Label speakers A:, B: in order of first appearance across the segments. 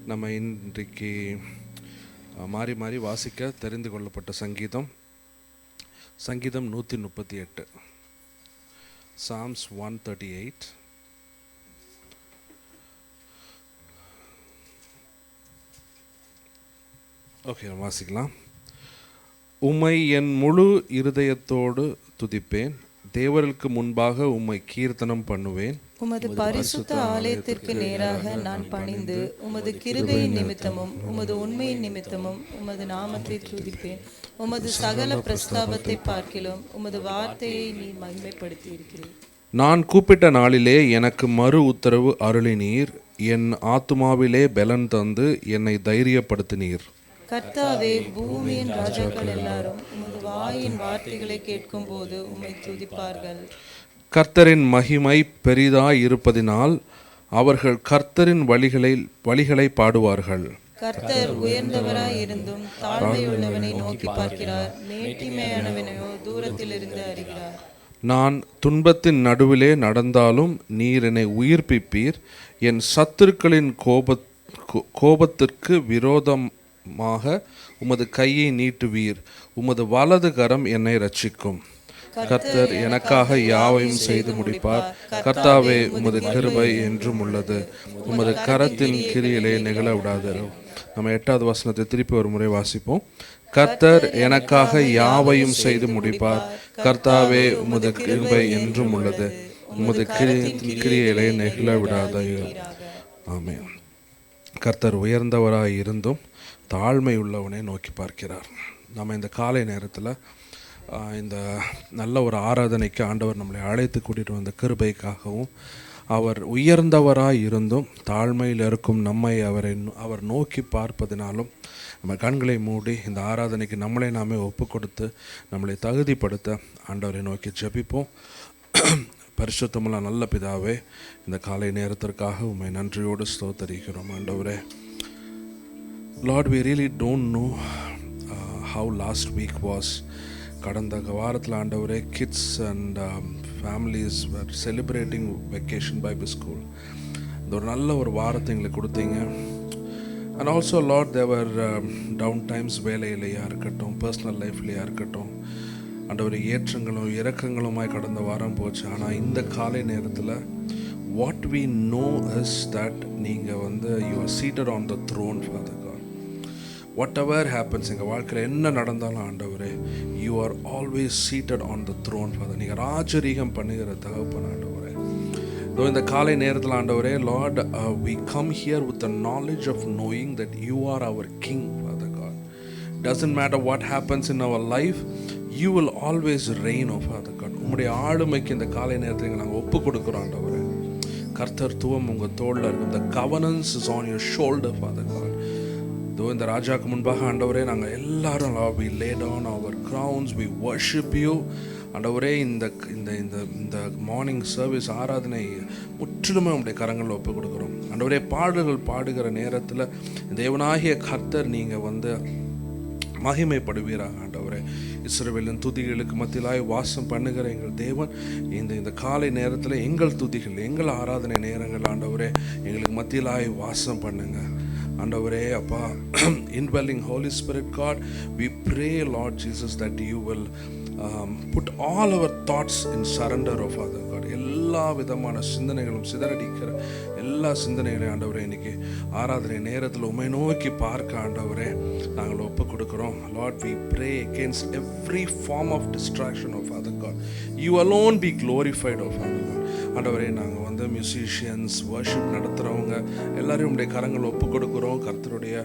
A: நம்ம இன்றைக்கு மாறி மாறி வாசிக்க தெரிந்து கொள்ளப்பட்ட சங்கீதம் 138, Psalms 138. ஓகே, வாசிக்கலாம். உம்மை என் முழு இருதயத்தோடு துதிப்பேன், தேவர்களுக்கு முன்பாக உம்மை கீர்த்தனம் பண்ணுவேன்.
B: உமது பரிசுத்த ஆலயத்திற்கு நேராக நான் பணிந்து உமது கிருபையின் நிமித்தமும் உமது உண்மையின் நிமித்தமும் உமது நாமத்தை துதிப்பேன். உமது சகல பிரஸ்தாபத்தை பார்க்கிலும் உமது வார்த்தையை நீ மகிமைப்படுத்தி இருக்கிறீர்.
A: நான் கூப்பிட்ட நாளிலே எனக்கு மறு உத்தரவு அருளினீர், என் ஆத்துமாவிலே பலன் தந்து என்னை தைரியப்படுத்தினீர்.
B: கர்த்தாவே, பூமியின் ராஜாக்கள் எல்லாரும் உமது வாயின் வார்த்தைகளை கேட்கும் போது உம்மை துதிப்பார்கள்.
A: கர்த்தரின் மகிமை பெரிதாய் இருப்பதினால் அவர்கள் கர்த்தரின் வழிகளை பாடுவார்கள்.
B: கர்த்தர் உயர்ந்தவராய் இருந்தும் தாழ்மையுள்ளவனை நோக்கி பார்க்கிறார், மேட்டிமையானவனையோ தூரத்திலிருந்து அறிகிறார்.
A: நான் துன்பத்தின் நடுவிலே நடந்தாலும் நீர் என்னை உயிர்ப்பிப்பீர். என் சத்துருக்களின் கோபத்திற்கு விரோதமாக உமது கையை நீட்டுவீர். உமது வலது கரம் என்னை ரட்சிக்கும். கர்த்தர் எனக்காக யாவையும் செய்து முடிப்பார். கர்த்தாவே, உமது கிருபை என்றும் உள்ளது. உமது கரத்தின் கிரியிலே நிகழ விடாது. நம்ம 8வது வசனத்தை திருப்பி ஒரு முறை வாசிப்போம். கர்த்தர் எனக்காக யாவையும் செய்து முடிப்பார். கர்த்தாவே, உமது கிருபை என்றும் உள்ளது. உமது கிரியிலே நிகழ விடாது. ஆமென். கர்த்தர் உயர்ந்தவராய் இருந்தும் தாழ்மை உள்ளவனை நோக்கி பார்க்கிறார். நம்ம இந்த காலை நேரத்தில் இந்த நல்ல ஒரு ஆராதனைக்கு ஆண்டவர் நம்மளை அழைத்து கூட்டிகிட்டு வந்த கிருபைக்காகவும், அவர் உயர்ந்தவராய் இருந்தும் தாழ்மையில் இருக்கும் நம்மை அவர் நோக்கி பார்ப்பதினாலும் நம்ம கண்களை மூடி இந்த ஆராதனைக்கு நம்மளை நாமே ஒப்பு கொடுத்து நம்மளை தகுதிப்படுத்த ஆண்டவரை நோக்கி ஜெபிப்போம். பரிசுத்தமுள்ள நல்ல பிதாவே, இந்த காலை நேரத்திற்காக உம்மை நன்றியோடு ஸ்தோத்தரிக்கிறோம். ஆண்டவரே, Lord, we really don't know how last week was. கடந்த வாரத்தில் ஆண்டவரே, kids and families were celebrating vacation Bible school. இந்த ஒரு நல்ல ஒரு வாரத்தை எங்களுக்கு கொடுத்தீங்க. And also Lord, their down times, வேலையிலையாக இருக்கட்டும், பர்சனல் லைஃப்லையாக இருக்கட்டும், ஆண்டவரே, ஏற்றங்களும் இறக்கங்களுமாய் கடந்த வாரம் போச்சு. ஆனால் இந்த காலை நேரத்தில் what we know is that நீங்கள் you are seated on the throne, Father God. What happens, எங்கள் வாழ்க்கையில் என்ன நடந்தாலும் ஆண்டவரே, you are always seated on the throne, Father. நீங்கள் ராஜரீகம் பண்ணுகிற தகப்பன் ஆண்டவரே. இதோ இந்த காலை நேரத்தில் ஆண்டவரே, Lord, we come here with the knowledge of knowing that you are our king, Father God. Doesn't matter what happens in our life, you will always reign, oh Father God. உம்முடைய ஆளுமைக்கு இந்த காலை நேரத்தில் நாங்கள் ஒப்பு கொடுக்குறோம் ஆண்டவரே. கர்த்தர்த்துவம் உங்கள் தோளில் இருக்கும். The governance is on your shoulder, Father God. இதோ இந்த ராஜாவுக்கு முன்பாக ஆண்டவரே, நாங்கள் எல்லாரும் we lay down our crowns, we worship you. ஆண்டவரே, இந்த இந்த இந்த இந்த மார்னிங் சர்வீஸ் ஆராதனை முற்றிலுமே உங்களுடைய கரங்களில் ஒப்பு கொடுக்குறோம். ஆண்டவரே, பாடல்கள் பாடுகிற நேரத்தில் தேவனாகிய கர்த்தர் நீங்கள் மகிமைப்படுவீராக. ஆண்டவரே, இஸ்ரவேலின் துதிகளுக்கு மத்தியிலாய் வாசம் பண்ணுகிற எங்கள் தேவன், இந்த காலை நேரத்தில் எங்கள் துதிகள், எங்கள் ஆராதனை நேரங்கள் ஆண்டவரே, எங்களுக்கு மத்தியிலாய் வாசம் பண்ணுங்க ஆண்டவரே. அப்பா, indwelling Holy Spirit God, we pray, Lord Jesus, that you will put all our thoughts in surrender, oh Father God. எல்லா விதமான சிந்தனைகளும் சிதறடிக்கிற எல்லா சிந்தனைகளையும் ஆண்டவரே, இன்னைக்கு ஆராதனை நேரத்தில் உம்மை நோக்கி பார்க்க ஆண்டவரே நாங்கள் ஒப்பு கொடுக்குறோம். Lord, we pray against every form of distraction, oh Father God. You alone be glorified, oh Father God. ஆண்டவரே, நாங்கள் மியூசிஷியன்ஸ், வர்ஷிப் நடத்துகிறவங்க எல்லாரையும் உடைய கரங்கள் ஒப்பு கொடுக்குறோம். கர்த்தருடைய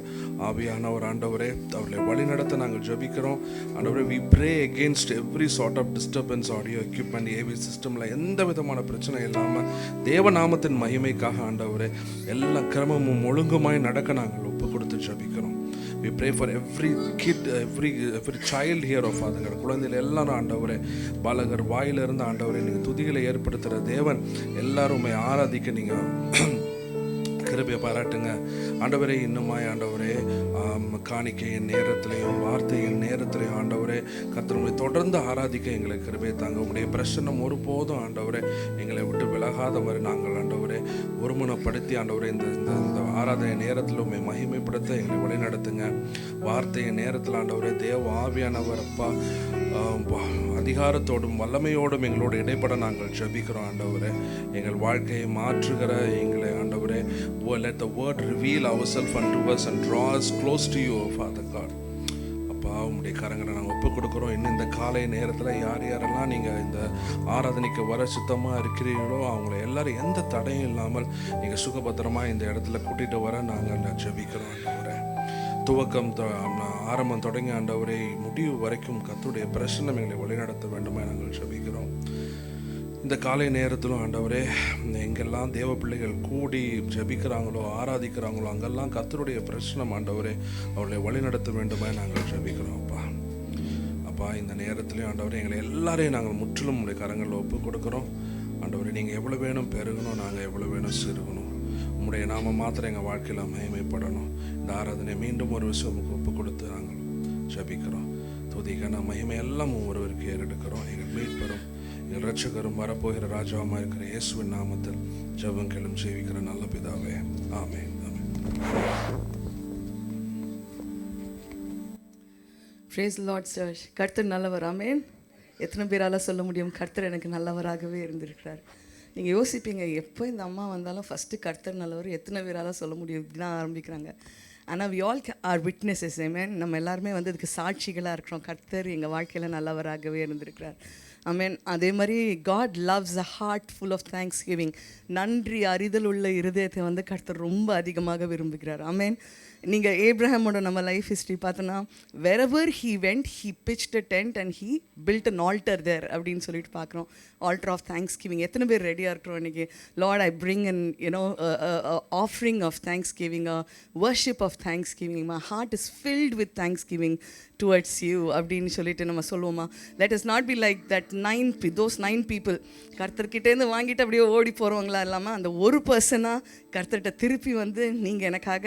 A: ஆவியானவர் ஆண்டவரே, அவர்களை வழி நடத்த நாங்கள் ஜெபிக்கிறோம். ஆண்டவரே, we pray against every sort of disturbance, audio equipment, AV சிஸ்டமில் எந்த விதமான பிரச்சனை இல்லாமல் தேவநாமத்தின் மகிமைக்காக ஆண்டவரே எல்லா கிரமமும் ஒழுங்குமாய் நடக்க நாங்கள் ஒப்பு கொடுத்து ஜெபிக்கிறோம். We pray for every kid, every child here, oh Father God. குழந்தைகள் எல்லாரும் ஆண்டவரே, பாலகர் வாயிலிருந்து ஆண்டவரே, நீங்கள் துதிகளை ஏற்படுத்துகிற தேவன், எல்லாருமே ஆராதிக்க நீங்கள் கிருபையை பாராட்டுங்க ஆண்டவரே. இன்னுமாய் ஆண்டவரே காணிக்கையின் நேரத்திலையும் வார்த்தையின் நேரத்திலையும் ஆண்டவரே கர்த்தரை தொடர்ந்து ஆராதிக்க எங்களுக்கு கிருபையை தாங்க. உங்களுடைய பிரசன்னம் ஒருபோதும் ஆண்டவரே எங்களை விட்டு விலகாத மாதிரி நாங்கள் ஆண்டவரே ஒருமுனைப்படுத்தி ஆண்டவரே இந்த இந்த ஆராதனை நேரத்தில் உண்மை மகிமைப்படுத்த எங்களை வழிநடத்துங்க. வார்த்தையின் நேரத்தில் ஆண்டவரே தேவ ஆவியானவர் அப்பா அதிகாரத்தோடும் வல்லமையோடும் எங்களோடு இடைப்பட நாங்கள் ஜெபிக்கிறோம் ஆண்டவரே. எங்கள் வாழ்க்கையை மாற்றுகிற எங்களை ஆண்டவரே, let the word reveal ourselves unto us and draw us close to you, Father God. அப்பா உங்களுடைய கரங்களை நாங்கள் ஒப்புக் கொடுக்குறோம். இன்னும் இந்த காலை நேரத்தில் யார் யாரெல்லாம் நீங்கள் இந்த ஆராதனைக்கு வர சுத்தமாக இருக்கிறீர்களோ அவங்கள எல்லாரும் எந்த தடையும் இல்லாமல் நீங்கள் சுகபத்திரமாக இந்த இடத்துல கூட்டிகிட்டு வர நாங்கள் ஜெபிக்கிறோம் ஆண்டவரே. துவக்கம் ஆரம்பம் தொடங்கி ஆண்டவரை முடிவு வரைக்கும் கர்த்தருடைய பிரசன்னம் எங்களை வழிநடத்த வேண்டுமா நாங்கள் ஜெபிக்கிறோம். இந்த காலை நேரத்திலும் ஆண்டவரே எங்கெல்லாம் தேவ பிள்ளைகள் கூடி ஜெபிக்கிறாங்களோ ஆராதிக்கிறாங்களோ அங்கெல்லாம் கர்த்தருடைய பிரசன்னம் ஆண்டவரே அவர்களை வழிநடத்த வேண்டுமா நாங்கள் ஜெபிக்கிறோம். அப்பா இந்த நேரத்திலையும் ஆண்டவரே எங்களை எல்லாரையும் நாங்கள் முற்றிலும் உங்களுடைய கரங்களில் ஒப்பு கொடுக்குறோம் ஆண்டவரே. நீங்கள் எவ்வளோ வேணும் பெருகணும், நாங்கள் எவ்வளோ வேணும் சிறுகணும். உங்களுடைய நாம மாத்திரம் எங்கள் வாழ்க்கையில் மகிமைப்படணும். இந்த ஆராதனை மீண்டும் ஒரு விஷயம் ஒப்பு கொடுத்து நாங்கள் ஜெபிக்கிறோம். துதிக்கான மகிமை எல்லாம் ஒருவருக்கு ஏறெடுக்கிறோம். எங்கள் மீட்பரும் எங்கள் ரட்சகரும் வரப்போகிற ராஜாவாக இருக்கிற இயேசுவின் நாமத்தில் ஜெபம் கேளும் ஜெபிக்கிற நல்ல பிதாவே, ஆமென்.
C: Praise the Lord, sir. கர்த்தர் நல்லவர். ஆமென். எத்தனை பேரால் சொல்ல முடியும் கர்த்தர் எனக்கு நல்லவராகவே இருந்திருக்கிறார்? நீங்கள் யோசிப்பீங்க எப்போ இந்த அம்மா வந்தாலும் ஃபஸ்ட்டு கர்த்தர் நல்லவர், எத்தனை பேரால் சொல்ல முடியும் இப்படிலாம் ஆரம்பிக்கிறாங்க. ஆனால் வி ஆல் ஆர் விட்னஸஸ். ஆமென். நம்ம எல்லாருமே வந்து இதுக்கு சாட்சிகளாக இருக்கிறோம். கர்த்தர் எங்கள் வாழ்க்கையில் நல்லவராகவே இருந்திருக்கிறார். ஆமென். அதே மாதிரி God loves a heart full of thanksgiving. நன்றி அறிதல் உள்ள இருதயத்தை வந்து கர்த்தர் ரொம்ப அதிகமாக விரும்புகிறார். ஆமென். நீங்கள் ஏப்ரஹாமோட நம்ம லைஃப் ஹிஸ்ட்ரி பார்த்தோன்னா wherever he went he pitched a tent and he built an altar there அப்படின்னு சொல்லிட்டு பார்க்குறோம். altar of thanksgiving. எத்தனை பேர் ரெடியாக இருக்கிறோம் இன்றைக்கி? Lord, I bring an offering of thanksgiving, a worship of thanksgiving. My heart is filled with thanksgiving towards you அப்படின்னு சொல்லிட்டு நம்ம சொல்லுவோமா? Let us not be like that those 9 people கர்த்தர்கிட்டேருந்து வாங்கிட்டு அப்படியே ஓடி போகிறவங்களா இல்லாமல் அந்த ஒரு பர்சனாக கர்த்தர்கிட்ட திருப்பி வந்து நீங்கள் எனக்காக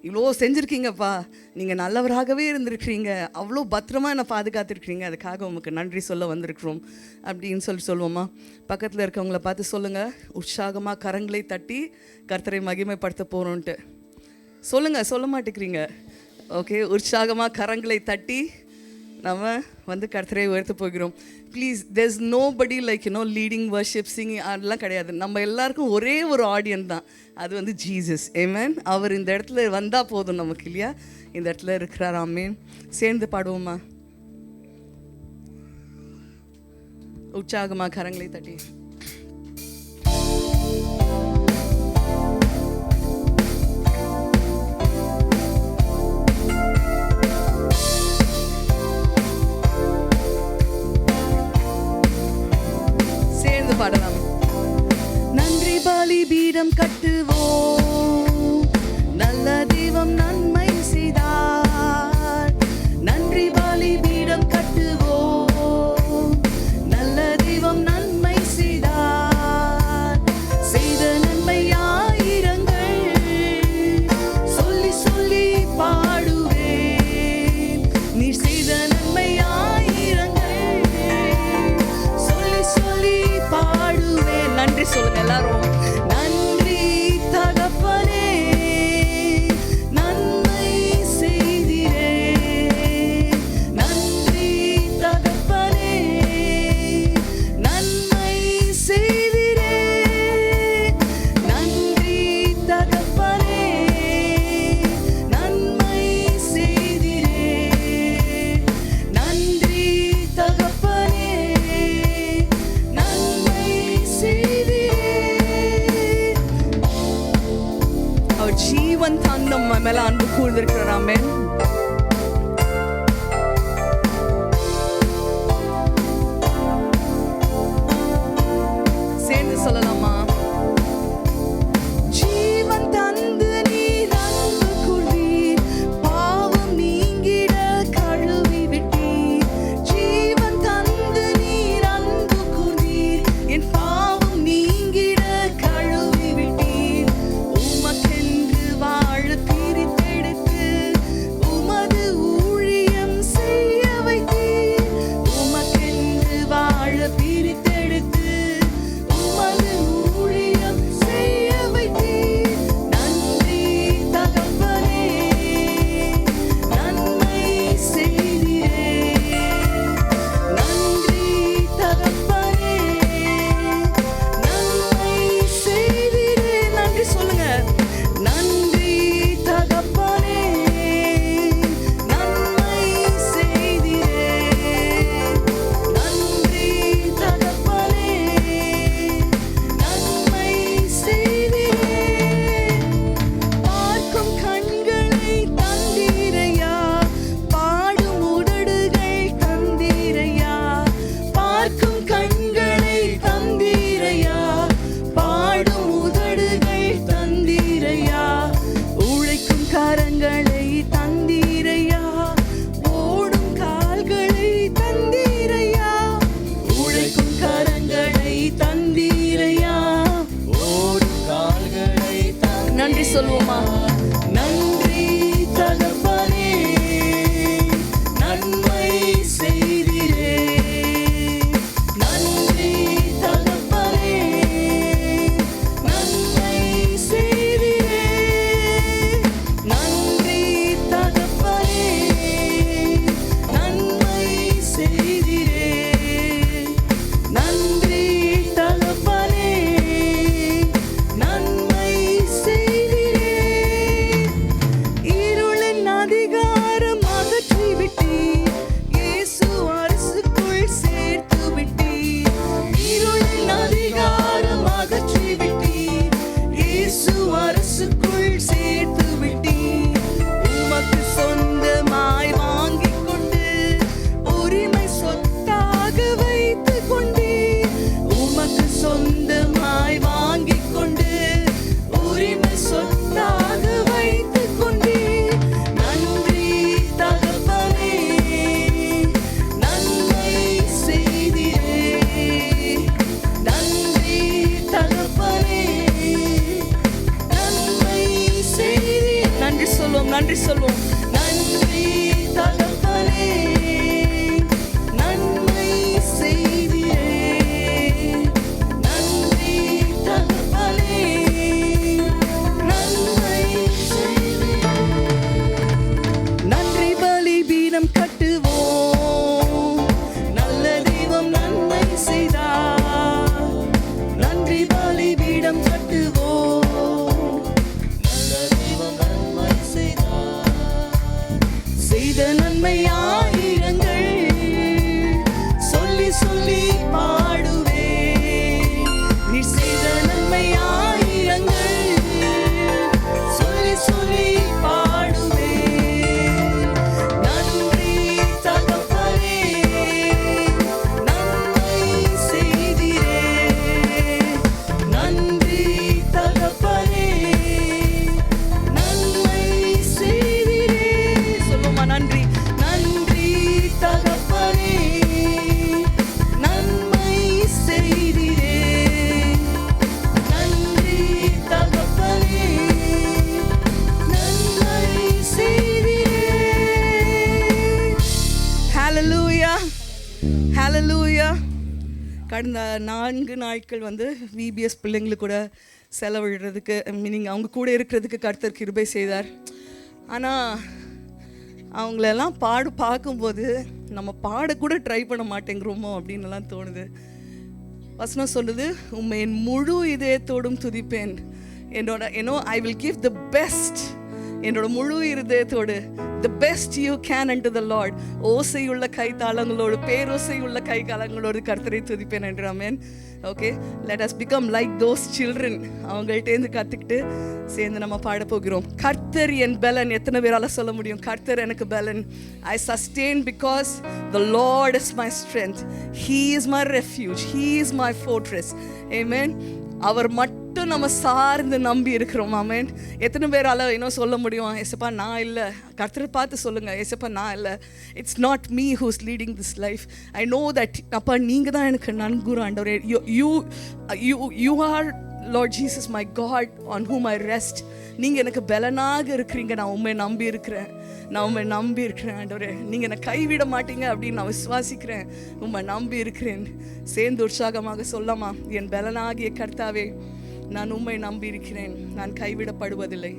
C: இவ்வளோ செஞ்சுருக்கீங்கப்பா, நீங்கள் நல்லவராகவே இருந்திருக்கிறீங்க, அவ்வளோ பத்திரமா என்னை பாதுகாத்துருக்கிறீங்க, அதுக்காக உங்களுக்கு நன்றி சொல்ல வந்திருக்கிறோம் அப்படின்னு சொல்லுவோமா? பக்கத்தில் இருக்கவங்கள பார்த்து சொல்லுங்கள், உற்சாகமாக கரங்களை தட்டி கர்த்தரை மகிமைப்படுத்த போகிறோன்ட்டு சொல்லுங்கள். சொல்ல மாட்டேங்கிறீங்க. ஓகே, உற்சாகமாக கரங்களை தட்டி நம்ம வந்து கர்த்தரை உயர்த்த போகிறோம். Please, there's nobody like leading worship singing அதெல்லாம் கிடையாது. நம்ம எல்லாருக்கும் ஒரே ஒரு ஆடியன்ஸ் தான், அது வந்து ஜீசஸ். ஆமென். அவர் இந்த இடத்துல வந்தால் போதும் நமக்கு, இல்லையா? இந்த இடத்துல இருக்கிறார். ஆமென். சேர்ந்து பாடுவோமா? உற்சாகமாக கரங்களை தட்டி பாடலாம். நன்றி பலி பீடம் கட்டுவோம், நல்ல தெய்வம் நன்மை செய்தார். நன்றி பலி பீடம் கட்டுவோம், நல்ல தெய்வம் நன்மை செய்தார். செய்த நன்மை ஆயிரங்கள் சொல்லி சொல்லி பாடுவேன். நீர் செய்த நன்மை ஆயிரங்கள் சொல்லி சொல்லி பாடுவேன். நன்றி சொல்லுங்க எல்லாரும். நன்றி தகப்பனே, நன்மை செய்திரே. நன்றி தகப்பனே, நன்மை செய்திரே. நன்றி தகப்பனே, நன்மை செய்திரே. நன்றி தகப்பனே, நன்மை செய்திரே. அவர் ஜீவன் தந்தம் மேல அன்பு கூர்ந்திருக்கிறார். ஆமென். சேர்ந்து சொல்லலாமா? ஜீவன் தந்து நீர் அன்பு கூர்ந்தீர், பாவம் நீங்கிட கழுவி விட்டீர். ஜீவன் தந்து நீர் அன்பு கூர்ந்தீர், என் பாவம் நீங்கிட கழுவி விட்டீர். உமக்கென்று சொல்லுவோமா? நன்றி தகப்பனே, நன்மை செய்திரே. நன்றி தகப்பனே, நன்மை செய்திரே. நன்றி தகப்பனே, நன்மை செய்திரே. நன்றி தகப்பனே, நன்மை செய்திரே. இருளின் அதிகாரம் அகற்றி விட்டீர், இயேசு அரசுக்குள் சேர்த்து விட்டீர். இருளின் அதிகாரம் அகற்றி விட்டீர், இயேசு அரசுக்குள் சேர்த்து விட்டீர். உமக்கு சொந்தமாய் வாங்கிக் கொண்டு உரிமை சொத்தாக வைத்துக் கொண்டீர். உமக்கு சொந்தமாய் வாங்கிக் கொண்டு உரிமை சொத்தாக வைத்துக் கொண்டீர். நன்றி தகப்பனே, நன்மை செய்திரே. நன்றி தகப்பனே, நன்மை செய்திரே. நன்றி சொல்வோம், நன்றி சொல்வோம். நன்றி தகப்பனே, நன்மை செய்திரே. நன்றி தகப்பனே, நன்மை செய்திரே. நன்றி பலிபீடம் கட்டுவோம், நல்ல தெய்வம் நன்மை செய்தார். நன்றி பலிபீடம் கட்டுவோம், நல்ல தெய்வம் நன்மை செய்தார். செய்த நன்மை ஆயிரங்கள் சொல்லி சொல்லி பாடுவே. நீ செய்த நன்மை ஆயிரங்கள் சொல்லி சொல்லி பாடுவே. நன்றி தகப்பனே, நன்மை செய்திரே. நன்றி தகப்பனே, நன்மை செய்திரே. சொல்லுமா? நன்றி, நன்றி தகப்பனே, நன்மை செய்திரே. நன்றி தகப்பனே, நன்மை செய்திரே. ஹalleluya, ஹalleluya. கடந்த 4 நாட்கள் விபிஎஸ் பிள்ளைங்களுக்கு கூட செலவிடுறதுக்கு, மீனிங் அவங்க கூட இருக்கிறதுக்கு கர்த்தர் கிருபை செய்தார். ஆனால் அவங்களெல்லாம் பார்க்கும்போது நம்ம பாடக்கூட ட்ரை பண்ண மாட்டேங்கிறோமோ அப்படின்னுலாம் தோணுது. வசனம் சொல்லுது, உம்மை என் முழு இதயத்தோடும் துதிப்பேன். I will give the best. என்னோட முழு இருதயத்தோடு the best you can unto the Lord. ஓசையுள்ள கைத்தாளங்களோடு, பேரோசையுள்ள கைத்தாளங்களோடு கர்த்தரை துதிப்பேன் என்று. ஆமென். Okay, let us become like those children. அவங்கள்ட்டேருந்து கற்றுக்கிட்டு சேர்ந்து நம்ம பாட போகிறோம். கர்த்தர் என் பலன். எத்தனை பேரால சொல்ல முடியும்? கர்த்தர் எனக்கு பலன். I sustain because the Lord is my strength. He is my refuge. He is my fortress. Amen. அவர் மட்டும் நம்ம சார்ந்து நம்பி இருக்கிறோம். ஆமென். எத்தனை பேரால இன்னும் சொல்ல முடியும்? ஏசப்பா நான் இல்லை. கர்த்தரை பார்த்து சொல்லுங்க, ஏசப்பா நான் இல்லை. It's not me who's leading this life. I know that அப்பா நீங்கள் தான் எனக்கு நன்குரு ஆண்டவரே. You are Lord Jesus my God on whom I rest. நீங்கள் எனக்கு பலனாக இருக்கிறீங்க. நான் உண்மை நம்பி இருக்கிறேன். ஆண்டவரே. நீங்கள் என்னை கைவிட மாட்டீங்க அப்படின்னு நான் விசுவாசிக்கிறேன். உண்மை நம்பி இருக்கிறேன். சேர்ந்து உற்சாகமாக சொல்லாமா? என் பலனாகிய கர்த்தாவே, நான் உம்மை நம்பி இருக்கிறேன். நான் கைவிடப்படுவதில்லை.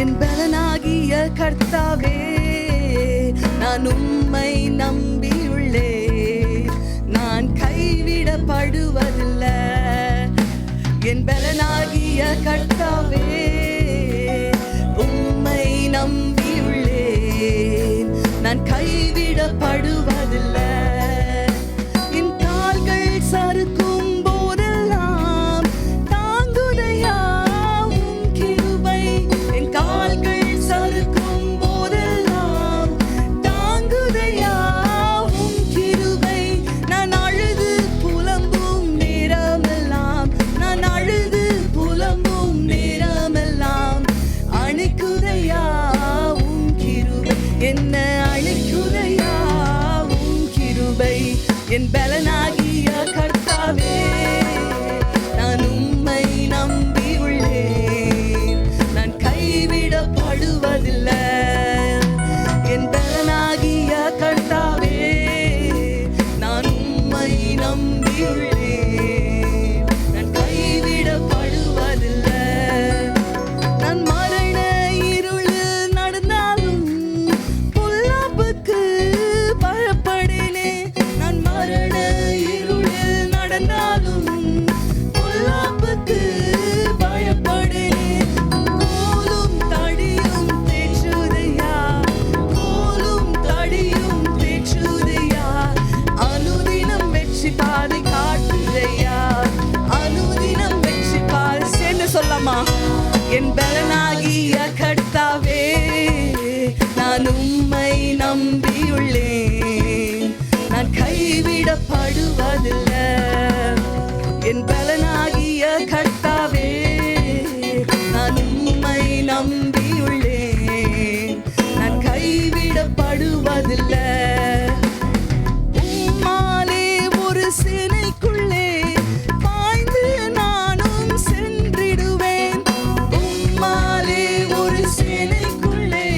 C: என் பலனாகிய கர்த்தாவே, நான் உம்மை நம்பியுள்ளே. நான் கைவிடப்படுவதில்லை. என் பலனாகிய கர்த்தாவே, உம்மை நம்பியுள்ளே. நான் கைவிடப்படுவதில்லை. என் கால்கள் சறுக்கும் போதெல்லாம் தாங்குதையா உம் கிருபை. என் கால்கள் சறுக்கும் போதெல்லாம் என் பலனாகிய கர்த்தாவே நான் உம்மை நம்பியுள்ளேன், நான் கைவிடப்படுவதில்லை. என் பலனாகிய கர்த்தாவே நான் உம்மை நம்பியுள்ளேன், நான் கைவிடப்படுவதில்லை. நான் மரண இருளில் நடந்தாலும் பொல்லாப்புக்கு பயப்படேனே. நான் மரண இருளில் நடந்தாலும் பொல்லாப்புக்கு பயப்படேனே. கோலும் தடியும் தேற்றுதையா, கோலும் தடியும் தேற்றுதையா, அனுதினம் வெற்றி பாதை காட்டுதையா, அனுதினம் வெற்றி பாதை. சேர்ந்து சொல்லமா, என் பலனாகிய கர்த்தாவே நான் உம்மை நம்பியுள்ளேன், நான் கைவிடப்படுவதில்லை. என் பலனாகிய கர்த்தாவே நான் உம்மை நம்பியுள்ளேன், நான் கைவிடப்படுவதில்லை. உம்மாலே ஒரு சேனைக்குள்ளே பாய்ந்து நானும் சென்றிடுவேன். உம்மாலே ஒரு சேனைக்குள்ளே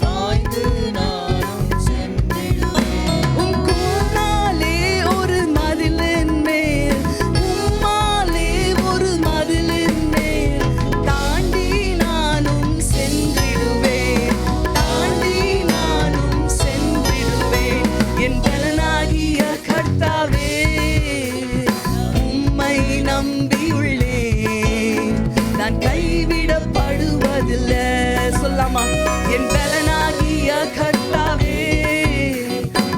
C: பாய்ந்து நானும் சென்றிடுவேன். உம் கோலாலே ஒரு மதிலின் மேல், உம்மாலே ஒரு மதிலின் மேல் தாண்டி நானும் சென்றிடுவேன், தாண்டி நானும் சென்றிடுவேன். என் பலனாகிய கர்த்தாவே உம்மை நம்பியுள்ளேன், நான் கைவிடப்படுவதில்லை. சொல்லாமா, என் பலனாகிய கர்த்தாவே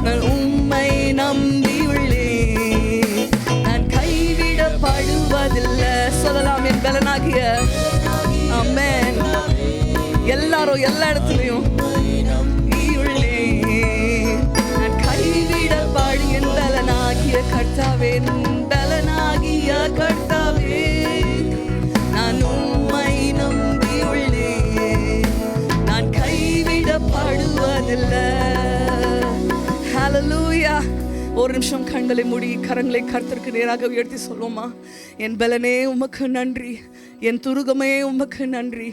C: நான் உம்மை நம்பியுள்ளேன், நான் கைவிடப்படுவதில்லை. சொல்லலாம், என் பலனாகிய. ஆமென். எல்லாரும் எல்லா இடத்துலையும் நான் கைவிடப்படு. என் பலனாகிய கர்த்தாவே, பலனாகிய கர்த்தாவே நான் உம்மை நம்பியுள்ளேன், நான் கைவிடப்படுவதில்லை. ஹல்லேலூயா. ஒரு நிமிஷம் கண்களை மூடி கரங்களை கர்த்தருக்கு நேராக உயர்த்தி சொல்லுவோமா, என் பலனே உமக்கு நன்றி, என் துருகமே உமக்கு நன்றி.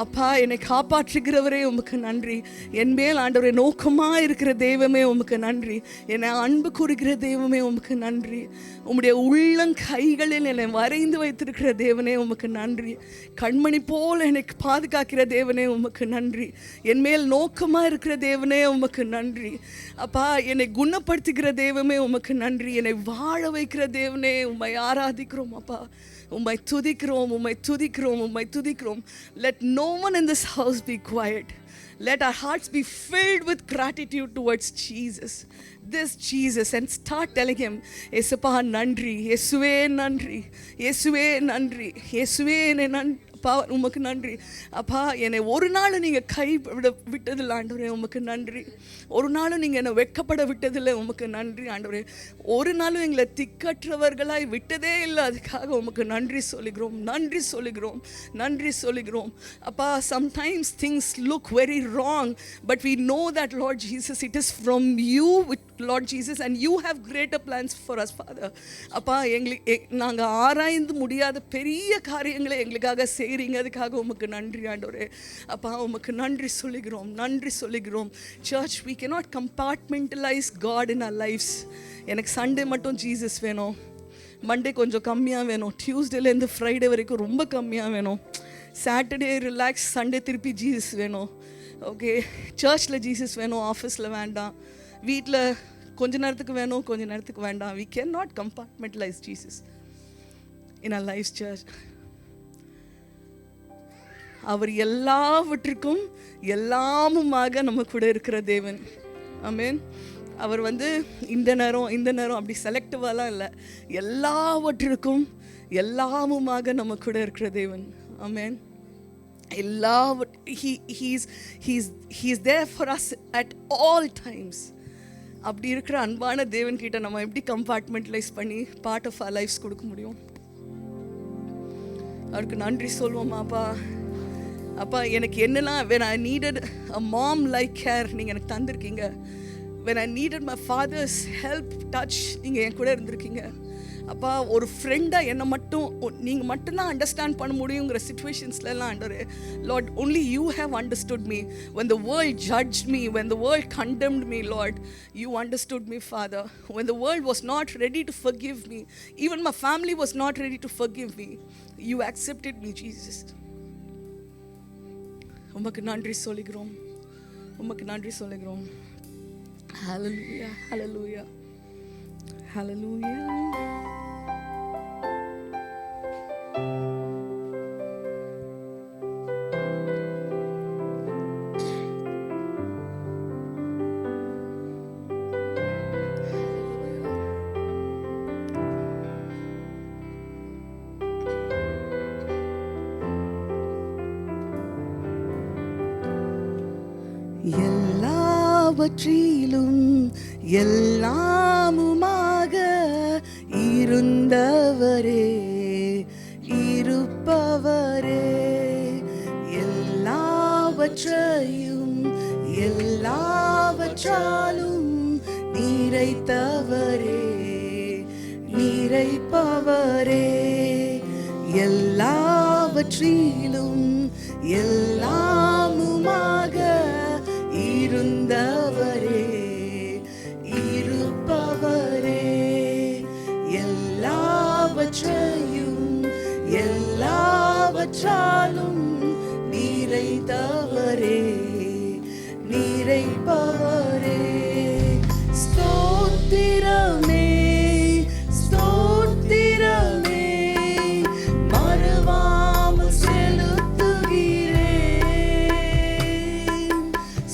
C: அப்பா, என்னை காப்பாற்றுகிறவரே உமக்கு நன்றி. என் மேல் ஆண்டவரே நோக்கமாக இருக்கிற தெய்வமே உமக்கு நன்றி. என்னை அன்பு கூறுகிற தெய்வமே உமக்கு நன்றி. உம்முடைய உள்ளங்கைகளில் என்னை வரைந்து வைத்திருக்கிற தேவனே உமக்கு நன்றி. கண்மணி போல் என்னை பாதுகாக்கிற தேவனே உமக்கு நன்றி. என் மேல் நோக்கமாக இருக்கிற தேவனே உமக்கு நன்றி. அப்பா, என்னை குணப்படுத்துகிற தெய்வமே உமக்கு நன்றி. என்னை வாழ வைக்கிற தேவனே உம்மை ஆராதிக்கிறோம். அப்பா, உம்மை துதிக்கிறோம், உம்மை துதிக்கிறோம், உம்மை துதிக்கிறோம். Let no one in this house be quiet. Let our hearts be filled with gratitude towards Jesus, this Jesus, and start telling him, Yesuppa nandri, Yesuve nandri, Yesuve nandri, Yesuve nandri. அப்பா, உமக்கு நன்றி. அப்பா, என்னை ஒரு நாள் நீங்கள் கைவிட விட்டதில்லை ஆண்டவரே, உமக்கு நன்றி. ஒரு நாளும் நீங்கள் என்னை வெட்கப்பட விட்டதில்லை, உமக்கு நன்றி ஆண்டவரே. ஒரு நாளும் எங்களை திக்கற்றவர்களாய் விட்டதே இல்லை, அதுக்காக உமக்கு நன்றி சொல்லுகிறோம், நன்றி சொல்லுகிறோம், நன்றி சொல்லுகிறோம். அப்பா, sometimes things look very wrong, but we know that Lord Jesus, it is from you, Lord Jesus, and you have greater plans for us, Father. அப்பா, நாங்கள் ஆராய்ந்து முடியாத பெரிய காரியங்களை எங்களுக்காக செய்கிறீங்க, அதுக்காக உமக்கு நன்றி ஆண்டவரே. அப்பா, உமக்கு நன்றி சொல்லுகிறோம், நன்றி சொல்லுகிறோம். Church, we cannot compartmentalize God in our lives. எனக்கு சண்டே மட்டும் ஜீசஸ் வேணும், மண்டே கொஞ்சம் கம்மியாக வேணும், டியூஸ்டேலேருந்து ஃப்ரைடே வரைக்கும் ரொம்ப கம்மியாக வேணும், சாட்டர்டே ரிலாக்ஸ், சண்டே திருப்பி ஜீசஸ் வேணும். ஓகே, சர்ச்சில் ஜீசஸ் வேணும், ஆஃபீஸில் வேண்டாம், வீட்டில் கொஞ்ச நேரத்துக்கு வேணும், கொஞ்ச நேரத்துக்கு வேண்டாம். We cannot compartmentalize Jesus in our lives, church. அவர் எல்லாவற்றுக்கும் எல்லாமுமாக நம்ம கூட இருக்கிற தேவன். ஆமென். அவர் இந்த நேரம் அப்படி செலக்டிவாலாம் இல்லை, எல்லாவற்றுக்கும் எல்லாமுமாக நம்ம கூட இருக்கிற தேவன். ஆமென். He's there for us at all times. அப்படி இருக்கிற அன்பான தேவன் கிட்ட நம்ம எப்படி கம்பார்ட்மெண்டலைஸ் பண்ணி பார்ட் ஆஃப் அவர் லைஃப்ஸ் கொடுக்க முடியும்? அவருக்கு நன்றி சொல்வோமா? அப்பா, எனக்கு என்னெல்லாம் when I needed a mom like care நீங்கள் எனக்கு தந்திருக்கீங்க. when I needed my father's help, touch, நீங்கள் என் கூட இருந்திருக்கீங்க. அப்பா, ஒரு ஃப்ரெண்டாக என்னை மட்டும் நீங்கள் மட்டும்தான் அண்டர்ஸ்டாண்ட் பண்ண முடியுங்கிற சுச்சுவேஷன்ஸ்லாம் ஆண்டவரே, Lord, only you have understood me. When the world judged me, when the world condemned me, Lord, you understood me, Father. When the world was not ready to forgive me, even my family was not ready to forgive me, you accepted me, Jesus. உமக்கு நன்றி சொல்லுகிறோம், உமக்கு நன்றி சொல்லுகிறோம். Hallelujah, hallelujah, hallelujah. எல்லாவற்றிலும் எல்லாமுமாக இருந்தவரே, இருப்பவரே, எல்லாவற்றையும் எல்லாவற்றாலும் நிறைத்தவரே, நிறைப்பவரே, எல்லாவற்றிலும் எல்லாமுமாக இருந்தவரே, இருப்பவரே, எல்லாவற்றையும் எல்லாவற்றாலும் நிறைத்தவரே, நிறைப்பவரே. ஸ்தோத்திரமே, ஸ்தோத்திரமே, மறவாமல் செலுத்துகிறேன்.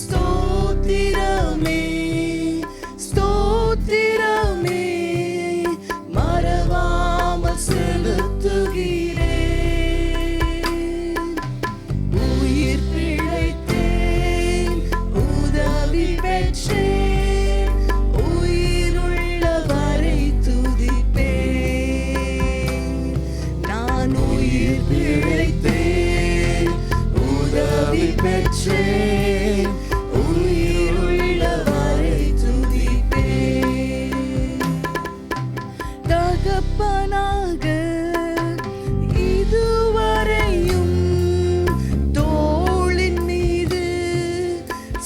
C: ஸ்தோத்திரமே, ஸ்தோத்திரமே, மறவாமல் செலுத்துகிறேன். உயிர் பிழைத்தேன், உதவி பெற்றேன், உயிருள்ளவரை துதிப்பேன். நான் உயிர் பிழைத்தேன், உதவி பெற்றேன், உயிருள்ளவரை துதிப்பேன். தகப்பனாக இதுவரையும் தோளின் மீது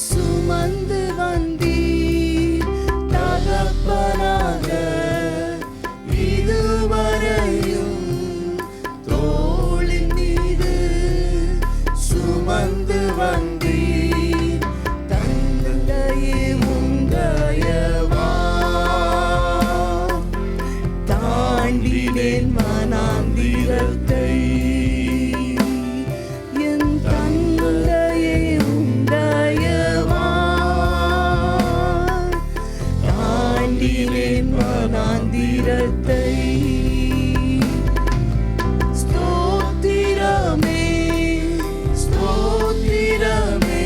C: சுமந்து வந்தீர். தகப்பனாக இதுவரையும் தோளின் மீது சுமந்து வந்தீர். தந்தையே உங்கயவா தாண்டினேன் மனாந்திரத்தை. என் தந்தையே உங்கயவா தாண்டினேன் மனாந்திரத்தை. ஸ்தோத்திரமே, ஸ்தோத்திரமே,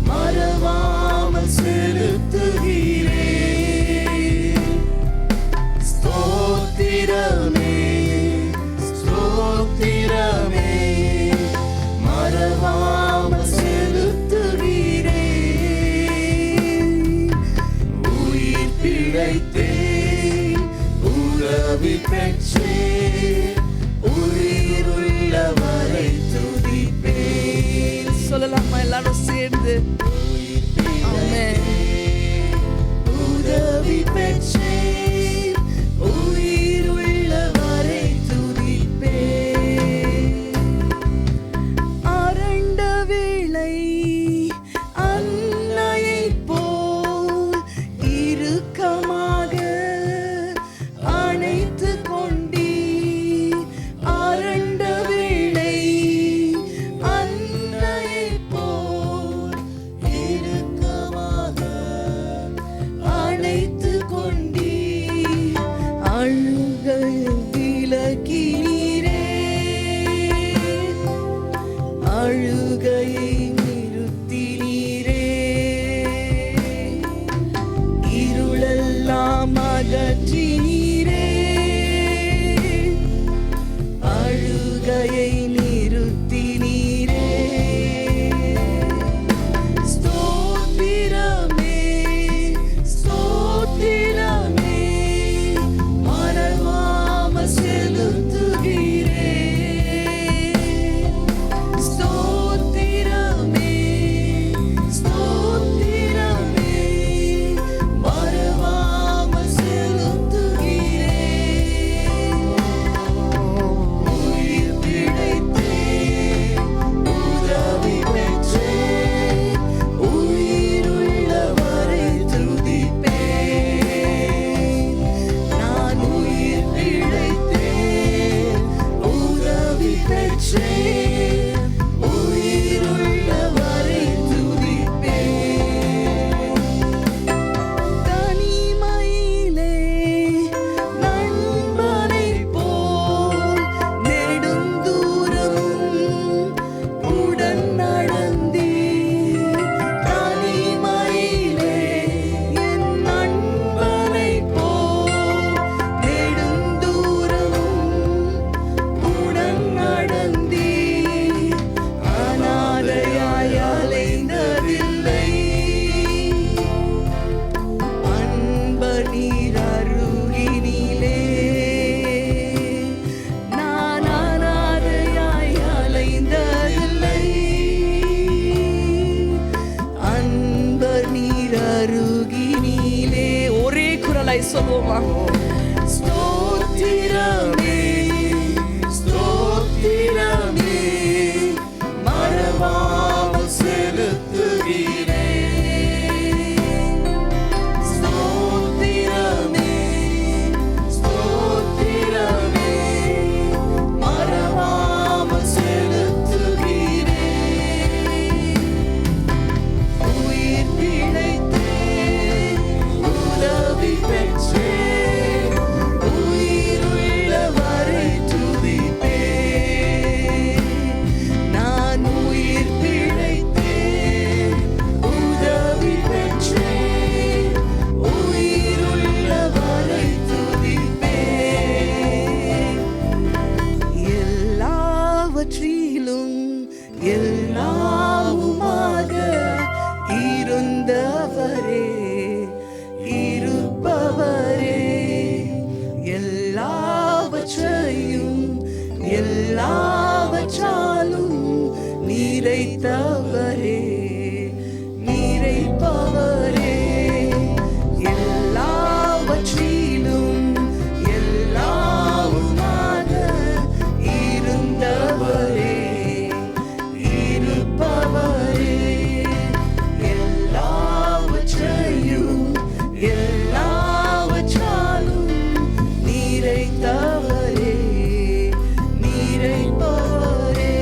C: மறவாமல் செலுத்துகிறேன். ஸ்தோத்திரமே, ஸ்தோத்திரமே, மறவாமல் செலுத்துகிறேன். உயிர் பிழைத்தேன், உதவி பெற்றேன், உயிருள்ளவரை துதிப்பேன். சொல்லலாமா எல்லாரும் சேர்ந்து? ஆமென். உதவி பெற்றேன், உயிருள்ளவரை துதிப்பேன். அரண்ட வேளை அன்னையைப் போல் இறுக்கமாக அணைத்துக் கொண்டீர். அரண்ட வேளை அன்னையைப் போல் இறுக்கமாக அணைத்துக் கொண்டீர். அழுகை விலக்கினீரே, அழுகையை நிறுத்தினீரே, இருளெல்லாம் அகற்றினீரே, அழுகையை நிறுத்தினீரே. ஸ்தோத்திரமே, சொல்லுவோமா? ஸ்தோத்திரமே ஸ்தோத்திரமே மறவாமல் செலுத்துகிறேன். ஸ்தோத்திரமே ஸ்தோத்திரமே மறவாமல் செலுத்துகிறேன். உயிர் பிழைத்தேன் உதவி பெற்றேன் உயிருள்ளவரை துதிப்பேன். நான் உயிர் பிழைத்தேன் உதவி பெற்றேன் உயிருள்ளவரை துதிப்பேன். எல்லாவற்றிலும் எல்லாமுமாக இருந்தவரே இருப்பவரே எல்லாவற்றையும் எல்லாவற்றாலும் நிறைத்தவரே நிறைப்பவரே எல்லாவற்றிலும் எல்லாமுமாக இருந்தவரே இருப்பவரே எல்லாவற்றையும் எல்லாவற்றாலும் நிறைத்தவரே நிறைப்பவரே.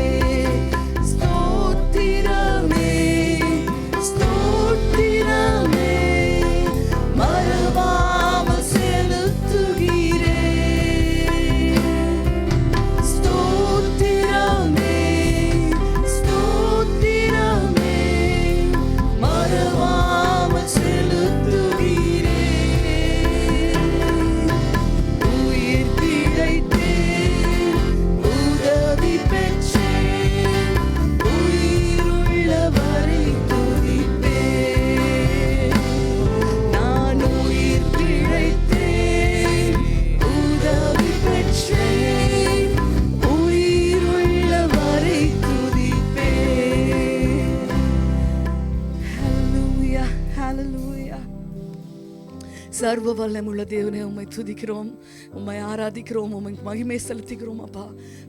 C: ஸ்தோத்திரமே ஸ்தோத்திரமே மறவாமல் செலுத்துகிறேன். ஸ்தோத்திரமே ஸ்தோத்திரமே மறவாமல் செலுத்துகிறேன். உயிர் பிழைத்தேன் உதவி பெற்றேன் உயிருள்ளவரை துதிப்பேன். நான் உயிர் பிழைத்தேன் உதவி பெற்றேன் உயிருள்ளவரை துதிப்பேன். ஹல்லேலூயா ஹல்லேலூயா. சர்வ வல்லமுள்ள தேவனே, உம்மை துதிக்கிறோம், உம்மை ஆராதிக்கிறோம், உம்மை மகிமை செலுத்துகிறோம். அப்பா,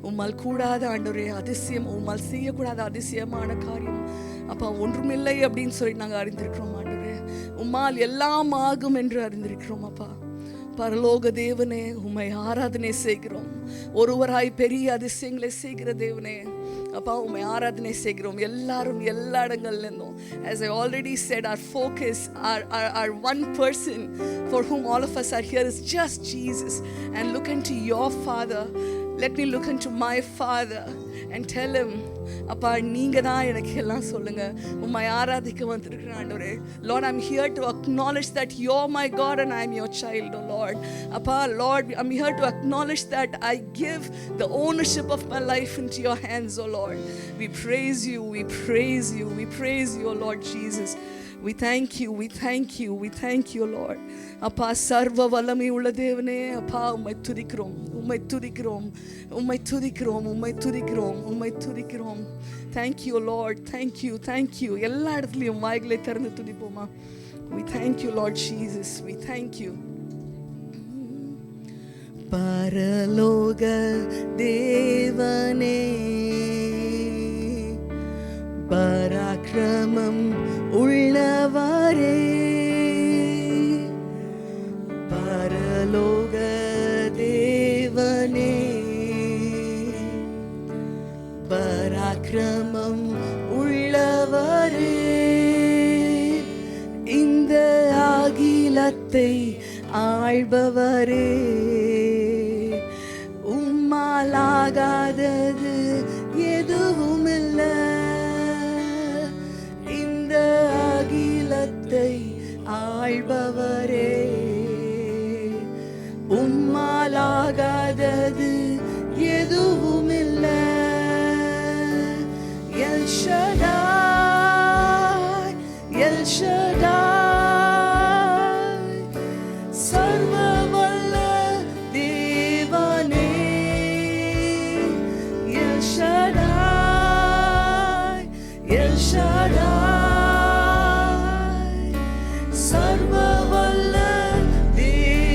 C: உம்மால் கூடாத ஆண்டவரே அதிசயம், உம்மால் செய்யக்கூடாத அதிசயமான காரியம் அப்பா ஒன்றுமில்லை அப்படின்னு சொல்லி நாங்கள் அறிந்திருக்கிறோம் ஆண்டவரே. உம்மால் எல்லாம் ஆகும் என்று அறிந்திருக்கிறோம். அப்பா, பரலோக தேவனே, உம்மை ஆராதனை செய்கிறோம். ஒருவராய் பெரிய அதிசயங்களை செய்கிற தேவனே, அப்பா உம்மை ஆராதனை செய்கிறோம். எல்லாரும் எல்லா இடங்கள்ல இருந்தோம். As I already said, our focus, our one person for whom all of us are here is just Jesus. And look into your Father. Let me look into my Father and tell him, அப்பா நீங்க தான் எனக்கு எல்லாம் சொல்லுங்க. உம்மை ஆராதிக்க வந்திருக்கிறேன் ஆண்டவரே. Lord, I'm here to acknowledge that you're my God and I'm your child, oh Lord. அப்பா, Lord, I'm here to acknowledge that I give the ownership of my life into your hands, oh Lord. We praise you, we praise you, we praise you, oh Lord Jesus. We thank you, we thank you, we thank you, Lord. அப்பா சர்வ வல்லமை உள்ள தேவனே, அப்பா உம்மை துதிக்கிறோம், உம்மை துதிக்கிறோம், உம்மை துதிக்கிறோம், உம்மை துதிக்கிறோம், உம்மை துதிக்கிறோம். Thank you, Lord, thank you, thank you. எல்லா இடத்துலையும் வாய்களை திறந்து துதிப்போமா? We thank you, Lord Jesus, we thank you. பரலோக தேவனே, பராக்கிரமம் உள்ளவரே, பரலோக தேவனே, பராக்கிரமம் உள்ளவரே, இந்த அகிலத்தை ஆள்பவரே, உம்மாலாகாதது எதுவுமில்லை, இந்த அகிலத்தை ஆள்பவரே, உம்மாலாகாதது எதுவுமில்லை. எல் ஷடாய், எல் ஷடாய், சர்வ வல்ல தேவனே, எல் ஷடாய், எல் ஷடாய், சர்வ வல்ல தேவனே.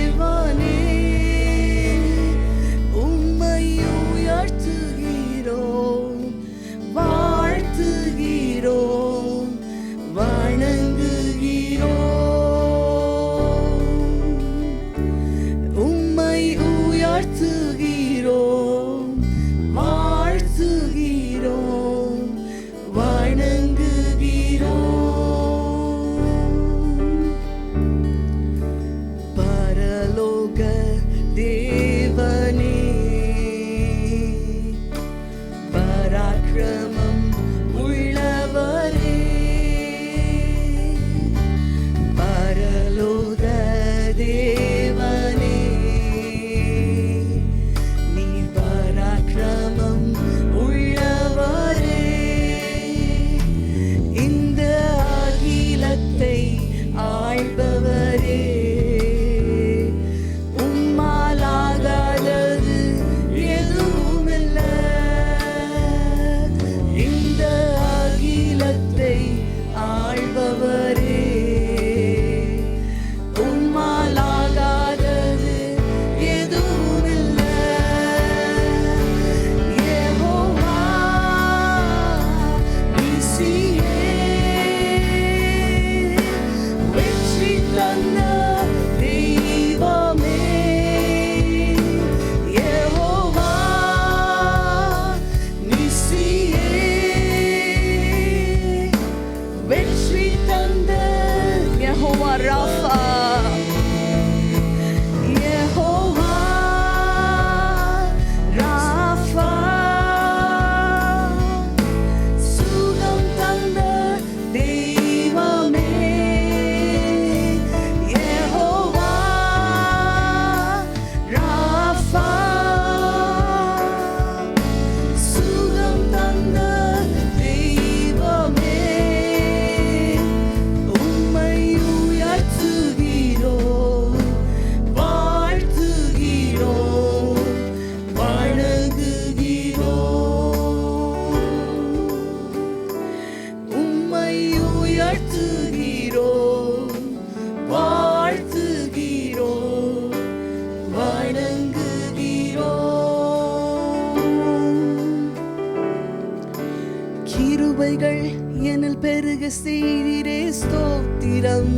C: செய்திரே ஸ்தோத்திரம்.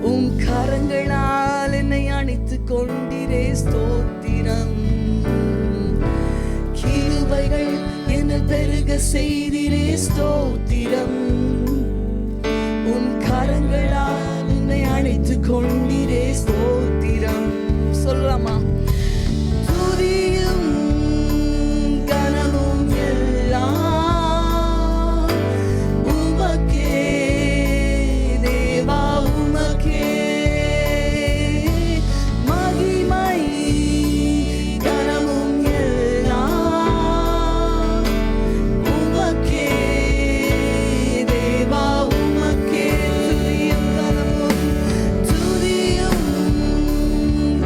C: உம் கரங்களால் என்னை அணைத்துக் கொண்டிரே ஸ்தோத்திரம். கிருபைகள் என்னை பெருக செய்திரே ஸ்தோத்திரம். உம் கரங்களால் என்னை அணைத்துக் கொண்டிரே ஸ்தோத்திரம். சொல்லலாமா? துதியும் கனமும் எல்லாம் உமக்கே தேவா, உமக்கே மகிமை கனமும் எல்லாம் உமக்கே தேவா, உமக்கே துதியும்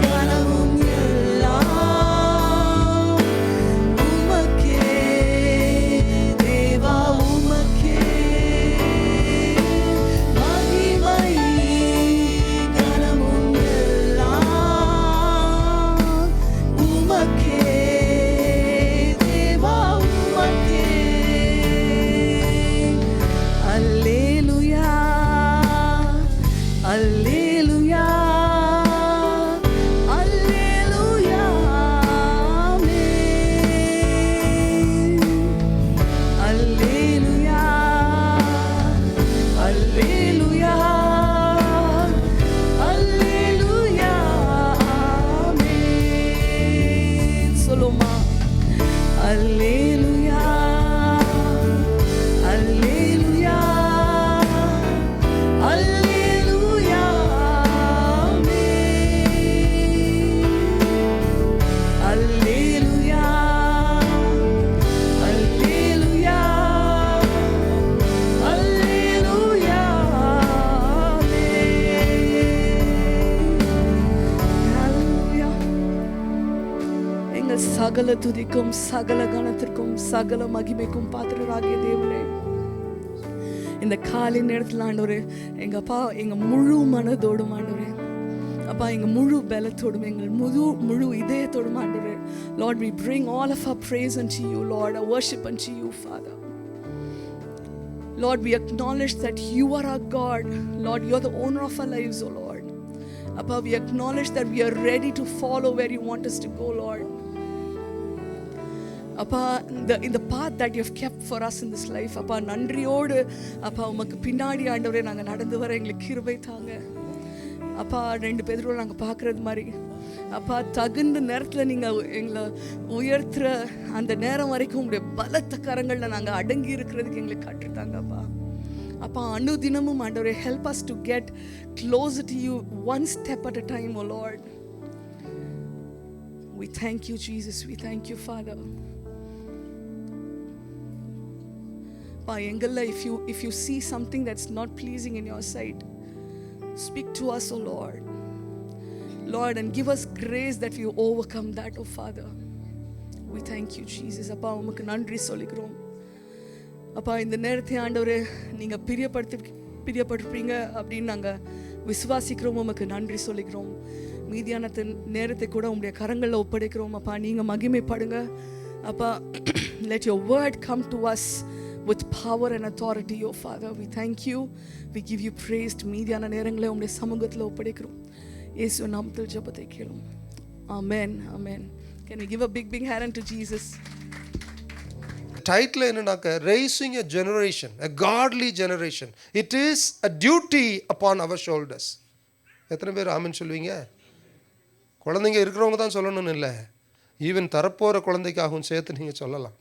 C: கனமும் எல்லாம் உமக்கே தேவா, உமக்கே மகிமை கனமும் எல்லாம் உமக்கே தேவா, உமக்கே. அல்லேலூயா, அல்லேலூயா, அல்லேலூயா, ஆமென். அல்லேலூயா, அல்லேலூயா, அல்லேலூயா, ஆமென். சொல்லுமா? அல்லேலூயா, அல்லேலூயா, அல்லேலூயா, ஆமென். அல்லேலூயா, அல்லேலூயா, அல்லேலூயா, ஆமென். அல்லேலூயா. எங்கள் சகல துதிக்கும் சகல கணத்திற்கும் சகல மகிமைக்கும் பாத்திரராகிய தேவனே, இந்த காலை நேரத்தில் ஆண்டவரே, எங்க அப்பா எங்க முழு மனதோடும் ஆண்டவரே, அப்பா எங்க முழு பலத்தோடும் எங்கள் முழு இதயத்தோடும் ஆண்டவரே, Lord, we bring all of our praise unto you, Lord, our worship unto you, Father. Lord, we acknowledge that you are our God. Lord, you are the owner of our lives, oh Lord. Appa, we acknowledge that we are ready to follow where you want us to go, Lord. அப்பா இந்த path that you have kept for us in this life, அப்பா நன்றியோடு அப்பா உமக்கு பின்னாடி ஆண்டவரே நாங்கள் நடந்து வர எங்களுக்கு கிருபை தாங்க. அப்பா 2 பேரோட நாங்கள் பார்க்குறது மாதிரி அப்பா தகுந்த நேரத்தில் நீங்கள் எங்களை உயர்த்துற அந்த நேரம் வரைக்கும் உங்களுடைய பலத்த கரங்களில் நாங்கள் அடங்கி இருக்கிறதுக்கு எங்களுக்கு கற்றுத்தாங்க அப்பா. அப்பா அனுதினமும் ஆண்டவரே, help us to get closer to you one step at a time, oh Lord. We thank you, Jesus. We thank you, Father. Engalla, if you see something that's not pleasing in your sight, speak to us, oh Lord. Lord, and give us grace that we overcome that, oh Father. We thank you, Jesus. அப்பா உமக்கு நன்றி சொல்லிக்கிறோம். அப்பா இந்த நேரத்தை ஆண்டவரே நீங்கள் பிரியப்பட்டிருப்பீங்க அப்படின்னு நாங்கள் விசுவாசிக்கிறோம். உமக்கு நன்றி சொல்லிக்கிறோம். மீதியான நேரத்தை கூட உங்களுடைய கரங்களில் ஒப்படைக்கிறோம். அப்பா நீங்கள் மகிமைப்படுங்க. அப்பா let your word come to us with power and authority, oh Father. We thank you. We give you praise. மீதியான நேரங்களை உங்களுடைய சமூகத்தில் ஒப்படைக்கிறோம். இயேசு நாமத்தில் ஜெபத்தை கேளும். Amen. Amen. Can we give a big hand to Jesus?
D: Title என்னன்னாக்க raising a generation, a godly generation. It is a duty upon our shoulders. எத்தனை பேர் ஆமென் சொல்லுவீங்க? குழந்தைங்க இருக்கிறவங்க தான் சொல்லணும்னு இல்லை, ஈவன் தரப்போகிற குழந்தைக்காகவும் சேர்த்து நீங்கள் சொல்லலாம்.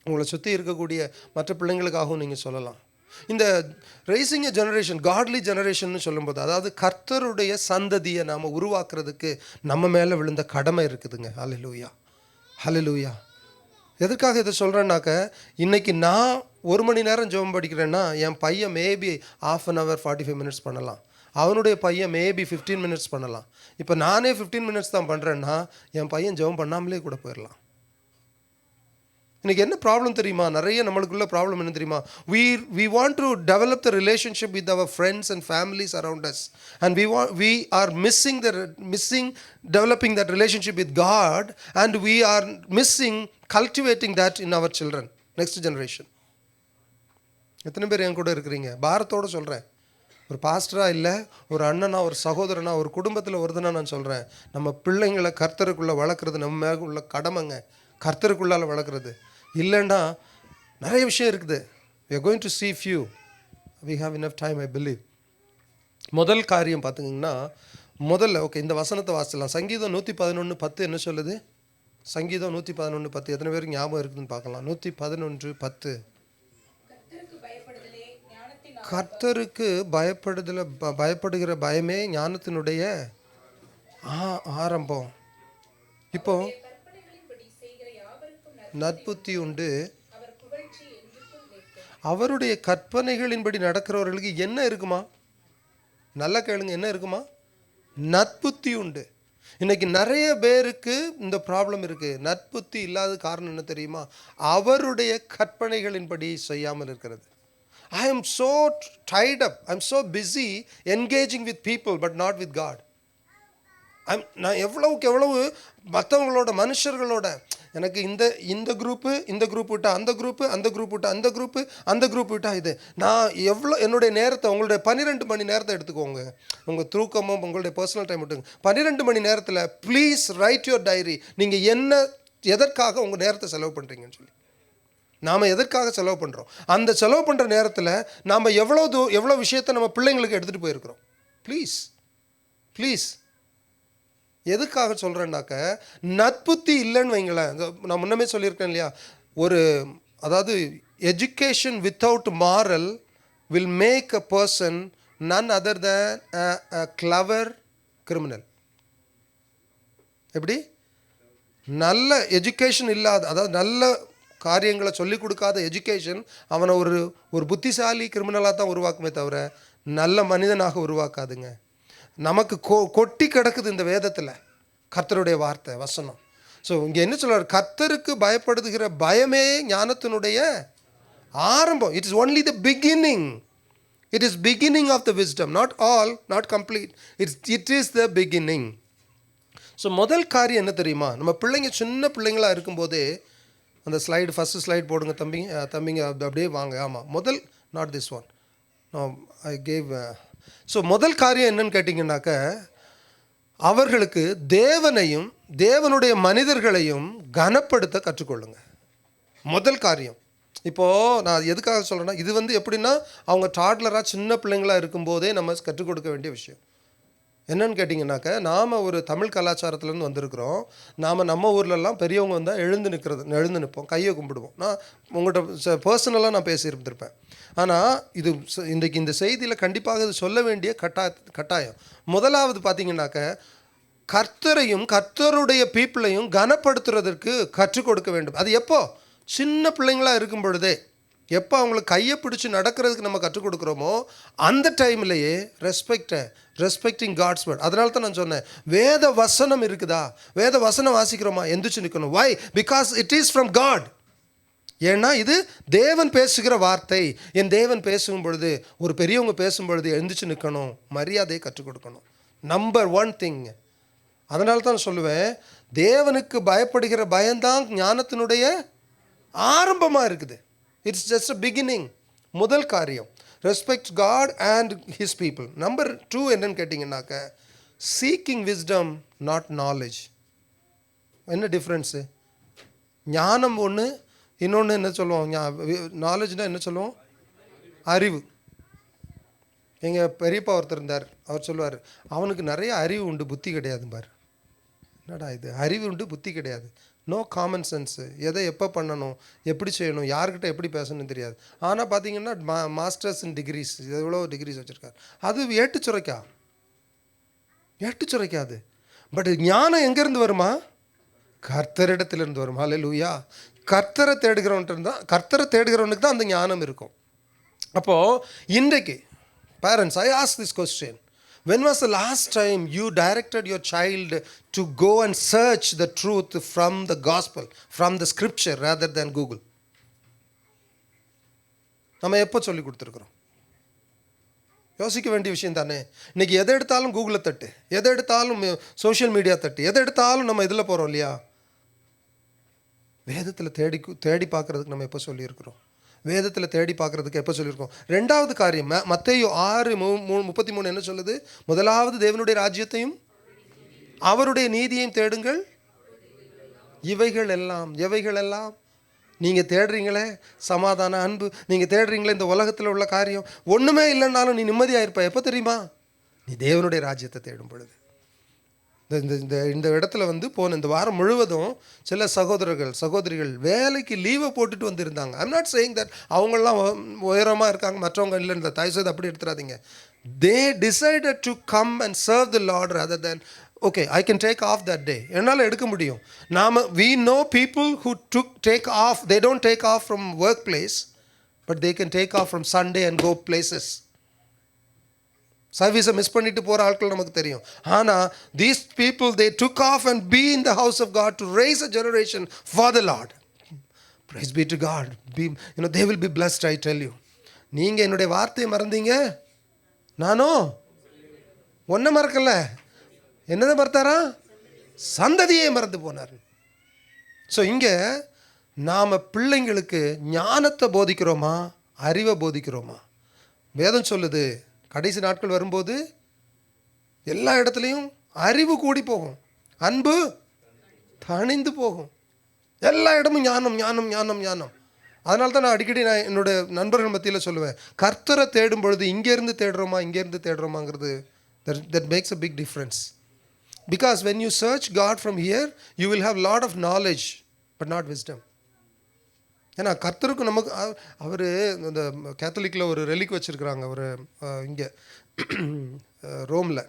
D: உங்களை சுற்றி இருக்கக்கூடிய மற்ற பிள்ளைங்களுக்காகவும் நீங்கள் சொல்லலாம். இந்த ரைசிங் எ ஜெனரேஷன், காட்லி ஜெனரேஷன் சொல்லும்போது, அதாவது கர்த்தருடைய சந்ததியை நாம் உருவாக்குறதுக்கு நம்ம மேலே விழுந்த கடமை இருக்குதுங்க. ஹல்லேலூயா, ஹல்லேலூயா. எதுக்காக இதை சொல்கிறேன்னாக்க, இன்றைக்கி நான் 1 மணி நேரம் ஜெபம் படிக்கிறேன்னா என் பையன் மேபி 1/2 hour 45 minutes பண்ணலாம், அவனுடைய பையன் மேபி 15 minutes பண்ணலாம். இப்போ நானே 15 minutes தான் பண்ணுறேன்னா என் பையன் ஜெபம் பண்ணாமலே கூட போயிடலாம். இன்றைக்கி என்ன ப்ராப்ளம் தெரியுமா? நிறைய நம்மளுக்குள்ள ப்ராப்ளம் என்ன தெரியுமா? we want to develop the relationship with our friends and families around us, and we are missing developing that relationship with God, and we are missing cultivating that in our children, next generation. எத்தனை பேர் என் கூட இருக்கிறீங்க? பாரத்தோடு சொல்கிறேன். ஒரு பாஸ்டராக இல்லை, ஒரு அண்ணனா, ஒரு சகோதரனா, ஒரு குடும்பத்தில் ஒருத்தனா நான் சொல்கிறேன், நம்ம பிள்ளைங்களை கர்த்தருக்குள்ளே வளர்க்குறது நம்ம மேலே உள்ள கடமைங்க. கர்த்தருக்குள்ளால் வளர்க்குறது இல்லைன்னா நிறைய விஷயம் இருக்குது. we are going to see few. we have enough time, I believe. முதல் காரியம் பார்த்திங்கன்னா, முதல்ல ஓகே இந்த வசனத்தை வாசிக்கலாம். சங்கீதம் 111:10 என்ன சொல்லுது? சங்கீதம் 111:10 எத்தனை பேருக்கு ஞாபகம் இருக்குதுன்னு பார்க்கலாம். 111:10. கர்த்தருக்கு பயப்படுகிற பயமே ஞானத்தினுடைய ஆரம்பம். இப்போ நற்புத்தி உண்டு, அவருடைய கற்பனைகளின்படி நடக்கிறவர்களுக்கு என்ன இருக்குமா? நல்லா கேளுங்க, என்ன இருக்குமா? நற்புத்தி உண்டு. இன்னைக்கு நிறைய பேருக்கு இந்த ப்ராப்ளம் இருக்குது. நற்புத்தி இல்லாத காரணம் என்ன தெரியுமா? அவருடைய கற்பனைகளின்படி செய்யாமல் இருக்கிறது. I am so tied up, I am so busy engaging with people but not with God. நான் எவ்வளவுக்கு எவ்வளவு மற்றவங்களோட, மனுஷர்களோட, எனக்கு இந்த குரூப் விட்டா அந்த குரூப்பு, அந்த குரூப் விட்டா அந்த குரூப்பு, அந்த குரூப் விட்டா இது, நான் எவ்வளோ என்னுடைய நேரத்தை, உங்களுடைய 12 மணி நேரத்தை எடுத்துக்கோங்க, உங்கள் தூக்கமும் உங்களுடைய பர்சனல் டைம் விட்டுங்க. 12 மணி நேரத்தில் ப்ளீஸ் ரைட் யுவர் டைரி. நீங்கள் எதற்காக உங்கள் நேரத்தை செலவு பண்ணுறீங்கன்னு சொல்லி. நாம் எதற்காக செலவு பண்ணுறோம்? அந்த செலவு பண்ணுற நேரத்தில் நாம் எவ்வளோ விஷயத்தை நம்ம பிள்ளைங்களுக்கு எடுத்துகிட்டு போயிருக்கிறோம். ப்ளீஸ் எதுக்காக சொல்கிறேன்னாக்க, நற்புத்தி இல்லைன்னு வைங்களேன். நான் முன்னமே சொல்லியிருக்கேன் இல்லையா, அதாவது education without moral will make a person none other than a clever criminal. எப்படி? நல்ல எஜுகேஷன் இல்லாத, அதாவது நல்ல காரியங்களை சொல்லிக் கொடுக்காத எஜுகேஷன் அவனை ஒரு புத்திசாலி கிரிமினலாக தான் உருவாக்குமே தவிர நல்ல மனிதனாக உருவாக்காதுங்க. நமக்கு கொட்டி கிடக்குது இந்த வேதத்தில் கர்த்தருடைய வார்த்தை, வசனம். ஸோ இங்கே என்ன சொல்கிறார்? கர்த்தருக்கு பயப்படுகிற பயமே ஞானத்தினுடைய ஆரம்பம். It is only the beginning. It is beginning of the wisdom. Not all, not complete. It is the beginning. So முதல் காரியம் என்ன தெரியுமா? நம்ம பிள்ளைங்க சின்ன பிள்ளைங்களாக இருக்கும்போதே, அந்த ஃபஸ்ட்டு ஸ்லைடு போடுங்க தம்பிங்க அப்படியே வாங்க. ஆமாம், முதல், not this one, I gave. So முதல் காரியம் என்னன்னு கேட்டிங்கன்னாக்க, அவர்களுக்கு தேவனையும் தேவனுடைய மனிதர்களையும் கனப்படுத்த கற்றுக்கொள்ளுங்க. முதல் காரியம். இப்போது நான் எதுக்காக சொல்கிறேன்னா, இது எப்படின்னா, அவங்க டாட்லராக சின்ன பிள்ளைங்களாக இருக்கும்போதே நம்ம கற்றுக் கொடுக்க வேண்டிய விஷயம். என்னன்னு கேட்டிங்கனாக்க, நாம் ஒரு தமிழ் கலாச்சாரத்துலேருந்து வந்திருக்கிறோம். நம்ம ஊர்லெலாம் பெரியவங்க வந்தால் எழுந்து நிற்போம், கையை கும்பிடுவோம். நான் உங்கள்கிட்ட பர்சனலாக நான் பேசியிருந்திருப்பேன். ஆனால் இன்றைக்கு இந்த செய்தியில் கண்டிப்பாக இது சொல்ல வேண்டிய கட்டாயம். முதலாவது பார்த்திங்கனாக்க, கர்த்தரையும் கர்த்தருடைய பீப்புளையும் கனப்படுத்துறதற்கு கற்றுக் கொடுக்க வேண்டும். அது எப்போ? சின்ன பிள்ளைங்களாக இருக்கும் பொழுதே. எப்போ அவங்களுக்கு கையை பிடிச்சி நடக்கிறதுக்கு நம்ம கற்றுக் கொடுக்குறோமோ அந்த டைம்லையே ரெஸ்பெக்டிங் காட்ஸ் வேர்ட். அதனால தான் நான் சொன்னேன், வேத வசனம் இருக்குதா, வேத வசனம் வாசிக்கிறோமா, எந்திரிச்சு நிற்கணும். Why? Because it is from God. ஏன்னா இது தேவன் பேசுகிற வார்த்தை. என் தேவன் பேசும் பொழுது, ஒரு பெரியவங்க பேசும் பொழுது எழுந்திரிச்சு நிற்கணும், மரியாதையை கற்றுக் கொடுக்கணும். Number 1 thing. அதனால தான் சொல்லுவேன், தேவனுக்கு பயப்படுகிற பயம்தான் ஞானத்தினுடைய ஆரம்பமாக இருக்குது. It's just a beginning. முதல் காரியம், respect God and his people. Number 2 என்னன்னு கேட்டிங்கன்னாக்க, சீக்கிங் விஸ்டம் நாட் நாலேஜ். என்ன டிஃப்ரென்ஸு? ஞானம் ஒன்று, இன்னொன்று என்ன சொல்லுவோம்? நாலேஜ்னால் என்ன சொல்லுவோம்? அறிவு. எங்கள் பெரியப்பா ஒருத்தர் இருந்தார், அவர் சொல்லுவார், அவனுக்கு நிறைய அறிவு உண்டு, புத்தி கிடையாது பார். என்னடா இது, அறிவு உண்டு புத்தி கிடையாது, நோ காமன் சென்ஸு. எதை எப்போ பண்ணணும், எப்படி செய்யணும், யார்கிட்ட எப்படி பேசணும்னு தெரியாது. ஆனால் பார்த்தீங்கன்னா மாஸ்டர்ஸ் இன் டிகிரிஸ், எவ்வளோ டிகிரிஸ் வச்சுருக்காரு. அது ஏட்டு சுரைக்காது. பட் ஞானம் எங்கேருந்து வருமா? கர்த்தரிடத்திலிருந்து வருமா? அல்லேலூயா. கர்த்தரை தேடுகிறவனுக்கு தான் அந்த ஞானம் இருக்கும். அப்போது இன்றைக்கு parents, I ask this question, when was the last time you directed your child to go and search the truth from the gospel, from the scripture rather than Google? நம்ம எப்போ சொல்லி கொடுத்துருக்குறோம்? யோசிக்க வேண்டிய விஷயம் தானே. இன்றைக்கி எதை எடுத்தாலும் கூகுளில் தட்டு, எதை எடுத்தாலும் சோஷியல் மீடியா தட்டு, எதை எடுத்தாலும் நம்ம இதில் போகிறோம் இல்லையா? வேதத்தில் தேடி பார்க்குறதுக்கு நம்ம எப்போ சொல்லியிருக்கிறோம்? வேதத்தில் தேடி பார்க்குறதுக்கு எப்போ சொல்லியிருக்கோம்? ரெண்டாவது காரியம் மத்தேயு 6:33 என்ன சொல்லுது? முதலாவது தேவனுடைய ராஜ்யத்தையும் அவருடைய நீதியையும் தேடுங்கள், இவைகள் எல்லாம் நீங்கள் தேடுறீங்களே, சமாதான அன்பு, நீங்கள் தேடுறீங்களே இந்த உலகத்தில் உள்ள காரியம், ஒன்றுமே இல்லைன்னாலும் நீ நிம்மதியாக இருப்ப. எப்போ தெரியுமா? நீ தேவனுடைய ராஜ்யத்தை தேடும் பொழுது. இந்த இடத்துல போன இந்த வாரம் முழுவதும் சில சகோதரிகள் வேலைக்கு லீவை போட்டுட்டு வந்திருந்தாங்க. ஐம் நாட் சேயிங் தட் அவங்களாம் உயரமாக இருக்காங்க, மற்றவங்க இல்லைன்ற தயவுசெய்து அப்படி எடுத்துடாதீங்க. They decided to come and serve the Lord rather than okay, I can take off that day. என்னால் எடுக்க முடியும். we know people who take off. They don't take off from workplace, but they can take off from Sunday and go places. சர்வீஸை miss பண்ணிட்டு போகிற ஆட்கள் நமக்கு தெரியும். ஆனால் these people, they took off and be in the house of God to raise a generation for the Lord. Praise be to God. They will be blessed, I tell you. நீங்கள் என்னுடைய வார்த்தையை மறந்தீங்க, நானும் ஒன்றை மறக்கல. என்னதை மறத்தாரா? சந்ததியை மறந்து போனார். ஸோ இங்கே நாம் பிள்ளைங்களுக்கு ஞானத்தை போதிக்கிறோமா, அறிவை போதிக்கிறோமா? வேதம் சொல்லுது, கடைசி நாட்கள் வரும்போது எல்லா இடத்துலையும் அறிவு கூடி போகும், அன்பு தணிந்து போகும். எல்லா இடமும் ஞானம் ஞானம் ஞானம் ஞானம். அதனால தான் நான் அடிக்கடி என்னோடய நண்பர்கள் மத்தியில் சொல்லுவேன், கர்த்தரை தேடும் பொழுது இங்கேருந்து தேடுறோமாங்கிறது that makes a big difference. Because when you search God from here, you will have lot of knowledge but not wisdom. ஏன்னா கர்த்தருக்கு நமக்கு அவர் இந்த கேத்தலிக்கில் ஒரு ரெலிக் வச்சுருக்குறாங்க. ஒரு இங்கே ரோமில்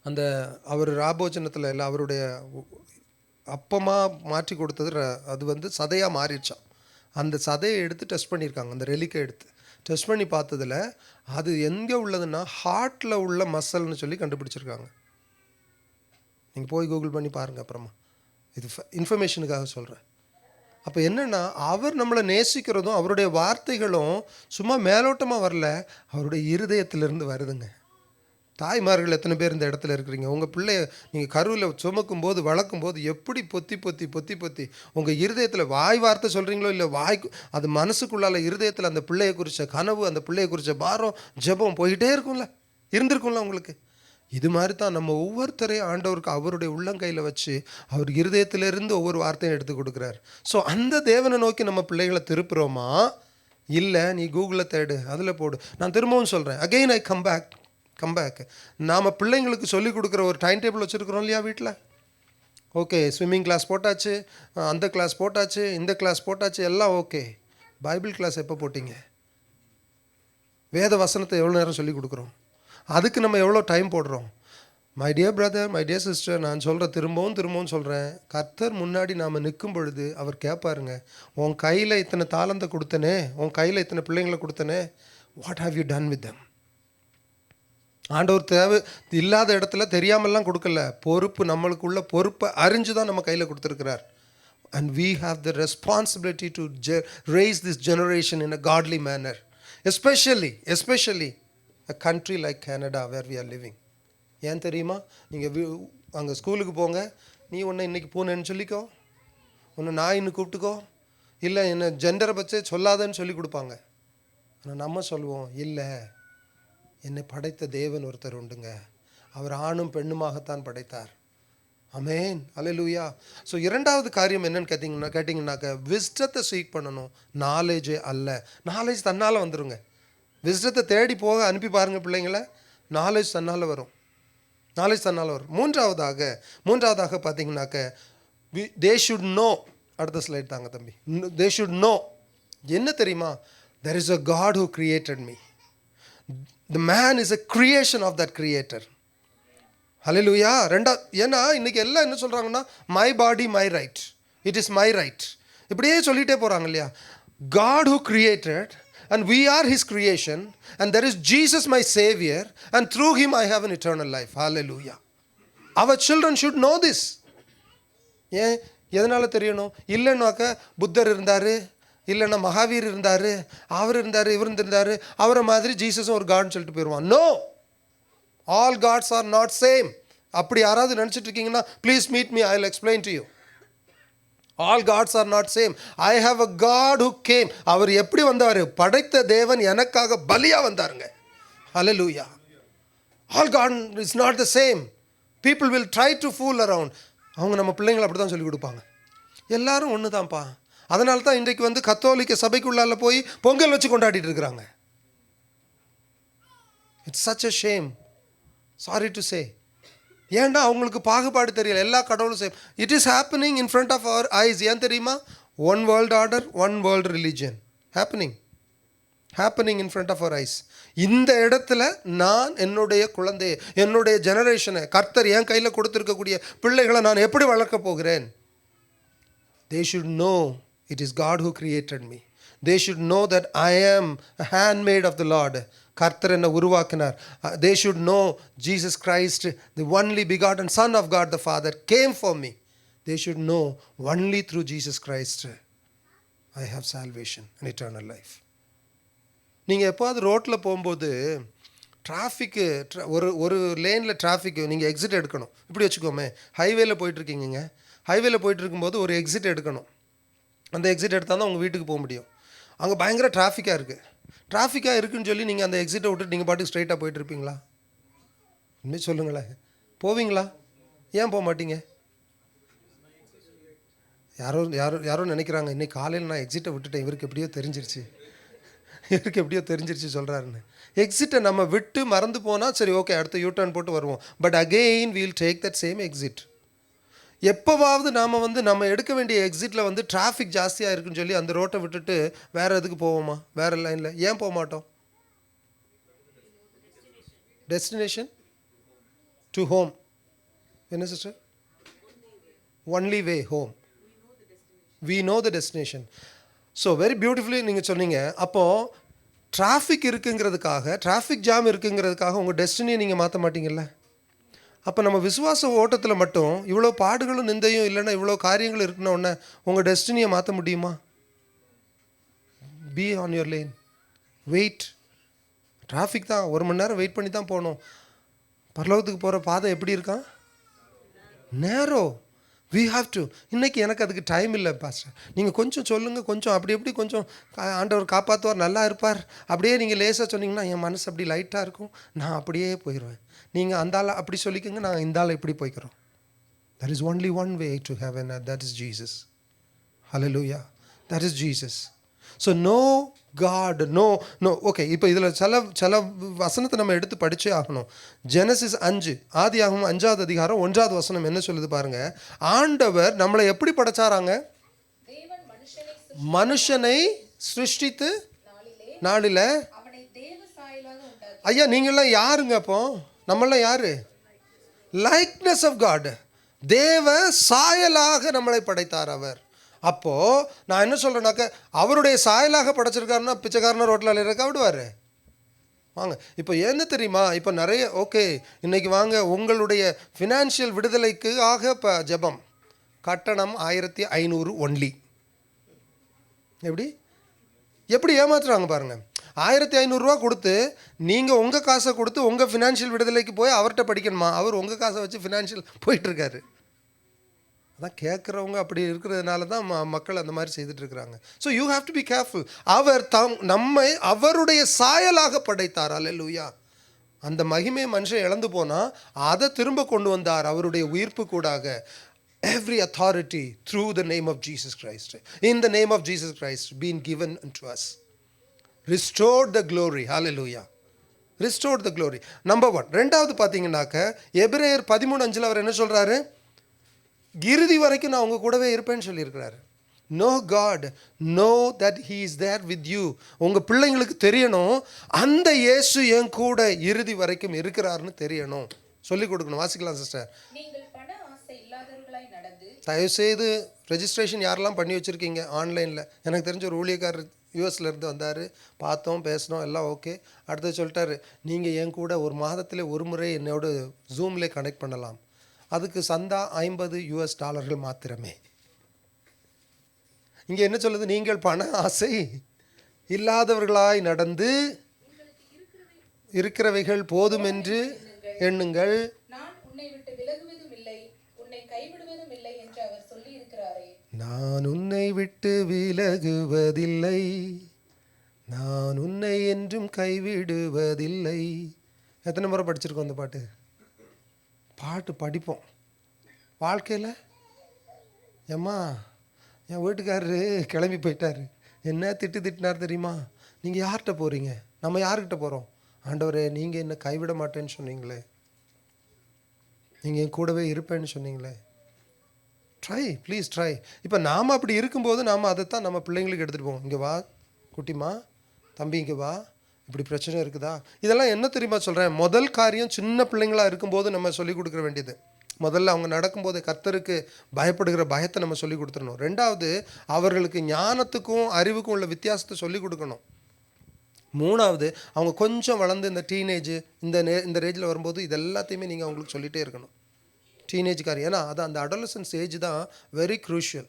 D: அந்த அவர் ராபோஜனத்தில் இல்லை, அவருடைய அப்பமாக மாற்றி கொடுத்தது அது சதையாக மாறிடுச்சான். அந்த சதையை எடுத்து டெஸ்ட் பண்ணியிருக்காங்க. அந்த ரெலிக்கை எடுத்து டெஸ்ட் பண்ணி பார்த்ததில் அது எங்கே உள்ளதுன்னா ஹார்ட்டில் உள்ள மசல்னு சொல்லி கண்டுபிடிச்சிருக்காங்க. நீங்கள் போய் கூகுள் பண்ணி பாருங்கள் அப்புறமா. இது இன்ஃபர்மேஷனுக்காக சொல்கிறேன். அப்போ என்னென்னா, அவர் நம்மளை நேசிக்கிறதும் அவருடைய வார்த்தைகளும் சும்மா மேலோட்டமாக வரல, அவருடைய இருதயத்திலிருந்து வருதுங்க. தாய்மார்கள் எத்தனை பேர் இந்த இடத்துல இருக்கிறீங்க? உங்கள் பிள்ளைய நீங்கள் கருவில் சுமக்கும் போது வளர்க்கும் போது எப்படி பொத்தி உங்கள் இருதயத்தில் வாய் வார்த்தை சொல்கிறீங்களோ இல்லை, அது மனசுக்குள்ளால இருதயத்தில் அந்த பிள்ளையை குறித்த கனவு, அந்த பிள்ளையை குறித்த பாரம், ஜெபம் போயிட்டே இருந்திருக்கும்ல உங்களுக்கு. இது மாதிரி தான் நம்ம ஒவ்வொருத்தரையும் ஆண்டவருக்கு அவருடைய உள்ளங்கையில் வச்சு அவர் இருதயத்திலிருந்து ஒவ்வொரு வார்த்தையும் எடுத்து கொடுக்குறார். ஸோ அந்த தேவனை நோக்கி நம்ம பிள்ளைகளை திருப்புறோமா, இல்லை நீ கூகுளில் தேடு, அதில் போடு. நான் திரும்பவும் சொல்கிறேன், அகெயின் ஐ கம் பேக். நாம் பிள்ளைங்களுக்கு சொல்லிக் கொடுக்குற ஒரு டைம் டேபிள் வச்சுருக்குறோம் இல்லையா வீட்டில்? ஓகே, ஸ்விம்மிங் கிளாஸ் போட்டாச்சு, அந்த கிளாஸ் போட்டாச்சு, இந்த கிளாஸ் போட்டாச்சு, எல்லாம் ஓகே. பைபிள் கிளாஸ் எப்போ போட்டிங்க? வேத வசனத்தை எவ்வளோ நேரம் சொல்லிக் கொடுக்குறோம்? அதுக்கு நம்ம எவ்வளோ டைம் போடுறோம்? My dear brother, my dear sister, நான் சொல்கிறேன், திரும்பவும் சொல்கிறேன், கர்த்தர் முன்னாடி நாம் நிற்கும் பொழுது அவர் கேட்பாருங்க, உன் கையில் இத்தனை தாளந்தை கொடுத்தனே, உன் கையில் இத்தனை பிள்ளைங்களை கொடுத்தனே, what have you done with them? ஆண்டவர் தேவை இல்லாத இடத்துல தெரியாமல்லாம் கொடுக்கல. பொறுப்பு, நம்மளுக்குள்ள பொறுப்பை அறிஞ்சு தான் நம்ம கையில் கொடுத்துருக்கிறார். And we have the responsibility to raise this generation in a godly manner, especially a country like Canada where we are living. ஏன் தெரியுமா? நீங்கள் அங்கே ஸ்கூலுக்கு போங்க, நீ ஒன்று இன்றைக்கி பூனைன்னு சொல்லிக்கோ, ஒன்று நாயின்னு கூப்பிட்டுக்கோ, இல்லை என்ன ஜெண்டரை பற்றி சொல்லாதன்னு சொல்லி கொடுப்பாங்க. ஆனால் நம்ம சொல்லுவோம், இல்லை, என்னை படைத்த தேவன் ஒருத்தர் உண்டுங்க, அவர் ஆணும் பெண்ணுமாகத்தான் படைத்தார். ஆமென், அல்லேலூயா. ஸோ இரண்டாவது காரியம் என்னன்னு கேட்டிங்கன்னாக்க விஸ்டத்தை சீக் பண்ணணும், நாலேஜே அல்ல. நாலேஜ் தன்னால் வந்துடுங்க. விஸ்டத்தை தேடி போக அனுப்பி பாருங்கள் பிள்ளைங்கள, நாலேஜ் தன்னால் வரும். மூன்றாவதாக பார்த்தீங்கன்னாக்க தே ஷுட் நோ. அடுத்த ஸ்லைட் தாங்க தம்பி. தே ஷுட் நோ என்ன தெரியுமா? There is a God who created me. The man is a creation of that creator. Hallelujah. ஏன்னா இன்னைக்கு எல்லாம் என்ன சொல்கிறாங்கன்னா, my body my right, it is my right, இப்படியே சொல்லிகிட்டே போகிறாங்க இல்லையா? God who created and we are his creation, and there is Jesus my savior, and through him I have an eternal life. Hallelujah. Our children should know this. ஏன் எதனால் தெரியணும்? இல்லைன்னாக்க புத்தர் இருந்தார், இல்லைன்னா மகாவீர் இருந்தார், அவர் இருந்தார், இவர் இருந்தார், அவரை மாதிரி ஜீசஸும் ஒரு காட்னு சொல்லிட்டு போயிடுவான். No, all gods are not same. அப்படி யாராவது நினச்சிட்டு இருக்கீங்கன்னா please meet me, I will explain to you. All gods are not same. I have a God who came. அவர் எப்படி வந்தார்? படைத்த தேவன் எனக்காக பலியா வந்தாருங்க. Hallelujah. All God is not the same. People will try to fool around. அவங்க நம்ம பிள்ளைங்களை அப்படி தான் சொல்லி கொடுப்பாங்க. எல்லாரும் ஒன்று தான்ப்பா. அதனால தான் இன்றைக்கு வந்து கத்தோலிக்க சபைக்குள்ளால போய் பொங்கல் வச்சு கொண்டாடிட்டு இருக்கிறாங்க. It's such a shame. Sorry to say. ஏன்டா அவங்களுக்கு பாகுபாடு தெரியல, எல்லா கடவுளும் same. It is happening in front of our eyes. ஏன் தெரியுமா? One world order, one world religion happening in front of our eyes. இந்த இடத்துல நான் என்னுடைய குழந்தைய, என்னுடைய ஜெனரேஷனை, கர்த்தர் என் கையில் கொடுத்துருக்கக்கூடிய பிள்ளைகளை நான் எப்படி வளர்க்க போகிறேன்? They should know it is God who created me. They should know that I am a handmaid of the Lord. கர்த்தர் என்னை உருவாக்கினார். They should know Jesus Christ, the only begotten Son of God the Father, came for me. They should know only through Jesus Christ I have salvation and eternal life. நீங்கள் எப்போது ரோட்டில் போகும்போது டிராஃபிக்கு ஒரு லேனில் டிராஃபிக்கு நீங்கள் exit எடுக்கணும். இப்படி வச்சுக்கோமே, ஹைவேல போயிட்டுருக்கீங்க. ஹைவேல போயிட்டு இருக்கும்போது ஒரு எக்ஸிட் எடுக்கணும். அந்த எக்ஸிட் எடுத்தால் தான் உங்கள் வீட்டுக்கு போக முடியும். அங்கே பயங்கர டிராஃபிக்காக இருக்குன்னு சொல்லி நீங்கள் அந்த எக்ஸிட்டை விட்டுட்டு நீங்கள் பாட்டுக்கு ஸ்ட்ரைட்டாக போயிட்டு இருப்பீங்களா? இன்னும் சொல்லுங்களேன், போவீங்களா? ஏன் போக மாட்டீங்க? யாரோ நினைக்கிறாங்க, இன்னைக்கு காலையில் நான் எக்ஸிட்டை விட்டுட்டேன், இவருக்கு எப்படியோ தெரிஞ்சிருச்சு சொல்கிறாருன்னு. எக்ஸிட்டை நம்ம விட்டு மறந்து போனால் சரி, ஓகே, அடுத்த யூ டர்ன் போட்டு வருவோம். But again wheel take that same exit. எப்போவாவது நாம் வந்து நம்ம எடுக்க வேண்டிய எக்ஸிட்டில் வந்து டிராஃபிக் ஜாஸ்தியாக இருக்குன்னு சொல்லி அந்த ரோட்டை விட்டுட்டு வேறு எதுக்கு போவோமா? வேறு லைனில் ஏன் போக மாட்டோம்? Destination to home. என்ன sister? Only way home. We know the destination. So very beautifully நீங்கள் சொன்னீங்க. அப்போது டிராஃபிக் இருக்குங்கிறதுக்காக, டிராஃபிக் ஜாம் இருக்குங்கிறதுக்காக உங்கள் டெஸ்டினியை நீங்கள் மாற்ற மாட்டீங்கல்ல? அப்போ நம்ம விசுவாச ஓட்டத்தில் மட்டும் இவ்வளோ பாடுகளும் நிந்தையும் இல்லைன்னா இவ்வளோ காரியங்கள் இருக்குன்னா உடனே உங்கள் டெஸ்டினியை மாற்ற முடியுமா? Be on your lane. Wait. Traffic தான், 1 மணி நேரம் வெயிட் பண்ணி தான் போகணும். பரலோகத்துக்கு போகிற பாதை எப்படி இருக்கான்? நேரோ. We have to. இன்றைக்கி எனக்கு அதுக்கு டைம் இல்லை பாஸ்டர், நீங்கள் கொஞ்சம் சொல்லுங்கள், கொஞ்சம் அப்படி எப்படி கொஞ்சம் ஆண்டவர் காப்பாற்றுவார், நல்லா இருப்பார், அப்படியே நீங்கள் லேசாக சொன்னீங்கன்னா என் மனசு அப்படி லைட்டாக இருக்கும், நான் அப்படியே போயிடுவேன். நீங்கள் அந்த ஆள் அப்படி சொல்லிக்கோங்க, நான் இந்த ஆள் இப்படி போய்க்கிறோம். There is only one way to heaven, and that is Jesus. Hallelujah. That is Jesus. So no God, no. Okay, இப்போ இதில் சில வசனத்தை நம்ம எடுத்து படித்தே ஆகணும். ஜெனசிஸ் 5, ஆதியாகமம் 5வது அதிகாரம் 1வது வசனம் என்ன சொல்லுது பாருங்க. ஆண்டவர் நம்மளை எப்படி படைச்சாராங்க? மனுஷனை சிருஷ்டித்து நாளில். ஐயா, நீங்கள்லாம் யாருங்க? அப்போ நம்மளாம் யாரு? Likeness of God. தேவ சாயலாக நம்மளை படைத்தார் அவர். அப்போது நான் என்ன சொல்கிறேன்னாக்க, அவருடைய சாயலாக படைச்சிருக்காருன்னா பிச்சைக்காரனா ரோட்டில் அலையிறக்கா விடுவார்? வாங்க, இப்போ என்ன தெரியுமா, இப்போ நிறைய ஓகே, இன்றைக்கி வாங்க உங்களுடைய ஃபினான்ஷியல் விடுதலைக்கு ஆக இப்போ ஜெபம். கட்டணம் 1500 ஒன்லி. எப்படி ஏமாத்துறாங்க பாருங்கள். 1500 ரூபா கொடுத்து நீங்கள் உங்கள் காசை கொடுத்து உங்கள் ஃபினான்ஷியல் விடுதலைக்கு போய் அவர்கிட்ட படிக்கணுமா? அவர் உங்கள் காசை வச்சு ஃபினான்ஷியல் போயிட்டுருக்காரு. அதான் கேட்குறவங்க அப்படி இருக்கிறதுனால தான் மக்கள் அந்த மாதிரி செய்துட்ருக்குறாங்க. So you have to be careful. அவர் நம்மை அவருடைய சாயலாக படைத்தார். அல்லேலூயா. அந்த மகிமை மனுஷன் இழந்து போனால் அதை திரும்ப கொண்டு வந்தார் அவருடைய உயிர்ப்பு கூடாக. Every authority through the name of Jesus Christ, in the name of Jesus Christ, been given unto us. Restored the glory. Hallelujah. Restored the glory. Number 1. ரெண்டாவது பார்த்தீங்கன்னாக்க எபிரேயர் 13:5 அவர் என்ன சொல்கிறாரு? இறுதி வரைக்கும் நான் உங்கள் கூடவே இருப்பேன்னு சொல்லியிருக்கிறாரு. Know God, know that he is there with you. உங்கள் பிள்ளைங்களுக்கு தெரியணும், அந்த இயேசு என் கூட இறுதி வரைக்கும் இருக்கிறாருன்னு தெரியணும், சொல்லிக் கொடுக்கணும். வாசிக்கலாம் சிஸ்டர். தயவுசெய்து ரெஜிஸ்ட்ரேஷன் யாரெல்லாம் பண்ணி வச்சுருக்கீங்க ஆன்லைனில். எனக்கு தெரிஞ்ச ஒரு ஊழியக்காரர் யூஎஸ்லேருந்து வந்தார், பார்த்தோம், பேசினோம், எல்லாம் ஓகே. அடுத்து சொல்லிட்டாரு, நீங்கள் என் கூட ஒரு மாதத்தில் ஒரு முறை என்னோட ஜூமில் கனெக்ட் பண்ணலாம், அதுக்கு சந்தா $50 மாத்திரமே. இங்கே என்ன சொல்லுது? நீங்கள் பண ஆசை இல்லாதவர்களாய் நடந்து இருக்கிறவைகள் போதும் என்று எண்ணுங்கள்.
B: உன்னை கைவிடுவதும் இல்லை என்று அவர் சொல்லி இருக்கிறாரே.
D: நான் உன்னை விட்டு விலகுவதில்லை, நான் உன்னை என்றும் கைவிடுவதில்லை. எத்தனை முறை படிச்சிருக்கோம் அந்த பாட்டு? பாட்டு படிப்போம். வாழ்க்கையில் ஏம்மா என் வீட்டுக்காரரு கிளம்பி போயிட்டார், என்ன திட்டினார் தெரியுமா? நீங்கள் யார்கிட்ட போகிறீங்க? நம்ம யார்கிட்ட போகிறோம்? ஆண்டவரே, நீங்கள் என்ன கைவிட மாட்டேன்னு சொன்னீங்களே, நீங்கள் என் கூடவே இருப்பேன்னு சொன்னீங்களே. Try, please try. இப்போ நாம் அப்படி இருக்கும்போது நாம் அதைத்தான் நம்ம பிள்ளைங்களுக்கு எடுத்துகிட்டு போவோம். இங்கே வா குட்டிமா, தம்பி இங்கே வா, இப்படி பிரச்சனை இருக்குதா? இதெல்லாம் என்ன தெரியுமா சொல்கிறேன்? முதல் காரியம் சின்ன பிள்ளைங்களாக இருக்கும்போது நம்ம சொல்லிக் கொடுக்குற வேண்டியது. முதல்ல அவங்க நடக்கும்போது கர்த்தருக்கு பயப்படுகிற பயத்தை நம்ம சொல்லிக் கொடுத்துடணும். ரெண்டாவது, அவர்களுக்கு ஞானத்துக்கும் அறிவுக்கும் உள்ள வித்தியாசத்தை சொல்லிக் கொடுக்கணும். மூணாவது, அவங்க கொஞ்சம் வளர்ந்து இந்த டீனேஜ் இந்த ரேஜில் வரும்போது இது எல்லாத்தையுமே நீங்கள் அவங்களுக்கு சொல்லிகிட்டே இருக்கணும். டீனேஜ்காரி, ஏன்னா அது அந்த அடோலசன்ஸ் ஏஜ் தான் வெரி க்ரூஷியல்,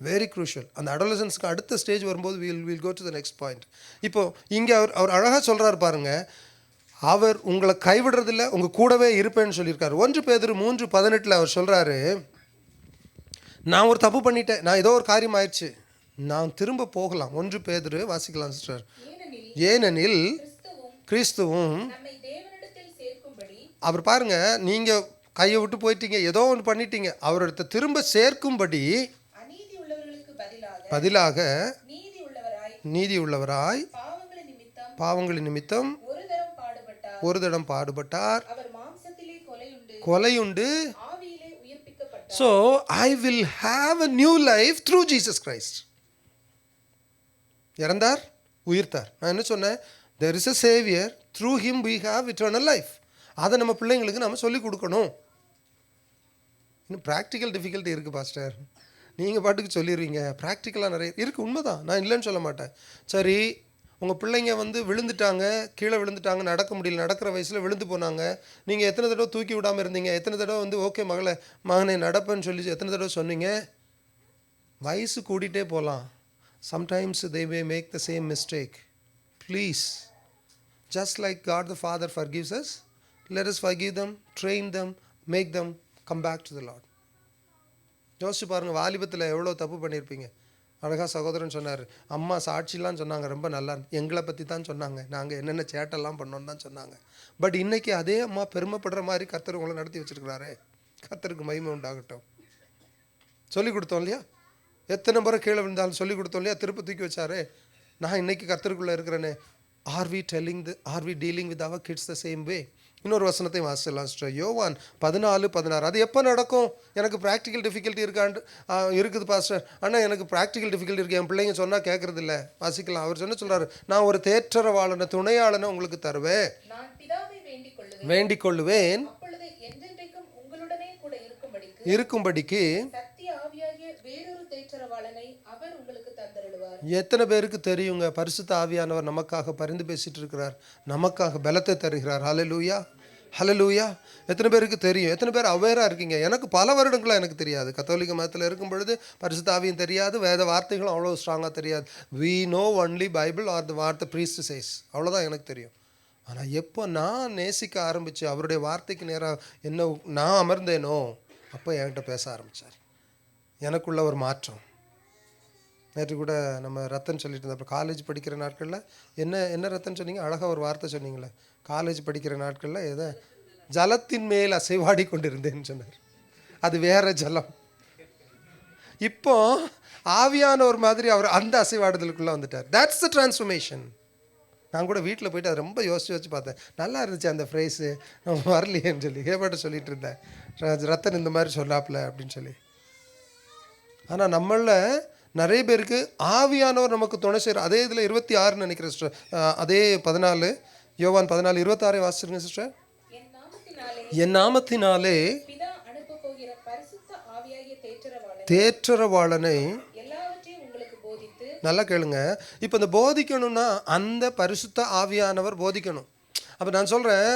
D: வெரி க்ரூஷியல். அந்த அடோலசன்ஸ்க்கு அடுத்த ஸ்டேஜ் வரும்போது will go to the next point. இப்போது இங்கே அவர் அழகாக சொல்கிறார் பாருங்க, அவர் உங்களை கைவிடுறதில்ல, உங்கள் கூடவே இருப்பேன்னு சொல்லியிருக்காரு. 1 பேதுரு 3:18 அவர் சொல்கிறாரு, நான் ஒரு தப்பு பண்ணிட்டேன், நான் ஏதோ ஒரு காரியம் ஆயிடுச்சு, நான் திரும்ப போகலாம். 1 பேதுரு வாசிக்கலாம் சிஸ்டர். ஏனெனில் கிறிஸ்துவும் அவர் பாருங்க, நீங்கள் கையை விட்டு போயிட்டீங்க, ஏதோ ஒன்று பண்ணிட்டீங்க, அவரிடத்தை திரும்ப சேர்க்கும்படி பதிலாக நீதி உள்ளவராய் பாவங்களின் நிமித்தம் ஒரு தடம் பாடுபட்டார், கொலையுண்டு. So I will have a new life through Jesus Christ. இறந்தார், உயிர்த்தார். நான் என்ன சொன்னேன்? There is a savior, through him we have eternal life. அதை நம்ம பிள்ளைங்களுக்கு நம்ம சொல்லிக் கொடுக்கணும். இன்னும் ப்ராக்டிக்கல் டிஃபிகல்ட்டி இருக்குது பாஸ்டர், நீங்கள் பாட்டுக்கு சொல்லிடுவீங்க. ப்ராக்டிக்கலாக நிறைய இருக்குது, உண்மைதான், நான் இல்லைன்னு சொல்ல மாட்டேன். சரி, உங்கள் பிள்ளைங்க விழுந்துட்டாங்க, கீழே விழுந்துட்டாங்க, நடக்க முடியல, நடக்கிற வயசில் விழுந்து போனாங்க, நீங்கள் எத்தனை தடவை தூக்கி விடாமல் இருந்தீங்க? எத்தனை தடவை ஓகே மகனை நடப்பேன்னு சொல்லி எத்தனை தடவை சொன்னீங்க? வயசு கூட்டிகிட்டே போகலாம். Sometimes they may make the same mistake. Please, just like God the Father forgives us, let us forgive them, train them, make them come back to the Lord. யோசிச்சு பாருங்கள், வாலிபத்தில் எவ்வளோ தப்பு பண்ணியிருப்பீங்க. அழகாக சகோதரன் சொன்னார், அம்மா சாட்சிலாம் சொன்னாங்க, ரொம்ப நல்லா எங்களை பற்றி தான் சொன்னாங்க, நாங்கள் என்னென்ன சேட்டெல்லாம் பண்ணோன்னு தான் சொன்னாங்க. பட் இன்றைக்கி அதே அம்மா பெருமைப்படுற மாதிரி கர்த்தர் உங்களை நடத்தி வச்சுருக்கிறாரே. கர்த்தருக்கு மகிமை உண்டாகட்டும். சொல்லிக் கொடுத்தோம் இல்லையா? எத்தனை முறை கீழே விழுந்தாலும் சொல்லிக் கொடுத்தோம் இல்லையா? திருப்பி தூக்கி வச்சாரே. நான் இன்றைக்கி கர்த்தருக்குள்ளே இருக்கிறேனே. Are we dealing with our kids the same way? இன்னொரு வசனத்தை வாசிக்கலாம் சிஸ்டர். யோவான் 14:16. அது எப்போ நடக்கும்? எனக்கு ப்ராக்டிக்கல் டிஃபிகல்ட்டி இருக்குது பாஸ்டர். ஆனால் எனக்கு ப்ராக்டிக்கல் டிஃபிகல்ட்டி இருக்குது, என் பிள்ளைங்க சொன்னால் கேட்குறது இல்லை. வாசிக்கலாம். அவர் சொல்கிறாரு, நான் ஒரு தேற்றரவாளனை, துணையாளனை உங்களுக்கு தருவேன், வேண்டிக் கொள்ளுவேன், இருக்கும்படிக்கு. எத்தனை பேருக்கு தெரியுங்க பரிசுத்த ஆவியானவர் நமக்காக பரிந்து பேசிட்டு இருக்கிறார், நமக்காக பலத்தை தருகிறார். ஹல்லேலூயா, ஹல்லேலூயா. எத்தனை பேருக்கு தெரியும்? எத்தனை பேர் அவேராக இருக்கீங்க? எனக்கு பல வருடங்களாக எனக்கு தெரியாது. கத்தோலிக்க மதத்தில் இருக்கும் பொழுது பரிசுத்த ஆவியும் தெரியாது, வேத வார்த்தைகளும் அவ்வளோ ஸ்ட்ராங்காக தெரியாது. we know only Bible or what the priest says, அவ்வளோதான் எனக்கு தெரியும். ஆனால் எப்போ நான் நேசிக்க ஆரம்பித்து அவருடைய வார்த்தைக்கு நேராக என்ன நான் அமர்ந்தேனோ, அப்போ என்கிட்ட பேச ஆரம்பித்தார். எனக்குள்ள ஒரு மாற்றம். நேற்று கூட நம்ம ரத்தன் சொல்லிட்டு இருந்தோம். அப்புறம் காலேஜ் படிக்கிற நாட்களில் என்ன ரத்தன் சொன்னீங்க? அழகாக ஒரு வார்த்தை சொன்னீங்களே, காலேஜ் படிக்கிற நாட்களில் எதை ஜலத்தின் மேல் அசைவாடி கொண்டிருந்தேன்னு சொன்னார். அது வேற ஜலம். இப்போ ஆவியான ஒரு மாதிரி அவர் அந்த அசைவாடுதலுக்குள்ளே வந்துட்டார். That's the transformation. நான் கூட வீட்டில் போயிட்டு அதை ரொம்ப யோசித்து பார்த்தேன். நல்லா இருந்துச்சு அந்த ஃப்ரேஸு, நம்ம வரலையேன்னு சொல்லி கேப்பாட்ட சொல்லிட்டு இருந்தேன். ரத்தன் இந்த மாதிரி சொல்லாப்புல அப்படின்னு சொல்லி. ஆனால் நம்மள நிறைய பேருக்கு ஆவியானவர் நமக்கு துணை செய்கிற. அதே இதில் 26 நினைக்கிறேன் சிஸ்டர், அதே 14 யோவான் 14:26 வாசிச்சிருங்க சிஸ்டர். என் நாமத்தினாலே தேற்றரவாளனை, நல்லா கேளுங்க. இப்போ இந்த போதிக்கணும்னா அந்த பரிசுத்த ஆவியானவர் போதிக்கணும். அப்போ நான் சொல்கிறேன்,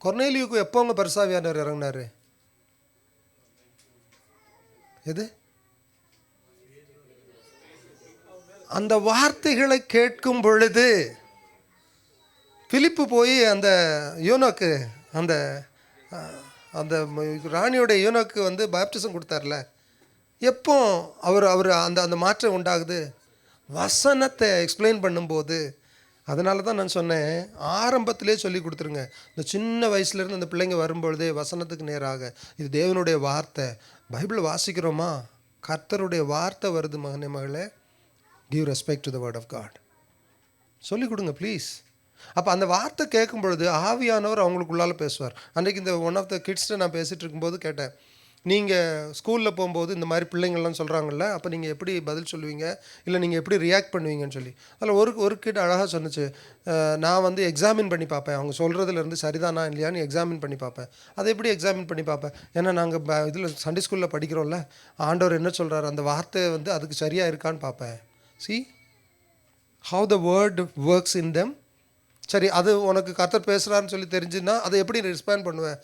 D: கொர்நேலியுக்கு எப்போ அவங்க பரிசாவியானவர் இறங்கினாரு? எது? அந்த வார்த்தைகளை கேட்கும் பொழுது. பிலிப்பு போய் அந்த யோனோக்கு அந்த அந்த ராணியோட யூனோக்கு வந்து பேப்டிசம் கொடுத்தார்ல, எப்போ அவர் அந்த அந்த மாற்றம் உண்டாகுது? வசனத்தை எக்ஸ்பிளைன் பண்ணும்போது. அதனால தான் நான் சொன்னேன், ஆரம்பத்திலே சொல்லி கொடுத்துருங்க. இந்த சின்ன வயசுலேருந்து அந்த பிள்ளைங்க வரும்பொழுதே வசனத்துக்கு நேராக இது தேவனுடைய வார்த்தை, பைபிள் வாசிக்கிறோமா, கர்த்தருடைய வார்த்தை வருது மகனே மகளே, give respect to the word of God சொல்லிக் கொடுங்க ப்ளீஸ். அப்போ அந்த வார்த்தை கேட்கும் பொழுது ஆவியானவர் அவங்களுக்குள்ளால பேசுவார். அன்றைக்கு இந்த ஒன் ஆஃப் த கிட்ஸ்ட்டை நான் பேசிகிட்டு இருக்கும்போது கேட்டேன், நீங்கள் ஸ்கூலில் போகும்போது இந்த மாதிரி பிள்ளைங்கள்லாம் சொல்கிறாங்கல்ல, அப்போ நீங்கள் எப்படி பதில் சொல்லுவீங்க, இல்லை நீங்கள் எப்படி ரியாக்ட் பண்ணுவீங்கன்னு சொல்லி. அதில் ஒரு கிட் அழகாக சொன்னிச்சு, நான் வந்து எக்ஸாமின் பண்ணி பார்ப்பேன், அவங்க சொல்கிறதுலேருந்து சரிதானா இல்லையான்னு எக்ஸாமின் பண்ணி பார்ப்பேன். அதை எப்படி எக்ஸாமின் பண்ணி பார்ப்பேன்? ஏன்னா நாங்கள் இதில் சண்டே ஸ்கூலில் படிக்கிறோம்ல, ஆண்டவர் என்ன சொல்கிறார், அந்த வார்த்தை வந்து அதுக்கு சரியாக இருக்கான்னு பார்ப்பேன். See how the word works in them. சரி, அது உனக்கு கர்த்தர் பேசுகிறான்னு சொல்லி தெரிஞ்சுன்னா அதை எப்படி ரெஸ்பாண்ட் பண்ணுவேன்?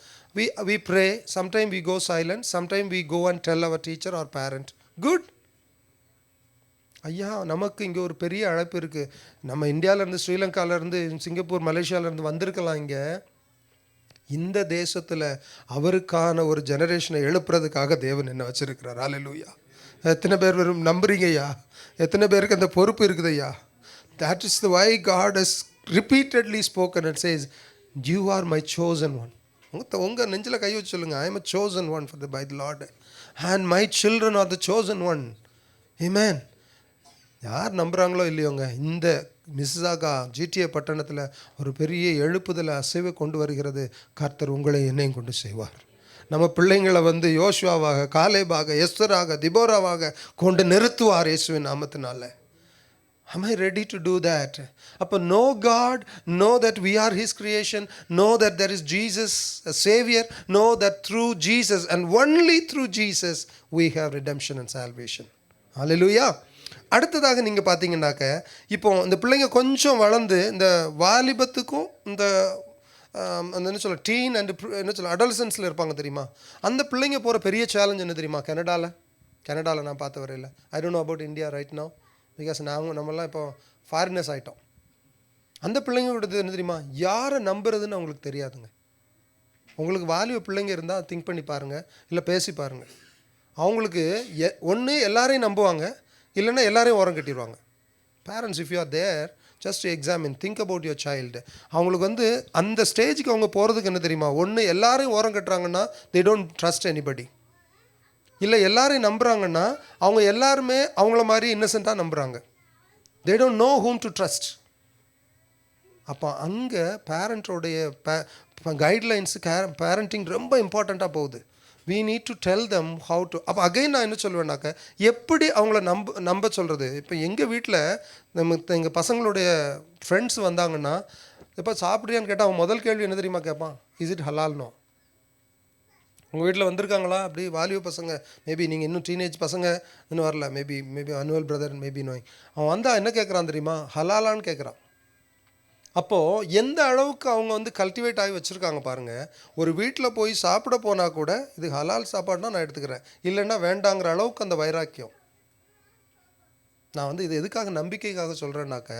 D: we pray, sometime we go silent, sometime we go and tell our teacher or parent. Good. ஐயா, நமக்கு இங்கே ஒரு பெரிய அழைப்பு இருக்குது. நம்ம இந்தியாவிலேருந்து, ஸ்ரீலங்காவிலேருந்து, சிங்கப்பூர், மலேசியாவிலேருந்து வந்திருக்கலாம். இங்கே இந்த தேசத்தில் அவருக்கான ஒரு ஜெனரேஷனை எழுப்புறதுக்காக தேவன் என்ன வச்சுருக்கிறார். ஹல்லேலூயா. எத்தனை பேர் வெறும் நம்புறீங்க ஐயா? எத்தனை பேருக்கு அந்த பொறுப்பு இருக்குது ஐயா? That is the why God has repeatedly spoken and says, you are my chosen one. உங்கள் நெஞ்சில் கை வச்சு சொல்லுங்கள், I am a chosen one by the Lord and my children are the chosen one. Amen. யார் நம்புகிறாங்களோ இல்லையோங்க, இந்த மிஸ்ஸாகா GTA பட்டணத்தில் ஒரு பெரிய எழுப்புதலை அசைவை கொண்டு வருகிறது. கர்த்தர் உங்களை என்னையும் கொண்டு செய்வார். நம்ம பிள்ளைங்களை வந்து யோசுவாவாக, காலேபாக, எஸ்தராக, திபோராவாக கொண்டு நிறுத்துவார் இயேசுவின் நாமத்தினால. Am I ready to do that? அப்போ know God, know that we are His creation, know that there is Jesus, a Savior, know that through Jesus and only through Jesus we have redemption and salvation. Hallelujah. அடுத்ததாக நீங்கள் பார்த்தீங்கன்னாக்க, இப்போ இந்த பிள்ளைங்க கொஞ்சம் வளர்ந்து இந்த வாலிபத்துக்கும் இந்த அந்த என்ன சொல்ல டீன் அண்ட் என்ன சொல்ல அடல்சன்ஸில் இருப்பாங்க தெரியுமா, அந்த பிள்ளைங்க போகிற பெரிய சேலஞ்ச் என்ன தெரியுமா? கனடாவில் நான் பார்த்த வரையில், I don't know about India right now, because நம்மலாம் இப்போ ஃபாரினர்ஸ் ஆகிட்டோம். அந்த பிள்ளைங்களோடது என்ன தெரியுமா, யாரை நம்புறதுன்னு அவங்களுக்கு தெரியாதுங்க. உங்களுக்கு வாலிப பிள்ளைங்க இருந்தால் திங்க் பண்ணி பாருங்கள், இல்லை பேசி பாருங்கள். அவங்களுக்கு ஒன்று எல்லாரையும் நம்புவாங்க, இல்லைன்னா எல்லாரையும் ஓரம் கட்டிடுவாங்க. Parents, if you are there, just examine, think about your child. அவங்களுக்கு வந்து அந்த ஸ்டேஜுக்கு அவங்க போகிறதுக்கு என்ன தெரியுமா, ஒன்று எல்லாரையும் ஓரம் கட்டுறாங்கன்னா they don't trust anybody, இல்லை எல்லாரையும் நம்புகிறாங்கன்னா அவங்க எல்லாருமே அவங்கள மாதிரி இன்னசென்ட்டாக நம்புகிறாங்க. they don't know whom to trust. அப்போ அங்கே பேரண்ட்டோடைய கைட்லைன்ஸு பேரண்டிங் ரொம்ப இம்பார்ட்டண்ட்டாக போகுது. we need to tell them how to. அப்போ அகைன் நான் என்ன சொல்லுவேன்னாக்க, எப்படி அவங்கள நம்ப சொல்கிறது. இப்போ எங்கள் வீட்டில் எங்கள் பசங்களுடைய ஃப்ரெண்ட்ஸ் வந்தாங்கன்னா, இப்போ சாப்பிட்றியான்னு கேட்டால் அவன் முதல் கேள்வி என்ன தெரியுமா கேட்பான், இஸ் இட் ஹலால்னோ. உங்கள் வீட்டில் வந்திருக்காங்களா அப்படி வாலிப பசங்க, மேபி நீங்கள் இன்னும் டீனேஜ் பசங்க இன்னும் வரல, மேபி அனுவல் பிரதர் மேபி நோய், அவன் வந்தால் என்ன கேட்குறான் தெரியுமா, ஹலாலான்னு கேட்குறான். அப்போது எந்த அளவுக்கு அவங்க வந்து கல்டிவேட் ஆகி வச்சுருக்காங்க பாருங்கள். ஒரு வீட்டில் போய் சாப்பிட போனால் கூட இது ஹலால் சாப்பாடுனா நான் எடுத்துக்கிறேன், இல்லைன்னா வேண்டாங்கிற அளவுக்கு அந்த வைராக்கியம். நான் வந்து இது எதுக்காக நம்பிக்கைக்காக சொல்கிறேன்னாக்க,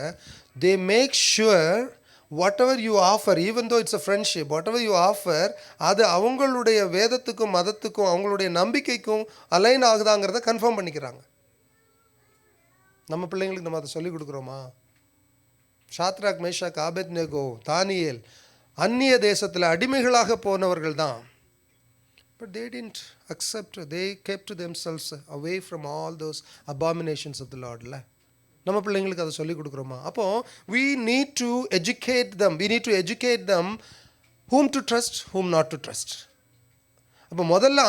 D: they make sure whatever you offer, even though it's a friendship, whatever you offer, அது அவங்களுடைய வேதத்துக்கும் மதத்துக்கும் அவங்களுடைய நம்பிக்கைக்கும் அலைன் ஆகுதாங்கிறத கன்ஃபார்ம் பண்ணிக்கிறாங்க. நம்ம பிள்ளைங்களுக்கு நம்ம அதை சொல்லிக் கொடுக்குறோமா? ஷாத்ராக், மேஷாக், ஆபேத்நேகோ, தானியேல் அந்நிய தேசத்தில் அடிமைகளாக போனவர்கள் தான். But they didn't accept, they kept themselves away from all those abominations of the Lord. நம்ம பிள்ளைங்களுக்கு அதை சொல்லிக் கொடுக்குறோமா? அப்போது we need to educate them whom to trust, whom not to trust. அப்போ முதல்ல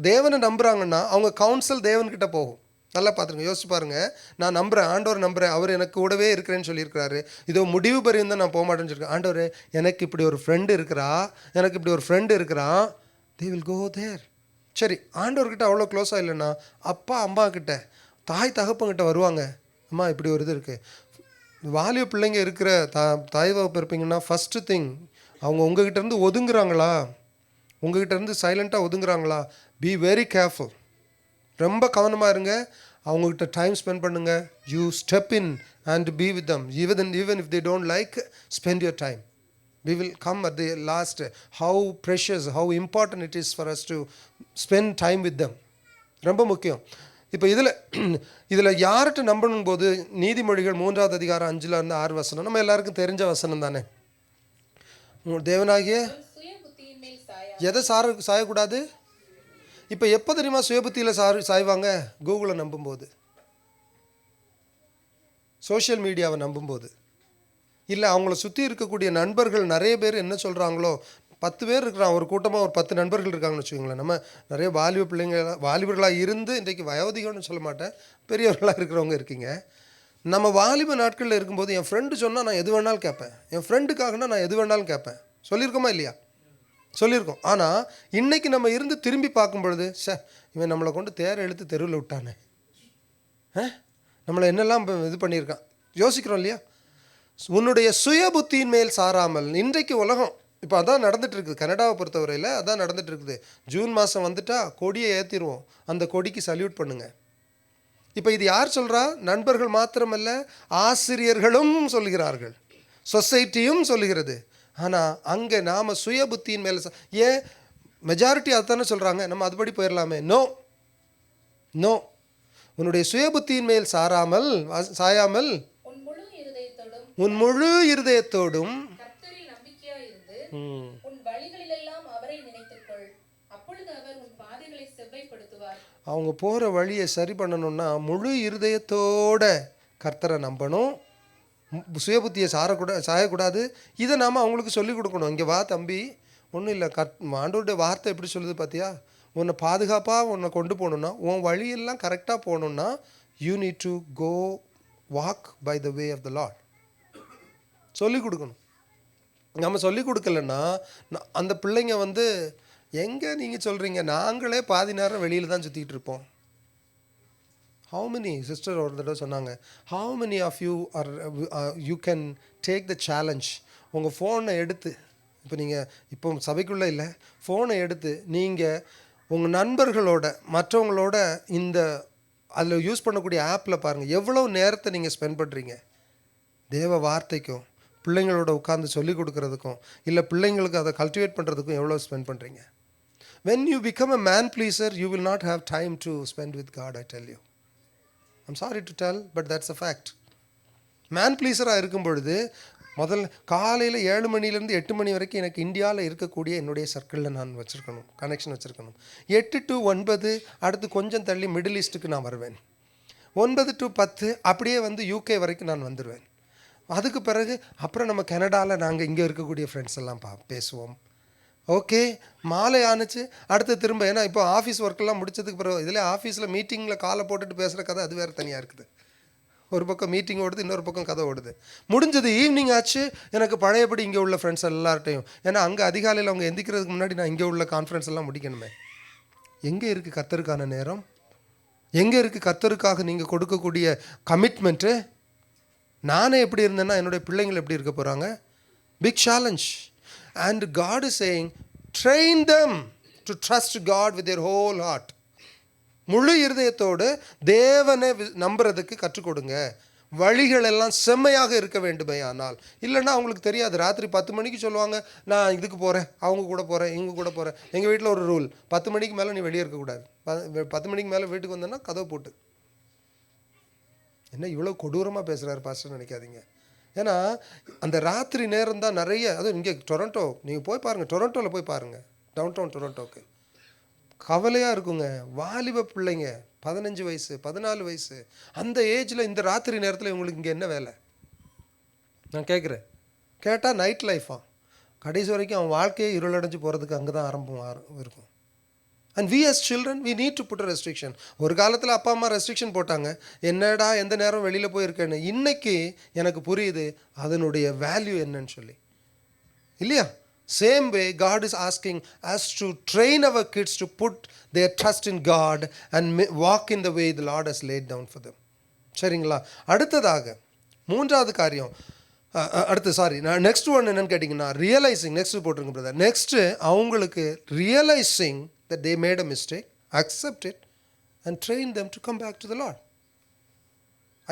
D: தேவனை நம்புகிறாங்கன்னா அவங்க கவுன்சில் தேவன்கிட்ட போகும். நல்லா பார்த்துருங்க, யோசிச்சு பாருங்கள். நான் நம்புகிறேன், ஆண்டவர் நம்புகிறேன், அவர் எனக்கு கூடவே இருக்கிறேன்னு சொல்லியிருக்கிறாரு, இதோ முடிவு பரியும் தான் நான் போக மாட்டேன்னு சொல்லியிருக்கேன். ஆண்டவர் எனக்கு இப்படி ஒரு ஃப்ரெண்டு இருக்கிறான், they will go there. சரி, ஆண்டவர்கிட்ட அவ்வளோ க்ளோஸாக இல்லைன்னா அப்பா அம்மா கிட்ட, தாய் தகப்பங்கிட்ட வருவாங்க, அம்மா இப்படி ஒரு இது இருக்குது. வாலிப பிள்ளைங்க இருக்கிற தாய் வகுப்பு இருப்பீங்கன்னா ஃபஸ்ட்டு திங், அவங்க உங்ககிட்டேருந்து ஒதுங்குறாங்களா, உங்ககிட்டேருந்து சைலண்ட்டாக ஒதுங்குறாங்களா, பி வெரி கேர்ஃபுல். ரொம்ப கவனமாக இருங்க. அவங்கக்கிட்ட டைம் ஸ்பெண்ட் பண்ணுங்கள். You step in and be with them. Even if they don't like, spend your time. We will come at the last, how precious, how important it is for us to spend time with them. ரொம்ப முக்கியம். இப்போ இதில் யார்கிட்ட நம்பணும் போது நீதிமொழிகள் 3வது அதிகாரம் 5லேருந்து 6 வசனம் நம்ம எல்லாருக்கும் தெரிஞ்ச வசனம் தானே. தேவனாகிய எதை சாயக்கூடாது? இப்போ எப்போ தெரியுமா சுயபுத்தியில் சாய்வாங்க? கூகுளை நம்பும்போது, சோஷியல் மீடியாவை நம்பும்போது, இல்லை அவங்கள சுற்றி இருக்கக்கூடிய நண்பர்கள் நிறைய பேர் என்ன சொல்கிறாங்களோ. 10 பேர் இருக்கிறான் ஒரு கூட்டமாக, ஒரு 10 நண்பர்கள் இருக்காங்கன்னு வச்சுக்கோங்களேன். நம்ம நிறைய வாலிபர்களாக இருந்து இன்றைக்கு வயோதிகம்னு சொல்ல மாட்டேன், பெரியவர்களாக இருக்கிறவங்க இருக்கீங்க. நம்ம வாலிப நாட்களில் இருக்கும்போது என் ஃப்ரெண்டு சொன்னால் நான் எது வேணாலும் கேட்பேன், என் ஃப்ரெண்டுக்காகனா நான் எது வேணாலும் கேட்பேன். சொல்லியிருக்கோமா இல்லையா? சொல்லியிருக்கோம். ஆனால் இன்றைக்கி நம்ம இருந்து திரும்பி பார்க்கும் பொழுது, இவன் நம்மளை கொண்டு தேரை இழுத்து தெருவில் விட்டானே, நம்மளை என்னெல்லாம் இது பண்ணியிருக்கான் யோசிக்கிறோம் இல்லையா? உன்னுடைய சுய புத்தியின் மேல் சாராமல். இன்றைக்கு உலகம் இப்போ அதான் நடந்துட்டு இருக்குது. கனடாவை பொறுத்தவரையில் அதான் நடந்துட்டு இருக்குது. ஜூன் மாதம் வந்துட்டா கொடியை ஏற்றிடுவோம், அந்த கொடிக்கு சல்யூட் பண்ணுங்க. இப்போ இது யார் சொல்கிறா? நண்பர்கள் மாத்திரமல்ல, ஆசிரியர்களும் சொல்கிறார்கள், சொசைட்டியும் சொல்லுகிறது. ஆனால் அங்கே நாம் சுய புத்தியின் மேலே ஏன் மெஜாரிட்டி அதுதானே சொல்கிறாங்க, நம்ம அதுபடி போயிடலாமே. நோ நோ, உன்னுடைய சுய புத்தியின் மேல் சாயாமல் உன் முழு இருதயத்தோடும் அவங்க போகிற வழியை சரி பண்ணணும்னா முழு இருதயத்தோட கர்த்தரை நம்பணும், சுயபுத்தியை சாயக்கூடாது. இதை நாம் அவங்களுக்கு சொல்லிக் கொடுக்கணும். இங்கே வா தம்பி, ஒன்றும் இல்லை, ஆண்டவருடைய வார்த்தை எப்படி சொல்லுது பார்த்தியா? உன்னை பாதுகாப்பாக உன்னை கொண்டு போகணுன்னா, உன் வழியெல்லாம் கரெக்டாக போகணுன்னா, you need to go walk by the way of the Lord. சொல்லிக் கொடுக்கணும். நம்ம சொல்லிக் கொடுக்கலன்னா அந்த பிள்ளைங்க எங்கே நீங்கள் சொல்கிறீங்க, நாங்களே பாதி நேரம் வெளியில் தான் சுற்றிக்கிட்டு இருப்போம். ஹவு மெனி சிஸ்டர் ஒரு தடவை சொன்னாங்க, how many of you are you can take the challenge. உங்கள் ஃபோனை எடுத்து, இப்போ சபைக்குள்ளே இல்லை, ஃபோனை எடுத்து நீங்கள் உங்கள் நண்பர்களோட மற்றவங்களோட அதில் யூஸ் பண்ணக்கூடிய ஆப்பில் பாருங்கள் எவ்வளோ நேரத்தை நீங்கள் ஸ்பெண்ட் பண்ணுறீங்க. தேவ வார்த்தைக்கும் பிள்ளைங்களோட உட்காந்து சொல்லிக் கொடுக்கறதுக்கும் இல்லை பிள்ளைங்களுக்கு அதை கல்டிவேட் பண்ணுறதுக்கும் எவ்வளோ ஸ்பெண்ட் பண்ணுறீங்க. When you become a man pleaser, you will not have time to spend with God, I tell you. I'm sorry to tell, but that's a fact. Man ப்ளீஸராக இருக்கும் பொழுது முதல்ல காலையில் 7 மணிலேருந்து 8 மணி வரைக்கும் எனக்கு இந்தியாவில் இருக்கக்கூடிய என்னுடைய சர்க்கிளில் நான் வச்சுருக்கணும், கனெக்ஷன் வச்சுருக்கணும். 8 to 9 அடுத்து கொஞ்சம் தள்ளி மிடில் ஈஸ்ட்டுக்கு நான் வருவேன். 9 to 10 அப்படியே UK வரைக்கும் நான் வந்துடுவேன். அதுக்கு பிறகு அப்புறம் நம்ம கனடாவில் நாங்கள் இங்கே இருக்கக்கூடிய ஃப்ரெண்ட்ஸ் எல்லாம் பேசுவோம். ஓகே, மாலை ஆணுச்சு, அடுத்து திரும்ப, ஏன்னா இப்போ ஆஃபீஸ் ஒர்க்கெல்லாம் முடிச்சதுக்கு பிறகு இதில் ஆஃபீஸில் மீட்டிங்கில் காலை போட்டுட்டு பேசுகிற கதை அது வேறு தனியாக இருக்குது. ஒரு பக்கம் மீட்டிங் ஓடுது, இன்னொரு பக்கம் கதை ஓடுது. முடிஞ்சது ஈவினிங் ஆச்சு, எனக்கு பழையபடி இங்கே உள்ள ஃப்ரெண்ட்ஸ் எல்லார்ட்டையும், ஏன்னா அங்கே அதிகாலையில் அவங்க எந்திக்கிறதுக்கு முன்னாடி நான் இங்கே உள்ள கான்ஃபரன்ஸ் எல்லாம் முடிக்கணுமே. எங்கே இருக்குது கர்த்தருக்கான நேரம்? எங்கே இருக்குது கர்த்தருக்காக நீங்கள் கொடுக்கக்கூடிய கமிட்மெண்ட்டு? நானே எப்படி இருந்தேன்னா என்னுடைய பிள்ளைங்கள் எப்படி இருக்க போகிறாங்க? Big challenge. And God is saying, train them to trust God with their whole heart. முழு இருதயத்தோடு தேவனை நம்புறதுக்கு கற்றுக் கொடுங்க. வழிகள் எல்லாம் செம்மையாக இருக்க வேண்டுமே. ஆனால் இல்லைன்னா அவங்களுக்கு தெரியாது. ராத்திரி 10 மணிக்கு சொல்லுவாங்க, நான் இதுக்கு போகிறேன், அவங்க கூட போகிறேன், இவங்க கூட போகிறேன். எங்கள் வீட்டில் ஒரு ரூல், 10 மணிக்கு மேலே நீ வெளியே இருக்கக்கூடாது. 10 மணிக்கு மேலே வீட்டுக்கு வந்தேன்னா கதவை போட்டு. என்ன இவ்வளோ கொடூரமாக பேசுகிறாரு பாஸ்டர் நினைக்காதீங்க. ஏன்னா அந்த ராத்திரி நேரம் தான் நிறைய, அதுவும் இங்கே டொரண்டோ நீங்கள் போய் பாருங்கள், டொரண்டோவில் போய் பாருங்கள், டவுன் டவுன் டொரண்டோக்கு கவலையாக இருக்குங்க. வாலிப பிள்ளைங்க 15 வயசு 14 வயசு அந்த ஏஜில் இந்த ராத்திரி நேரத்தில் இவங்களுக்கு இங்கே என்ன வேலை? நான் கேட்குறேன். கேட்டால் நைட் லைஃபா, கடைசி வரைக்கும் அவன் வாழ்க்கையை இருளடைஞ்சு போகிறதுக்கு அங்கே தான் ஆரம்பம் இருக்கும். And we as children, we need to put a restriction. ஒரு காலத்தில் அப்பா அம்மா ரெஸ்ட்ரிக்ஷன் போட்டாங்க, என்னடா எந்த நேரம் வெளியில் போயிருக்கேன்னு. இன்னைக்கு எனக்கு புரியுது அதனுடைய வேல்யூ என்னன்னு சொல்லி, இல்லையா? Same way God is asking us to train our kids to put their trust in God and walk in the way the Lord has laid down for them. சரிங்களா? அடுத்ததாக 3வது காரியம், நெக்ஸ்ட் ஒன் என்னன்னு கேட்டிங்கன்னா realising. Next போட்டுருங்க brother. Next அவங்களுக்கு realising that they made a mistake, accept it and train them to come back to the Lord.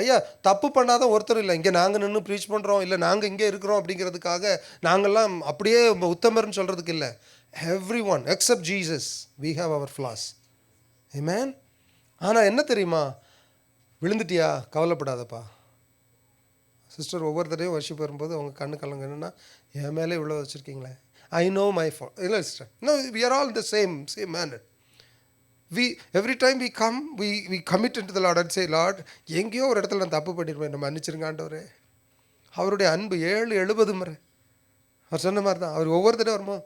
D: ஐயா தப்பு பண்ணாதான் ஒருத்தர் இல்லை. இங்கே நாங்கள் நின்று ப்ரீச் பண்ணுறோம், இல்லை நாங்கள் இங்கே இருக்கிறோம் அப்படிங்கிறதுக்காக நாங்கள்லாம் அப்படியே உத்தமர்னு சொல்கிறதுக்கு இல்லை. Everyone except Jesus we have our flaws. Amen. ஆனால் என்ன தெரியுமா, விழுந்துட்டியா கவலைப்படாதப்பா. சிஸ்டர் ஒவ்வொரு தடையும் வர்ஷிப் வரும்போது அவங்க கண்ணு கலங்க என்னென்னா, என் மேலே இவ்வளோ வச்சுருக்கீங்களே, ஐ நோ மை ஃபால்ட். இல்லை sister, no, we are all the same manner. every time we commit into the Lord and say, Lord, எங்கேயோ ஒரு இடத்துல நான் தப்பு பண்ணிடுவேன், என்ன மன்னிச்சிருங்க ஆண்டவரே. அவருடைய அன்பு 70 முறை. அவர் சொன்ன மாதிரி தான். அவர் ஒவ்வொரு தடவை வரும்போது,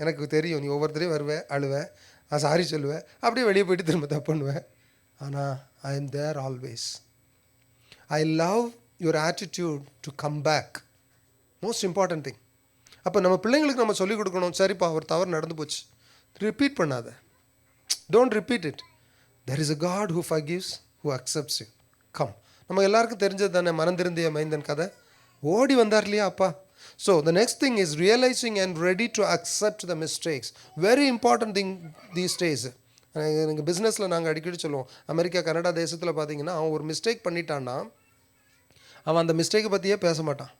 D: எனக்கு தெரியும் நீ ஒவ்வொரு தடவையும் வருவேன், அழுவேன், நான் சாரி சொல்லுவேன், அப்படியே வெளியே போயிட்டு திரும்ப தப்பு பண்ணுவேன். ஆனால் I am there always. I love your attitude to come back. Most important thing. அப்போ நம்ம பிள்ளைங்களுக்கு நம்ம சொல்லிக் கொடுக்கணும், சரிப்பா ஒரு தவறு நடந்து போச்சு, ரிப்பீட் பண்ணாத. Don't repeat it. There is a God who forgives, who accepts you. Come. நம்ம எல்லாருக்கும் தெரிஞ்சது தானே மனந்திருந்திய மைந்தன் கதை. ஓடி வந்தார் இல்லையா அப்பா. So the next thing is realizing and ready to accept the mistakes. Very important thing these days. எங்கள் பிஸ்னஸில் நாங்கள் அடிக்கடி சொல்லுவோம், அமெரிக்கா கனடா தேசத்தில் பார்த்தீங்கன்னா அவன் ஒரு மிஸ்டேக் பண்ணிட்டான்னா அவன் அந்த மிஸ்டேக்கை பற்றியே பேச மாட்டான்.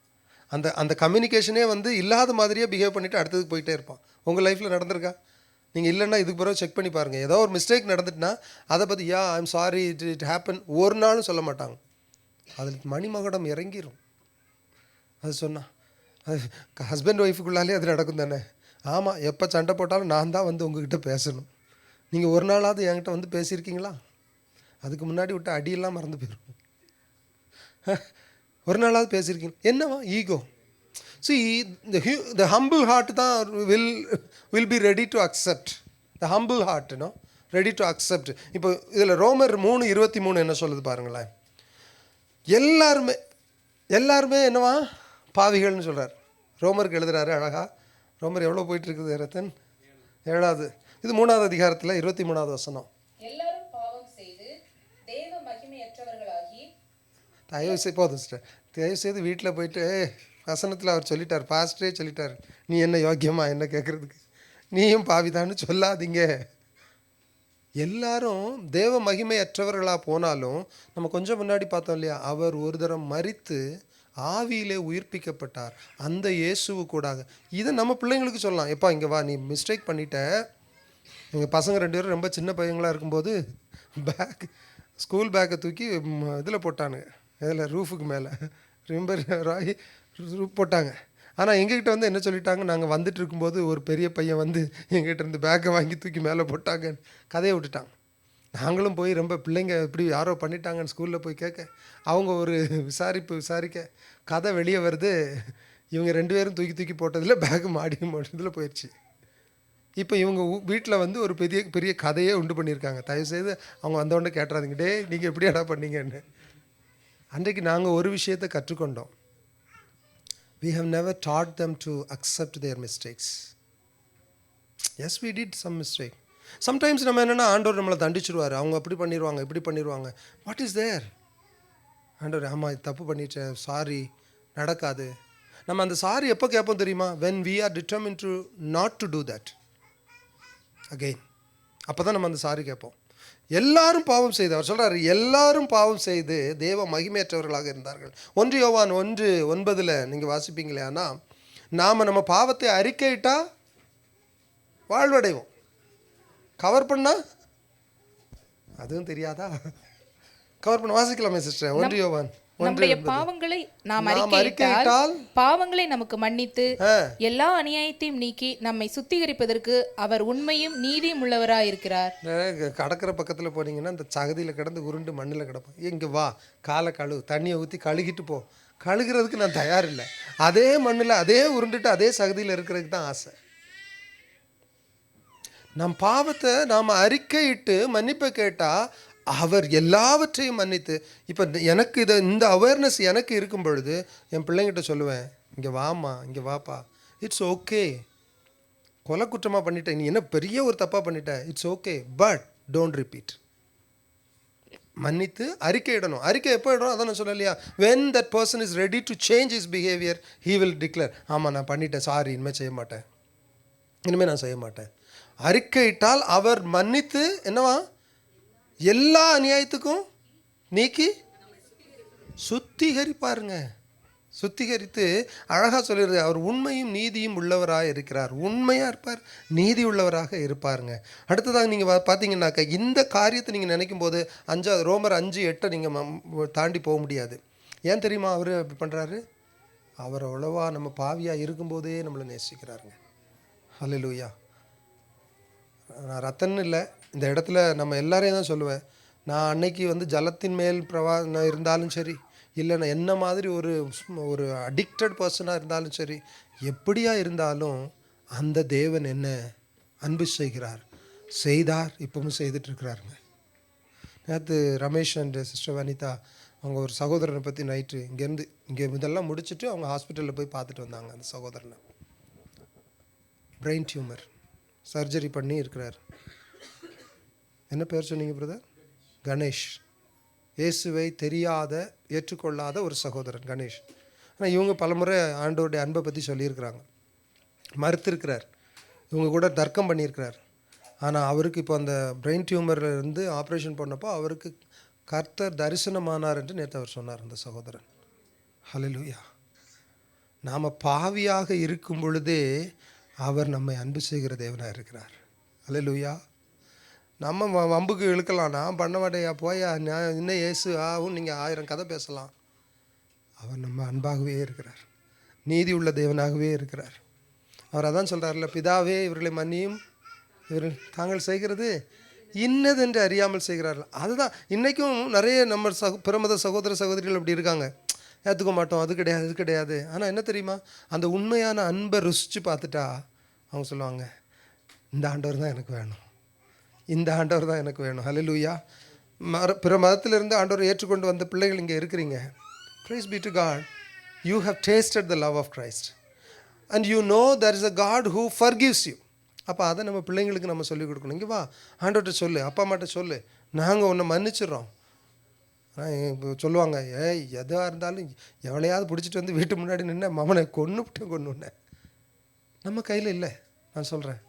D: அந்த கம்யூனிகேஷனே இல்லாத மாதிரியே பிஹேவ் பண்ணிவிட்டு அடுத்ததுக்கு போயிட்டே இருப்பான். உங்கள் லைஃப்பில் நடந்திருக்கா? நீங்கள் இல்லைன்னா இதுக்கு பிறகு செக் பண்ணி பாருங்கள். ஏதோ ஒரு மிஸ்டேக் நடந்துட்டுனா அதை பற்றி ஐம் சாரி இட் ஹேப்பன் ஒரு நாளும் சொல்ல மாட்டாங்க. அதில் மணிமகுடம் இறங்கிடும். அது சொன்னால் அது ஹஸ்பண்ட் ஒய்ஃபுக்குள்ளாலே அது நடக்கும் தானே. ஆமாம், எப்போ சண்டை போட்டாலும் நான் தான் உங்ககிட்ட பேசணும். நீங்கள் ஒரு நாளாவது என்கிட்ட பேசியிருக்கீங்களா? அதுக்கு முன்னாடி விட்டு அடியெல்லாம் மறந்து போயிடும். ஒரு நாளாவது பேசியிருக்கீங்க. என்னவா ego. See, the humble heart தான் will be ready to accept. The humble heart, ready to accept. இப்போ இதில் ரோமர் 3:23 என்ன சொல்லுது பாருங்களேன். எல்லாருமே என்னவா பாவிகள்னு சொல்கிறார். ரோமருக்கு எழுதுறாரு அழகா. ரோமர் எவ்வளோ போயிட்டு இருக்குது ரத்தன்? 7வது, இது 3வது அதிகாரத்தில் 23வது வசனம்.
B: எல்லாரும் பாவம் செய்து தேவ மகிமையற்றவர்களாகி.
D: போதும் சிஸ்டர், தயவு செய்து வீட்டில் போயிட்டு வசனத்தில் அவர் சொல்லிட்டார், பாஸ்டரே சொல்லிட்டார், நீ என்ன யோக்கியமா என்ன கேட்குறதுக்கு, நீயும் பாவிதான்னு சொல்லாதீங்க. எல்லாரும் தேவ மகிமையற்றவர்களாக போனாலும் நம்ம கொஞ்சம் முன்னாடி பார்த்தோம் இல்லையா, அவர் ஒரு தரம் மரித்து ஆவியிலே உயிர்ப்பிக்கப்பட்டார் அந்த இயேசுவு கூடாக. இதை நம்ம பிள்ளைங்களுக்கு சொல்லலாம். எப்பா இங்கே வா, நீ மிஸ்டேக் பண்ணிட்ட. எங்கள் பசங்க 2 பேரும் ரொம்ப சின்ன பையங்களாக இருக்கும்போது ஸ்கூல் பேக்கை தூக்கி இதில் போட்டானுங்க, இதில் ரூஃபுக்கு மேலே ரொம்ப ராய் போட்டாங்க. ஆனால் எங்ககிட்ட என்ன சொல்லிட்டாங்க, நாங்கள் வந்துட்டு இருக்கும்போது ஒரு பெரிய பையன் எங்ககிட்ட இருந்து பேக்கை வாங்கி தூக்கி மேலே போட்டாங்க, கதையை விட்டுட்டாங்க. நாங்களும் போய் ரொம்ப பிள்ளைங்க இப்படி யாரோ பண்ணிட்டாங்கன்னு ஸ்கூலில் போய் கேட்க, அவங்க ஒரு விசாரிக்க கதை வெளியே வருது, இவங்க 2 பேரும் தூக்கி போட்டதில் பேக்கு மாடியில் போயிடுச்சு. இப்போ இவங்க வீட்டில் ஒரு பெரிய கதையே உண்டு பண்ணியிருக்காங்க. தயவுசெய்து அவங்க வந்தோடனே கேட்டுறாதீங்க, டே நீங்கள் எப்படி இடம் பண்ணீங்கன்னு. அன்றைக்கு நாங்கள் ஒரு விஷயத்தை கற்றுக்கொண்டோம். We have never taught them to accept their mistakes. Yes, we did some mistake. Sometimes நம்ம என்னென்னா ஆண்டவர் நம்மளை தண்டிச்சிருவார், அவங்க அப்படி பண்ணிடுவாங்க இப்படி பண்ணிடுவாங்க. What is there? ஆண்டவர் ஆமாம் இது தப்பு பண்ணிட்டேன், சாரி, நடக்காது. நம்ம அந்த சாரி எப்போ கேட்போம் தெரியுமா? when we are determined to not to do that again. அப்போ தான் நம்ம அந்த சாரி கேட்போம். எல்லாரும் பாவம் செய்து, அவர் சொல்கிறார், எல்லாரும் பாவம் செய்து தேவ மகிமையற்றவர்களாக இருந்தார்கள். 1 யோவான் 1:9 நீங்கள் வாசிப்பீங்களே. ஆனால் நாம் நம்ம பாவத்தை அறிக்கையிட்டால் வாழ்வடைவோம், கவர் பண்ணால் அதுவும் தெரியாதா? கவர் பண்ண வாசிக்கலாமே சிஸ்டர். 1 யோவான்
B: நம்முடைய பாவங்களை நாம் அறிக்கையிட்டால் பாவங்களை நமக்கு மன்னித்து எல்லா அநியாயத்தையும் நீக்கி நம்மை சுத்திகரிப்பதற்கு அவர் உண்மையும் நீதியும் உள்ளவராக இருக்கிறார்.
D: கடற்கரை பக்கத்தில் போனீங்கன்னா இந்த சகதியில் கிடந்து உருண்டு மண்ணில் கிடப்போம். இங்கே வா, காலை கழுவு, தண்ணியை ஊற்றி கழுகிட்டு போ. கழுகிறதுக்கு நான் தயார் இல்லை. அதே மண்ணில் அதே உருண்டுட்டு அதே சகதியில் இருக்கிறதுக்கு தான் ஆசை. நம் பாவத்தை நாம் அறிக்கையிட்டு மன்னிப்பை கேட்டால் அவர் எல்லாவற்றையும் மன்னித்து. இப்போ எனக்கு இந்த அவேர்னஸ் எனக்கு இருக்கும் பொழுது என் பிள்ளைங்கிட்ட சொல்லுவேன், இங்கே வாம்மா, இங்கே வாப்பா, இட்ஸ் ஓகே. கொலை குற்றமாக பண்ணிட்டேன், நீ என்ன பெரிய ஒரு தப்பாக பண்ணிட்ட, it's okay, but don't repeat. மன்னித்து அறிக்கையிடணும். அறிக்கை எப்போ இடணும் அதான் நான் சொல்லலையா? when that person is ready to change his behavior, he will declare, ஆமாம் நான் பண்ணிட்டேன், சாரி, இனிமேல் செய்ய மாட்டேன், இனிமேல் நான் செய்ய மாட்டேன். அறிக்கையிட்டால் அவர் மன்னித்து என்னவா எல்லா அநியாயத்துக்கும் நீக்கி சுத்திகரிப்பாருங்க. சுத்திகரித்து அழகாக சொல்லிடுறது, அவர் உண்மையும் நீதியும் உள்ளவராக இருக்கிறார். உண்மையாக இருப்பார், நீதி உள்ளவராக இருப்பாருங்க. அடுத்ததாக நீங்கள் பார்த்தீங்கன்னாக்கா இந்த காரியத்தை நீங்கள் நினைக்கும் போது ரோமர் 5:8 நீங்கள் தாண்டி போக முடியாது. ஏன் தெரியுமா அவர் அப்படி பண்ணுறாரு? அவர் அவ்வளவா நம்ம பாவியாக இருக்கும்போதே நம்மளை நேசிக்கிறாருங்க. ஹல்லேலூயா. நான் ரத்தன்னு இல்லை, இந்த இடத்துல நம்ம எல்லாரையும் தான் சொல்லுவேன். நான் அன்னைக்கு ஜலத்தின் மேல் இருந்தாலும் சரி, இல்லை நான் என்ன மாதிரி ஒரு அடிக்டட் பர்சனாக இருந்தாலும் சரி, எப்படியா இருந்தாலும் அந்த தேவன் என்ன அன்பு செய்தார், இப்பவும் செய்துட்ருக்கிறாருங்க. நேற்று ரமேஷ் அண்ட் சிஸ்டர் வனிதா அவங்க ஒரு சகோதரனை பற்றி நைட்டு இங்கே இதெல்லாம் முடிச்சுட்டு அவங்க ஹாஸ்பிட்டலில் போய் பார்த்துட்டு வந்தாங்க. அந்த சகோதரனை பிரெயின் டியூமர் சர்ஜரி பண்ணி இருக்கிறார். என்ன பேர் சொன்னீங்க பிரதர்? கணேஷ். இயேசுவை ஏற்றுக்கொள்ளாத ஒரு சகோதரன் கணேஷ். ஆனால் இவங்க பலமுறை ஆண்டவருடைய அன்பை பற்றி சொல்லியிருக்கிறாங்க. மறுத்திருக்கிறார், இவங்க கூட தர்க்கம் பண்ணியிருக்கிறார். ஆனால் அவருக்கு இப்போ அந்த பிரெயின் டியூமர்லேருந்து ஆப்ரேஷன் பண்ணப்போ அவருக்கு கர்த்தர் தரிசனமானார் என்று நேற்று அவர் சொன்னார் அந்த சகோதரன். ஹல்லேலூயா. நாம் பாவியாக இருக்கும் பொழுதே அவர் நம்மை அன்பு செய்கிற தேவனாக இருக்கிறார். ஹல்லேலூயா. நம்ம வம்புக்கு இழுக்கலாம், நான் பண்ண மாட்டேயா போயா, நான் இன்னும் இயேசு ஆகும், நீங்கள் 1000 கதை பேசலாம். அவர் நம்ம அன்பாகவே இருக்கிறார், நீதி உள்ள தேவனாகவே இருக்கிறார். அவர் அதான் சொல்கிறார்ல, பிதாவே இவர்களை மன்னியும், இவர்கள் தாங்கள் செய்கிறது இன்னதென்று அறியாமல் செய்கிறார்கள். அதுதான் இன்றைக்கும் நிறைய நம்ம பிரமத சகோதர சகோதரிகள் அப்படி இருக்காங்க. ஏற்றுக்க மாட்டோம், அது கிடையாது இது கிடையாது. ஆனால் என்ன தெரியுமா, அந்த உண்மையான அன்பை ருசித்து பார்த்துட்டா அவங்க சொல்லுவாங்க, இந்த ஆண்டவர் தான் எனக்கு வேணும், இந்த ஆண்டவர் தான் எனக்கு வேணும். ஹல்லேலூயா. பிற மதத்திலிருந்து ஆண்டவர் ஏற்றுக்கொண்டு வந்த பிள்ளைகள் இங்கே இருக்கிறீங்க. Praise be to God. You have tasted the love of Christ and you know there is a God who forgives you. அப்போ அதை நம்ம பிள்ளைங்களுக்கு நம்ம சொல்லிக் கொடுக்கணும். இங்கே வா, ஆண்டவர்கிட்ட சொல்லு, அப்பா அம்மாட்ட சொல்லு, நாங்கள் உன்னை மன்னிச்சிடுறோம். இப்போ சொல்லுவாங்க, எதாக இருந்தாலும் எவளையாவது பிடிச்சிட்டு வீட்டு முன்னாடி நின்று மமனை கொன்னுட்டேன். நம்ம கையில் இல்லை. நான் சொல்கிறேன்,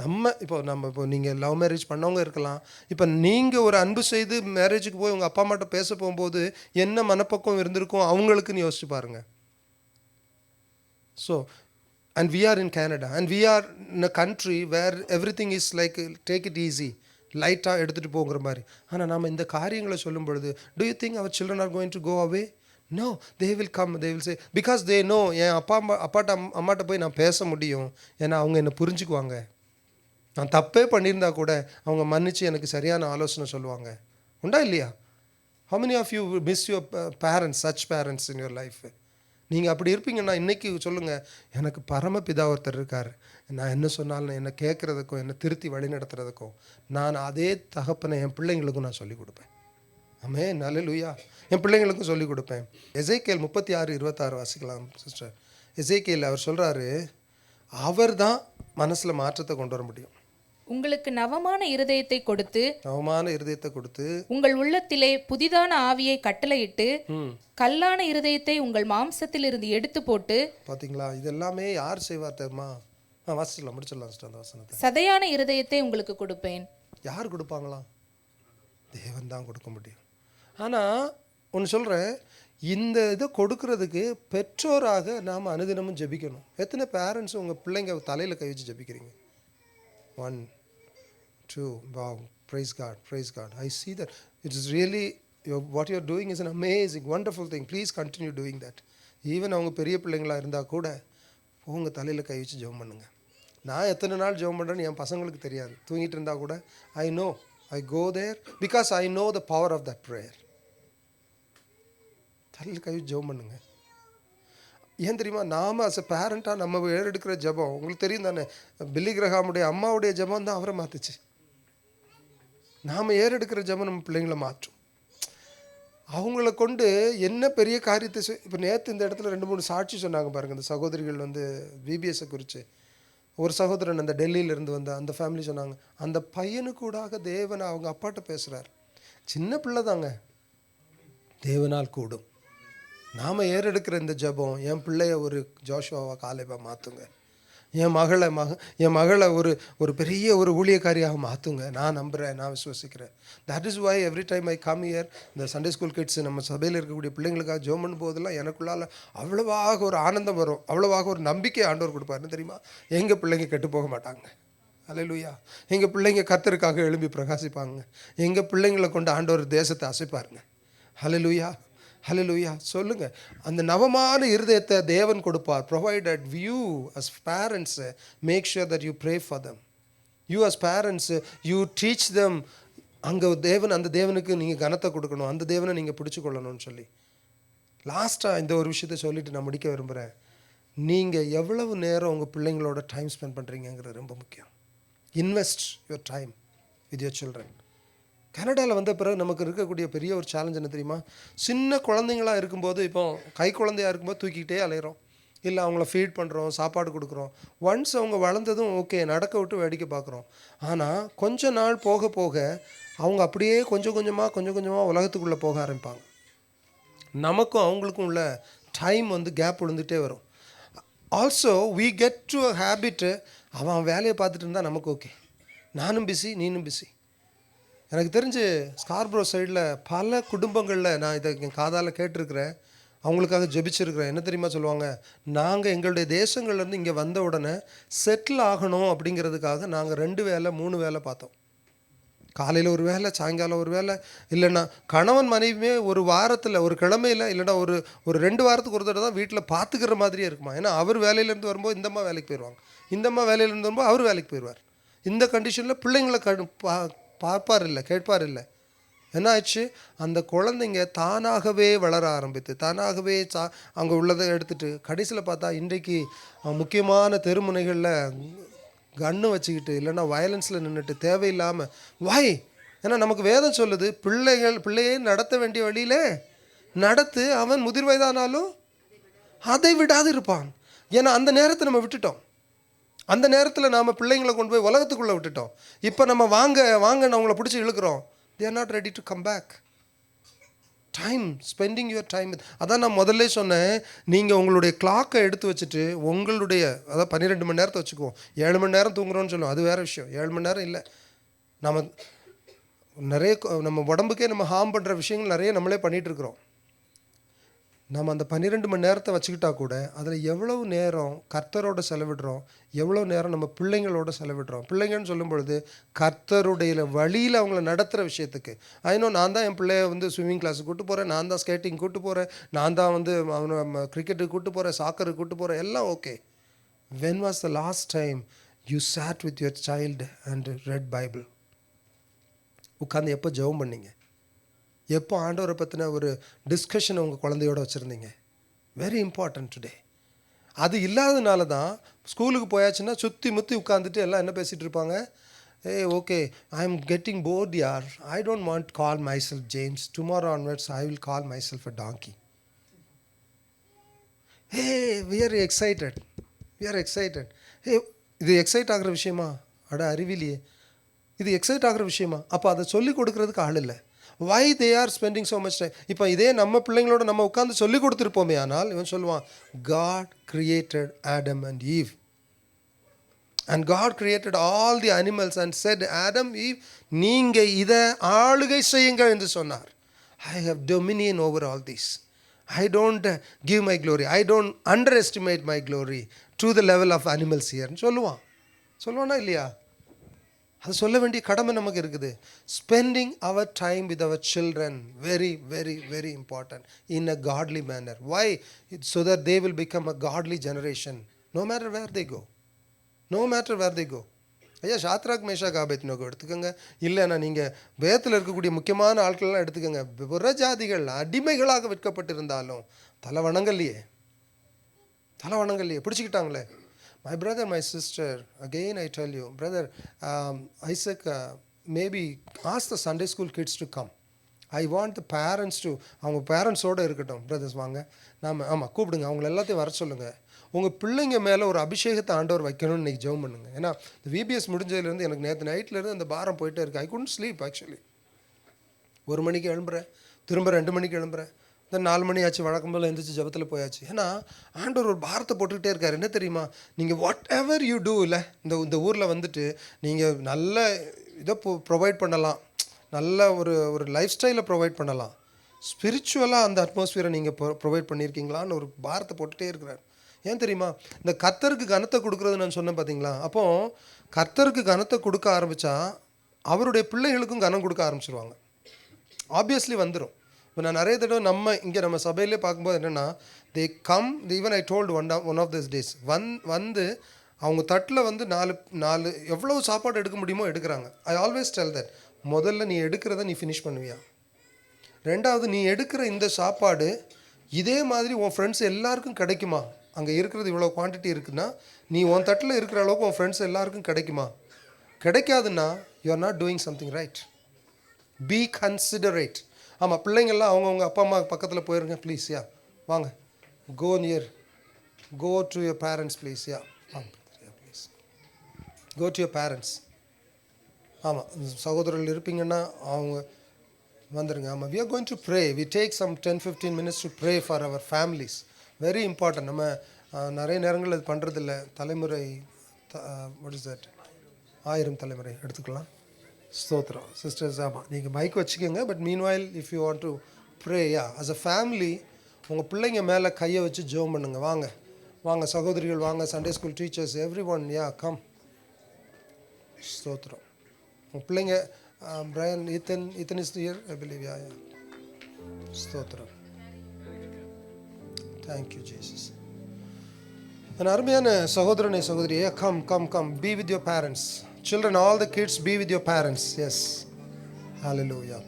D: நம்ம இப்போ நீங்கள் லவ் மேரேஜ் பண்ணவங்க இருக்கலாம். இப்போ நீங்கள் ஒரு அன்பு செய்து மேரேஜுக்கு போய் உங்கள் அப்பா அம்மாட்ட பேச போகும்போது என்ன மனப்பக்கம் இருந்திருக்கும் அவங்களுக்குன்னு யோசிச்சு பாருங்கள். So and we are in Canada and we are in a country where everything is like take it easy, லைட்டாக எடுத்துகிட்டு போகிற மாதிரி. ஆனால் நாம் இந்த காரியங்களை சொல்லும் பொழுது, do you think our children are going to go away? No, they will come, they will say, because they know என் அம்மாட்ட போய் நான் பேச முடியும், ஏன்னா அவங்க என்னை புரிஞ்சுக்குவாங்க. நான் தப்பே பண்ணியிருந்தா கூட அவங்க மன்னித்து எனக்கு சரியான ஆலோசனை சொல்லுவாங்க. உண்டா இல்லையா? how many of you miss your parents, such parents in your life? நீங்கள் அப்படி இருப்பீங்கன்னா இன்றைக்கி சொல்லுங்கள், எனக்கு பரமபிதா ஒருத்தர் இருக்கார், நான் என்ன சொன்னாலும் என்னை கேட்குறதுக்கும் என்னை திருத்தி வழி நடத்துறதுக்கும் நான் அதே தகப்பனை என் பிள்ளைங்களுக்கும் நான் சொல்லிக் கொடுப்பேன். ஆமென், அல்லேலூயா. என் பிள்ளைங்களுக்கும் சொல்லிக் கொடுப்பேன். எசேக்கியேல் 36:26 வாசிக்கலாம் சிஸ்டர். எசேக்கியேல் அவர் சொல்கிறாரு, அவர் தான் மனசில் மாற்றத்தை கொண்டு வர முடியும்.
E: உங்களுக்கு நவமான இருதயத்தை கொடுத்து உங்கள் உள்ளத்திலே புதிதான ஆவியை கட்டளையிட்டு கல்லான இருதயத்தை உங்கள் மாம்சத்தில் இருந்து எடுத்து போட்டு.
D: பாத்தீங்களா, இதெல்லாமே யார் செய்வார் தெரியுமா? வாசிக்கலாம், முடிச்சிடலாம் அந்த வசனத்தை.
E: சதையான இருதயத்தை உங்களுக்கு கொடுப்பேன்.
D: யார் கொடுப்பாங்களாம்? தேவன் தான் கொடுக்க முடியும். ஆனால் ஒன்று சொல்கிறேன், இந்த இதை கொடுக்கறதுக்கு பெற்றோராக நாம் அனுதினமும் ஜெபிக்கணும். எத்தனை பேரண்ட்ஸ் உங்கள் பிள்ளைங்க தலையில் கை வச்சு ஜெபிக்கிறீங்க? 1, 2, wow, praise God. I see that it is really what you are doing is an amazing, wonderful thing. Please continue doing that. Even அவங்க பெரிய பிள்ளைங்களாக இருந்தால் கூட உங்கள் தலையில் கை வச்சு ஜெபம் பண்ணுங்கள். நான் எத்தனை நாள் ஜெபம் பண்ணுறேன்னு என் பசங்களுக்கு தெரியாது. தூங்கிட்டு இருந்தால் கூட I go there because I know the power of that prayer. தலையில் கை வச்சு ஜெபம் பண்ணுங்கள். ஏன் தெரியுமா, நாம் அஸ் அ பேரண்ட்டாக நம்ம எடுக்கிற ஜெபம் உங்களுக்கு தெரியும் தானே. பில்லி கிரஹாமுடைய அம்மாவுடைய ஜெபம் தான் அவரை மாற்றுச்சு. நாம் ஏறெடுக்கிற ஜெபம் நம்ம பிள்ளைங்களை மாற்றும். அவங்கள கொண்டு என்ன பெரிய காரியத்தை இப்போ நேற்று இந்த இடத்துல 2-3 சாட்சி சொன்னாங்க பாருங்கள். இந்த சகோதரிகள் விபிஎஸ்ஸை குறித்து ஒரு சகோதரன் அந்த டெல்லியிலேருந்து வந்த அந்த ஃபேமிலி சொன்னாங்க, அந்த பையனுக்கு கூடாக தேவனை அவங்க அப்பாட்ட பேசுகிறார். சின்ன பிள்ளை தாங்க, தேவனால் கூடும். நாம் ஏறெடுக்கிற இந்த ஜெபம் என் பிள்ளைய ஒரு ஜோஷுவாவா காலேபா மாற்றுங்க. என் மகளை ஒரு பெரிய ஒரு ஊழியக்காரியாக மாற்றுங்க. நான் நம்புகிறேன், நான் விசுவசிக்கிறேன். That is why every time I come year, இந்த சண்டே ஸ்கூல் கிட்ஸ் நம்ம சபையில் இருக்கக்கூடிய பிள்ளைங்களுக்காக ஜெபம் பண்ணும் போதெல்லாம் எனக்குள்ளால் அவ்வளவாக ஒரு ஆனந்தம் வரும், அவ்வளவாக ஒரு நம்பிக்கை ஆண்டவர் கொடுப்பாருன்னு தெரியுமா? எங்கள் பிள்ளைங்க கெட்டு போக மாட்டாங்க. அல்லேலூயா. எங்கள் பிள்ளைங்க கர்த்தருக்காக எழும்பி பிரகாசிப்பாங்க. எங்கள் பிள்ளைங்களை கொண்டு ஆண்டவர் தேசத்தை அசைப்பாருங்க. அல்லேலூயா, ஹல்லேலூயா. சொல்லுங்கள், அந்த நவமான இருதயத்தை தேவன் கொடுப்பார். Provided you as parents make sure that you pray for them. You as parents you teach them. அங்கே அந்த தேவனுக்கு நீங்கள் கனத்தை கொடுக்கணும், அந்த தேவனை நீங்கள் பிடிச்சி கொள்ளணும்னு சொல்லி. லாஸ்ட்டாக இந்த ஒரு விஷயத்தை சொல்லிவிட்டு நான் முடிக்க விரும்புகிறேன். நீங்கள் எவ்வளவு நேரம் உங்கள் பிள்ளைங்களோட டைம் ஸ்பெண்ட் பண்ணுறீங்கிறது ரொம்ப முக்கியம். Invest your time with your children. கனடாவில் வந்த பிறகு நமக்கு இருக்கக்கூடிய பெரிய ஒரு சேலஞ்ச் என்ன தெரியுமா? சின்ன குழந்தைங்களாக இருக்கும்போது, இப்போ கை குழந்தையாக இருக்கும்போது தூக்கிக்கிட்டே அலையிறோம், இல்லை அவங்கள ஃபீட் பண்ணுறோம், சாப்பாடு கொடுக்குறோம். ஒன்ஸ் அவங்க வளர்ந்ததும் ஓகே, நடக்க விட்டு வேடிக்கை பார்க்குறோம். ஆனால் கொஞ்ச நாள் போக போக அவங்க அப்படியே கொஞ்சம் கொஞ்சமாக உலகத்துக்குள்ளே போக ஆரம்பிப்பாங்க. நமக்கும் அவங்களுக்கும் உள்ள டைம் கேப் விழுந்துகிட்டே வரும். Also we get to a habit, அவன் வேலையை பார்த்துட்டு இருந்தால் நமக்கு ஓகே, நானும் பிஸி நீனும் பிஸி. எனக்கு தெரிஞ்சு ஸ்கார்ப்ரோ சைடில் பல குடும்பங்களில் நான் இதை என் காதால் கேட்டிருக்கிறேன், அவங்களுக்காக ஜெபிச்சிருக்கிறேன். என்ன தெரியுமா சொல்லுவாங்க? நாங்கள் எங்களுடைய தேசங்கள்லேருந்து இங்கே வந்த உடனே செட்டில் ஆகணும் அப்படிங்கிறதுக்காக நாங்கள் 2 வேலை 3 வேலை பார்த்தோம். காலையில் ஒரு வேலை, சாயங்காலம் ஒரு வேலை. இல்லைன்னா கணவன் மனைவியுமே ஒரு வாரத்தில் ஒரு கிழமையில் இல்லைன்னா ஒரு 2 வாரத்துக்கு ஒரு தடவை தான் வீட்டில் பார்த்துக்கிற மாதிரியே இருக்குமா. ஏன்னா அவர் வேலையிலேருந்து வரும்போது இந்தம்மா வேலைக்கு போயிடுவாங்க, இந்தம்மா வேலையிலேருந்து வரும்போது அவர் வேலைக்கு போயிடுவார். இந்த கண்டிஷனில் பிள்ளைங்களை பார்ப்பார் இல்லை, கேட்பார் இல்லை. என்ன ஆச்சு? அந்த குழந்தைங்க தானாகவே வளர ஆரம்பித்து, தானாகவே அங்கே உள்ளதை எடுத்துகிட்டு கடைசியில் பார்த்தா இன்றைக்கு முக்கியமான தெருமுனைகளில் கன்று வச்சுக்கிட்டு இல்லைன்னா வயலன்ஸில் நின்றுட்டு தேவையில்லாமல் வாய். ஏன்னா நமக்கு வேதம் சொல்லுது, பிள்ளையை நடத்த வேண்டிய வழியில் நடத்து, அவன் முதிர் வயதானாலும் அதை விடாது இருப்பான். ஏன்னா அந்த நேரத்தை நம்ம விட்டுட்டோம். அந்த நேரத்தில் நாம் பிள்ளைங்களை கொண்டு போய் உலகத்துக்குள்ளே விட்டுட்டோம். இப்போ நம்ம வாங்கன்னு அவங்கள பிடிச்சி இழுக்கிறோம். they are not ready to come back. Time, spending your time. அதான் நான் முதல்ல சொன்னேன், நீங்கள் உங்களுடைய கிளாக்கை எடுத்து வச்சுட்டு உங்களுடைய, அதாவது 12 மணி நேரத்தை வச்சுக்குவோம், 7 மணி நேரம் தூங்குறோன்னு சொல்லுவோம், அது வேறு விஷயம். 7 மணி நேரம் இல்லை, நம்ம உடம்புக்கே நம்ம ஹார்ம் பண்ணுற விஷயங்கள் நிறைய நம்மளே பண்ணிகிட்ருக்குறோம். நம்ம அந்த 12 மணி நேரத்தை வச்சுக்கிட்டா கூட அதில் எவ்வளவு நேரம் கர்த்தரோட செலவிடுறோம், எவ்வளோ நேரம் நம்ம பிள்ளைங்களோட செலவிடுறோம். பிள்ளைங்கன்னு சொல்லும் பொழுது கர்த்தருடைய வழியில் அவங்கள நடத்துகிற விஷயத்துக்கு. நான் தான் என் பிள்ளைய ஸ்விம்மிங் கிளாஸுக்கு கூப்பிட்டு போகிறேன், நான் தான் ஸ்கேட்டிங் கூப்பிட்டு போகிறேன், நான் தான் அவனை கிரிக்கெட்டுக்கு கூப்பிட்டு போகிறேன், சாக்கருக்கு கூப்பிட்டு போகிறேன், எல்லாம் okay. when was the last time you sat with your child and read Bible? உட்காந்து எப்போ ஜெபம் பண்ணீங்க? எப்போ ஆண்டவரை பற்றின ஒரு டிஸ்கஷன் உங்கள் குழந்தையோடு வச்சுருந்தீங்க? Very important today. அது இல்லாதனால தான் ஸ்கூலுக்கு போயாச்சுன்னா சுற்றி முற்றி உட்காந்துட்டு எல்லாம் என்ன பேசிகிட்டு இருப்பாங்க? Okay, I am getting bored யார், I don't want call myself James, tomorrow onwards I will call myself a donkey. we are excited. இது எக்ஸைட் ஆகிற விஷயமா? அறிவிலியே, இது எக்ஸைட் ஆகிற விஷயமா? அப்போ அதை சொல்லிக் கொடுக்கறதுக்கு ஆள் இல்லை. why they are spending so much time? இப்போ இதே நம்ம பிள்ளைங்களோட நம்ம உட்காந்து சொல்லி கொடுத்துருப்போமே, ஆனால் இவன் சொல்லுவான், God created Adam and Eve and God created all the animals and said, Adam, Eve, நீங்கள் இதை ஆளுகை செய்யுங்கள் என்று சொன்னார். I have dominion over all these. I don't give my glory, I don't underestimate my glory to the level of animals here. சொல்லுவானா இல்லையா? அது சொல்ல வேண்டிய கடமை நமக்கு இருக்குது. Spending our time with our children, very very very important, in a godly manner. Why? so that they will become a godly generation no matter where they go. ஐயா, Shadrach Meshach Abednego எடுத்துக்கோங்க, இல்லைன்னா நீங்கள் வேதத்தில் இருக்கக்கூடிய முக்கியமான ஆட்கள்லாம் எடுத்துக்கோங்க. புறஜாதிகள் அடிமைகளாக விற்கப்பட்டிருந்தாலும் தலை வணங்கலையே, பிடிச்சிக்கிட்டாங்களே. My brother, my sister, again I tell you, brother Isaac, maybe ask the Sunday school kids to come. I want the parents to, அவங்க பேரண்ட்ஸோடு இருக்கட்டும். பிரதர்ஸ் வாங்க, ஆமாம் கூப்பிடுங்க, அவங்கள எல்லாத்தையும் வர சொல்லுங்கள். உங்கள் பிள்ளைங்க மேலே ஒரு அபிஷேகத்தை ஆண்டவர் வைக்கணும்னு இன்றைக்கி ஜெபம் பண்ணுங்க. ஏன்னா இந்த விபிஎஸ் முடிஞ்சதுலேருந்து எனக்கு நேற்று நைட்லேருந்து அந்த பாரம் போயிட்டே இருக்குது. ஐ couldn't sleep actually. 1 மணிக்கு எழும்புறேன், திரும்ப 2 மணிக்கு எழும்புறேன், இந்த 4 மணி ஆச்சு, வழக்கம் போல் எழுந்திரிச்சு ஜபத்தில் போயாச்சு. ஏன்னா ஆண்டவர் ஒரு பாரத்தை போட்டுக்கிட்டே இருக்கார். என்ன தெரியுமா, நீங்கள் வாட் எவர் யூ டூ இல்லை, இந்த ஊரில் வந்துட்டு நீங்கள் நல்ல இதை ப்ரொவைட் பண்ணலாம், நல்ல ஒரு லைஃப் ஸ்டைலை ப்ரொவைட் பண்ணலாம், ஸ்பிரிச்சுவலாக அந்த அட்மாஸ்பியரை நீங்கள் ப்ரொவைட் பண்ணியிருக்கீங்களான்னு ஒரு பாரத்தை போட்டுகிட்டே இருக்கிறார். ஏன் தெரியுமா, இந்த கர்த்தருக்கு கனத்தை கொடுக்குறது நான் சொன்னேன் பார்த்தீங்களா. அப்போது கர்த்தருக்கு கனத்தை கொடுக்க ஆரம்பித்தா அவருடைய பிள்ளைகளுக்கும் கனம் கொடுக்க ஆரம்பிச்சிருவாங்க. ஆப்வியஸ்லி வந்துடும். இப்போ நான் நிறைய தடவை நம்ம சபையிலே பார்க்கும்போது என்னென்னா, they come, even I told one of this days, வந்து அவங்க தட்டில் வந்து 4 எவ்வளோ சாப்பாடு எடுக்க முடியுமோ எடுக்கிறாங்க. ஐ ஆல்வேஸ் டெல் தட், முதல்ல நீ எடுக்கிறத நீ ஃபினிஷ் பண்ணுவியா, ரெண்டாவது நீ எடுக்கிற இந்த சாப்பாடு இதே மாதிரி உன் ஃப்ரெண்ட்ஸ் எல்லாருக்கும் கிடைக்குமா, அங்கே இருக்கிறது இவ்வளோ குவான்டிட்டி இருக்குன்னா நீ உன் தட்டில் இருக்கிற அளவுக்கு உன் ஃப்ரெண்ட்ஸ் எல்லாருக்கும் கிடைக்குமா, கிடைக்காதுன்னா you are not doing something right. Be considerate. ஆமாம், பிள்ளைங்கள்லாம் அவங்கவுங்க அப்பா அம்மா பக்கத்தில் போயிருங்க ப்ளீஸ், யா வாங்க, go to your parents please, யா வாங்க please, go to your parents. ஆமாம், சகோதரர்கள் இருப்பீங்கன்னா அவங்க வந்துடுங்க. ஆமாம், we are going to pray. We take some 10-15 minutes to pray for our families. Very important. நம்ம நிறைய நேரங்கள் அது பண்ணுறதில்ல. தலைமுறை what is that, 1000 தலைமுறை எடுத்துக்கலாம். ஸ்தோத்திரம் சிஸ்டர்ஸ். ஆமாம், நீங்கள் மைக் வச்சுக்கோங்க. But meanwhile if you want to pray, yeah as a family உங்கள் பிள்ளைங்க மேலே கையை வச்சு ஜெபம் பண்ணுங்க. வாங்க சகோதரிகள், வாங்க Sunday school teachers, everyone, யா கம். ஸ்தோத்திரம். உங்கள் பிள்ளைங்க Brian, Ethan is here, I believe. Yeah. Stotram. Thank you, Jesus. An அருமையான சகோதரனே சகோதரியே, come. Be with your parents. Children, all the kids, be with your parents. Yes. Hallelujah.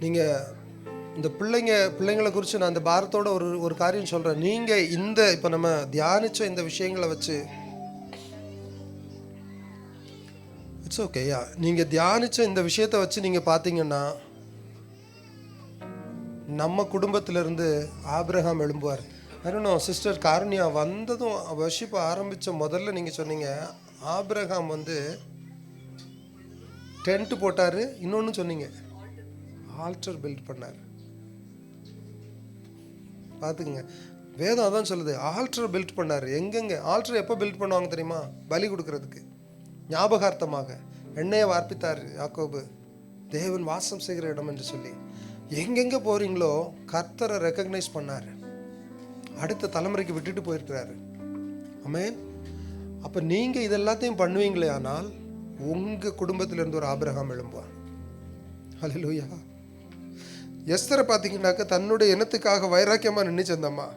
D: நீங்கள் இந்த பிள்ளைங்களை குறித்து நான் அந்த பாரத்தோட ஒரு காரியம் சொல்கிறேன். நீங்கள் இப்போ நம்ம தியானித்த இந்த விஷயங்களை வச்சு, இட்ஸ் ஓகே, யா நீங்கள் தியானித்த இந்த விஷயத்தை வச்சு நீங்கள் பார்த்தீங்கன்னா நம்ம குடும்பத்திலேருந்து ஆபிரகாம் எழும்புவார். ஐயோ சிஸ்டர் காருண்யா வந்ததும் வர்ஷிப் ஆரம்பித்த முதல்ல நீங்கள் சொன்னீங்க ஆபிரகாம் வந்து டென்ட் போட்டார், இன்னொன்று சொன்னீங்க ஆல்டர் பில்ட் பண்ணார். பார்த்துக்குங்க, வேதம் அதான் சொல்லுது, ஆல்டர் பில்ட் பண்ணார். எங்கெங்கே ஆல்டர் எப்போ பில்ட் பண்ணுவாங்க தெரியுமா, பலி கொடுக்கறதுக்கு, ஞாபகார்த்தமாக எண்ணெயை வார்ப்பித்தார் யாக்கோபு, தேவன் வாசம் செய்கிற இடம் என்று சொல்லி. எங்கெங்கே போகிறீங்களோ கர்த்தரை ரெக்கக்னைஸ் பண்ணார், அடுத்த தலைமுறைக்கு விட்டுட்டு போயிருக்கிறாரு. ஆமென். அப்போ நீங்கள் இதெல்லாத்தையும் பண்ணுவீங்களே, ஆனால் உங்கள் குடும்பத்திலேருந்து ஒரு ஆபிரகாம் எழும்புவார். ஹல்லேலூயா. எஸ்தரை பார்த்தீங்கன்னாக்க தன்னுடைய இனத்துக்காக வைராக்கியமாக நின்றுச்சு அந்த அம்மா.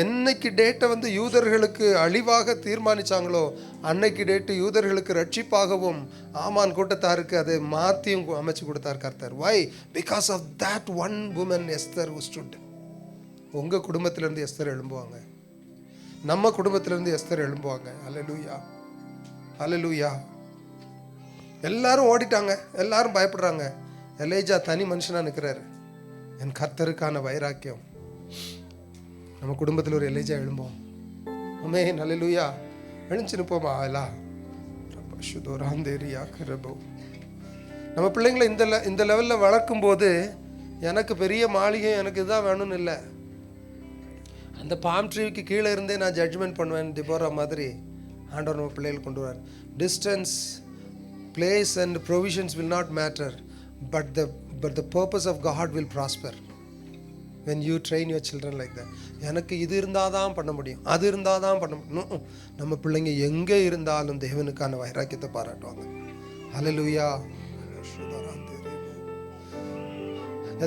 D: என்னைக்கு டேட்டை வந்து யூதர்களுக்கு அழிவாக தீர்மானித்தாங்களோ அன்னைக்கு டேட்டு யூதர்களுக்கு ரட்சிப்பாகவும் ஆமான் கூட்டத்தாருக்கு அதை மாற்றியும் அமைச்சு கொடுத்தார் கர்த்தர். Why? Because of that one woman Esther who stood. உங்கள் குடும்பத்திலேருந்து எஸ்தர் எழும்புவாங்க, நம்ம குடும்பத்திலேருந்து எஸ்தர் எழும்புவாங்க. அல்லேலூயா, அல்லேலூயா. எல்லாரும் ஓடிட்டாங்க, எல்லாரும் பயப்படுறாங்க. எலேஜா தனி மனுஷனாக நிற்கிறாரு. என் கர்த்தருக்கான வைராக்கியம். நம்ம குடும்பத்தில் ஒரு எலேஜா எழும்போம். ஆமென், அல்லேலூயா. எழுந்து நிற்போமா? நம்ம பிள்ளைங்களை இந்த லெவலில் வளர்க்கும் போது எனக்கு பெரிய மாளிகை எனக்கு இதுதான் வேணும்னு இல்லை. அந்த பாம் ட்ரீக்கு கீழே இருந்தே நான் ஜட்ஜ்மெண்ட் பண்ணுவேன் திபோரா மாதிரி ஆண்டவர் நம்ம பிள்ளைகள் கொண்டு வரார். Distance, place and provisions will not matter, but the purpose of God will prosper when you train your children like that. எனக்கு இது இருந்தால் தான் பண்ண முடியும், அது இருந்தால் தான் பண்ண முடியும். நம்ம பிள்ளைங்க எங்கே இருந்தாலும் தேவனுக்கான வைராக்கியத்தை பாராட்டுவாங்க. ஹல்லேலூயா.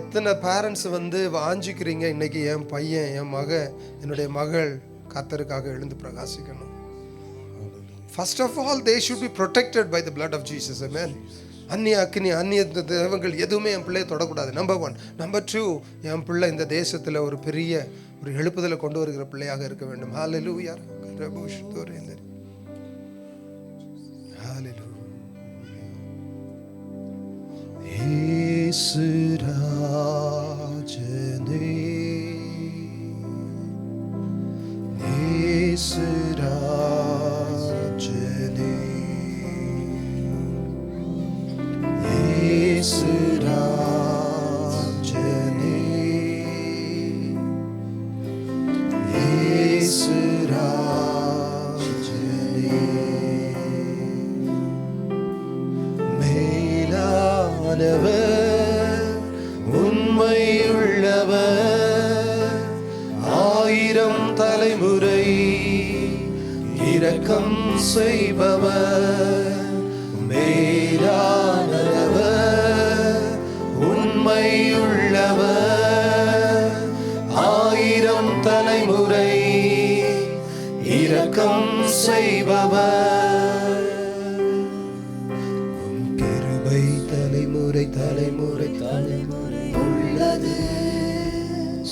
D: எத்தனை பேரண்ட்ஸ் வந்து வாஞ்சிக்கிறீங்க இன்னைக்கு, என் பையன், என் என்னுடைய மகள் கர்த்தருக்காக எழுந்து பிரகாசிக்கணும். First of all, they should be protected by the blood of Jesus. Amen. அந்நிய அக்னி, அந்நிய தேவங்கள் எதுவுமே என் பிள்ளையை தொடக்கூடாது. நம்பர் 1. நம்பர் 2, என் பிள்ளை இந்த தேசத்தில் ஒரு பெரிய ஒரு எழுப்புதலை கொண்டு வருகிற பிள்ளையாக இருக்க வேண்டும். ஹல்லேலூயா. ஹல்லேலூயா. இயேசு ராஜனே, இயேசு ராஜனே, இரக்கம் செய்பவர், மேலானவர், உண்மையுள்ளவர், 1000 தலைமுறை இரக்கம் செய்பவர், உம் கிருபை தலைமுறை தலைமுறை தலைமுறை உள்ளது.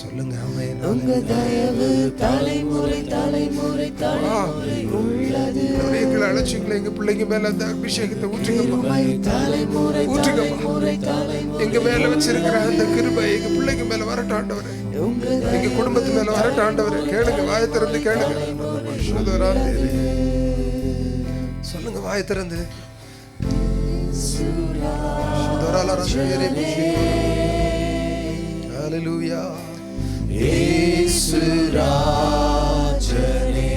D: சொல்லுங்க ஆமென். உங்க தயவு தலைமுறை தலைமுறை தலைமுறை உள்ளது. எங்களை அழைச்சிங்களே, எங்க பிள்ளைங்க மேல அந்த அபிஷேகத்தை ஊற்றுங்கப்பா, ஊற்றுங்கப்பா. எங்க மேல வச்சிருக்கிற அந்த கிருபை எங்க பிள்ளைங்க மேல வரட்டும் ஆண்டவரே, எங்க குடும்பத்து மேல வரட்டும் ஆண்டவரே. கேளுங்க, வாயை திறந்து கேளுங்க. சொல்லுங்க வாயை திறந்து. ஹல்லேலூயா. இயேசு ராஜனே.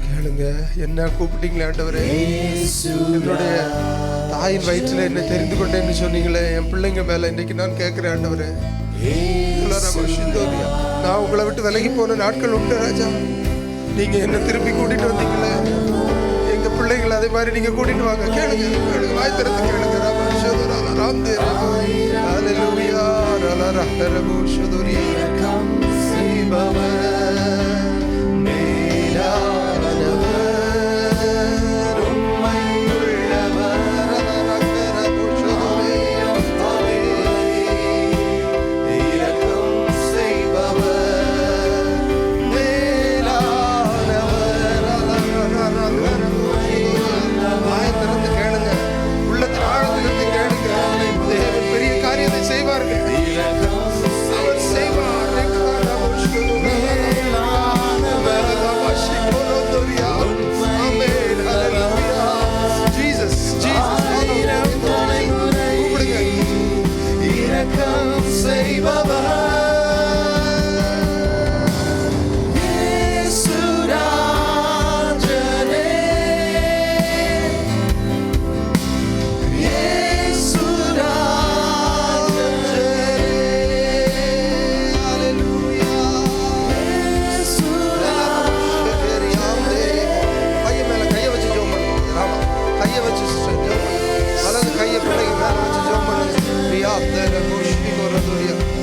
D: கேளுங்க, என்ன கூப்பிட்டீங்களே ஆண்டவரே, என்னுடைய தாயின் வயிற்றில் என்ன தெரிந்து கொண்டேன்னு சொன்னீங்களே, என் பிள்ளைங்க மேல இன்னைக்கு நான் கேட்கிறேன் ஆண்டவரே. நான் உங்களை விட்டு விலகி போன நாட்கள் உண்டு ராஜா, நீங்க என்ன திருப்பி கூட்டிட்டு வந்தீங்களே, எங்க பிள்ளைங்களை அதே மாதிரி நீங்க கூட்டிட்டு வாங்க. கேளுங்க, கேளுங்க, வாய் திறந்து கேளுங்க.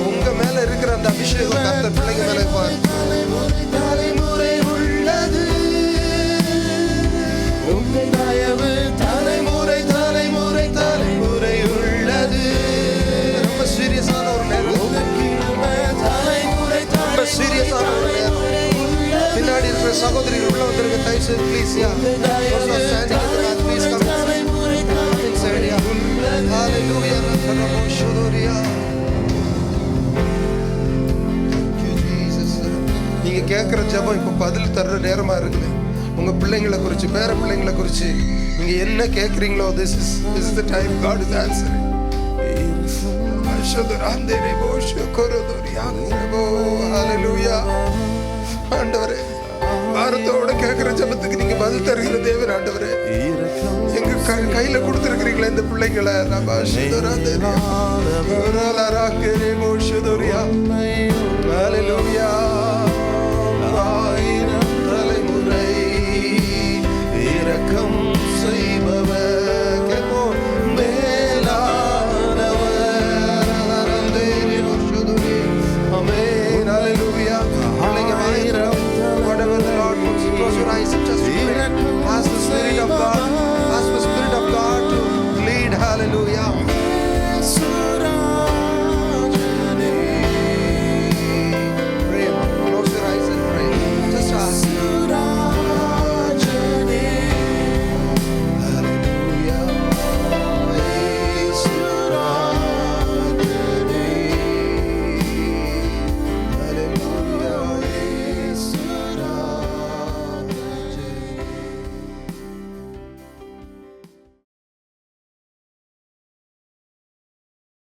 D: உங்க மேல இருக்கிற அந்த அபிஷேகம் கர்த்தர் பிள்ளைங்க மேல பாரு. தலைமுறை உள்ளது, உங்க தயவு தலைமுறை தலைமுறை தலைமுறை உள்ளது. ரொம்ப சீரியஸான ஒரு நேரம், ரொம்ப சீரியஸான ஒரு நேரம். பின்னாடி இருக்கிற சகோதரிகள் உள்ள வந்திருக்க தயவு செய்து ப்ளீஸ் யா ப்ளீஸ் கம் இன்சைட் யா. ஹalleluya. நீங்க கேட்கிற ஜெபம் இப்ப பதில் தர்ற நேரமா இருக்குது. உங்க பிள்ளைங்களை குறிச்சு, பேர பிள்ளைங்களை குறிச்சு நீங்க என்ன கேட்கறீங்களோ, this is the time God is answering. ஹalleluya. ஆண்டவரே, பாரத்தோட கேட்கிற ஜெபத்துக்கு நீங்க பதில் தருகிற தேவன் ஆண்டவரே. எங்க கையில கொடுத்திருக்கிறீங்களே இந்த பிள்ளைங்களை, ஹalleluya.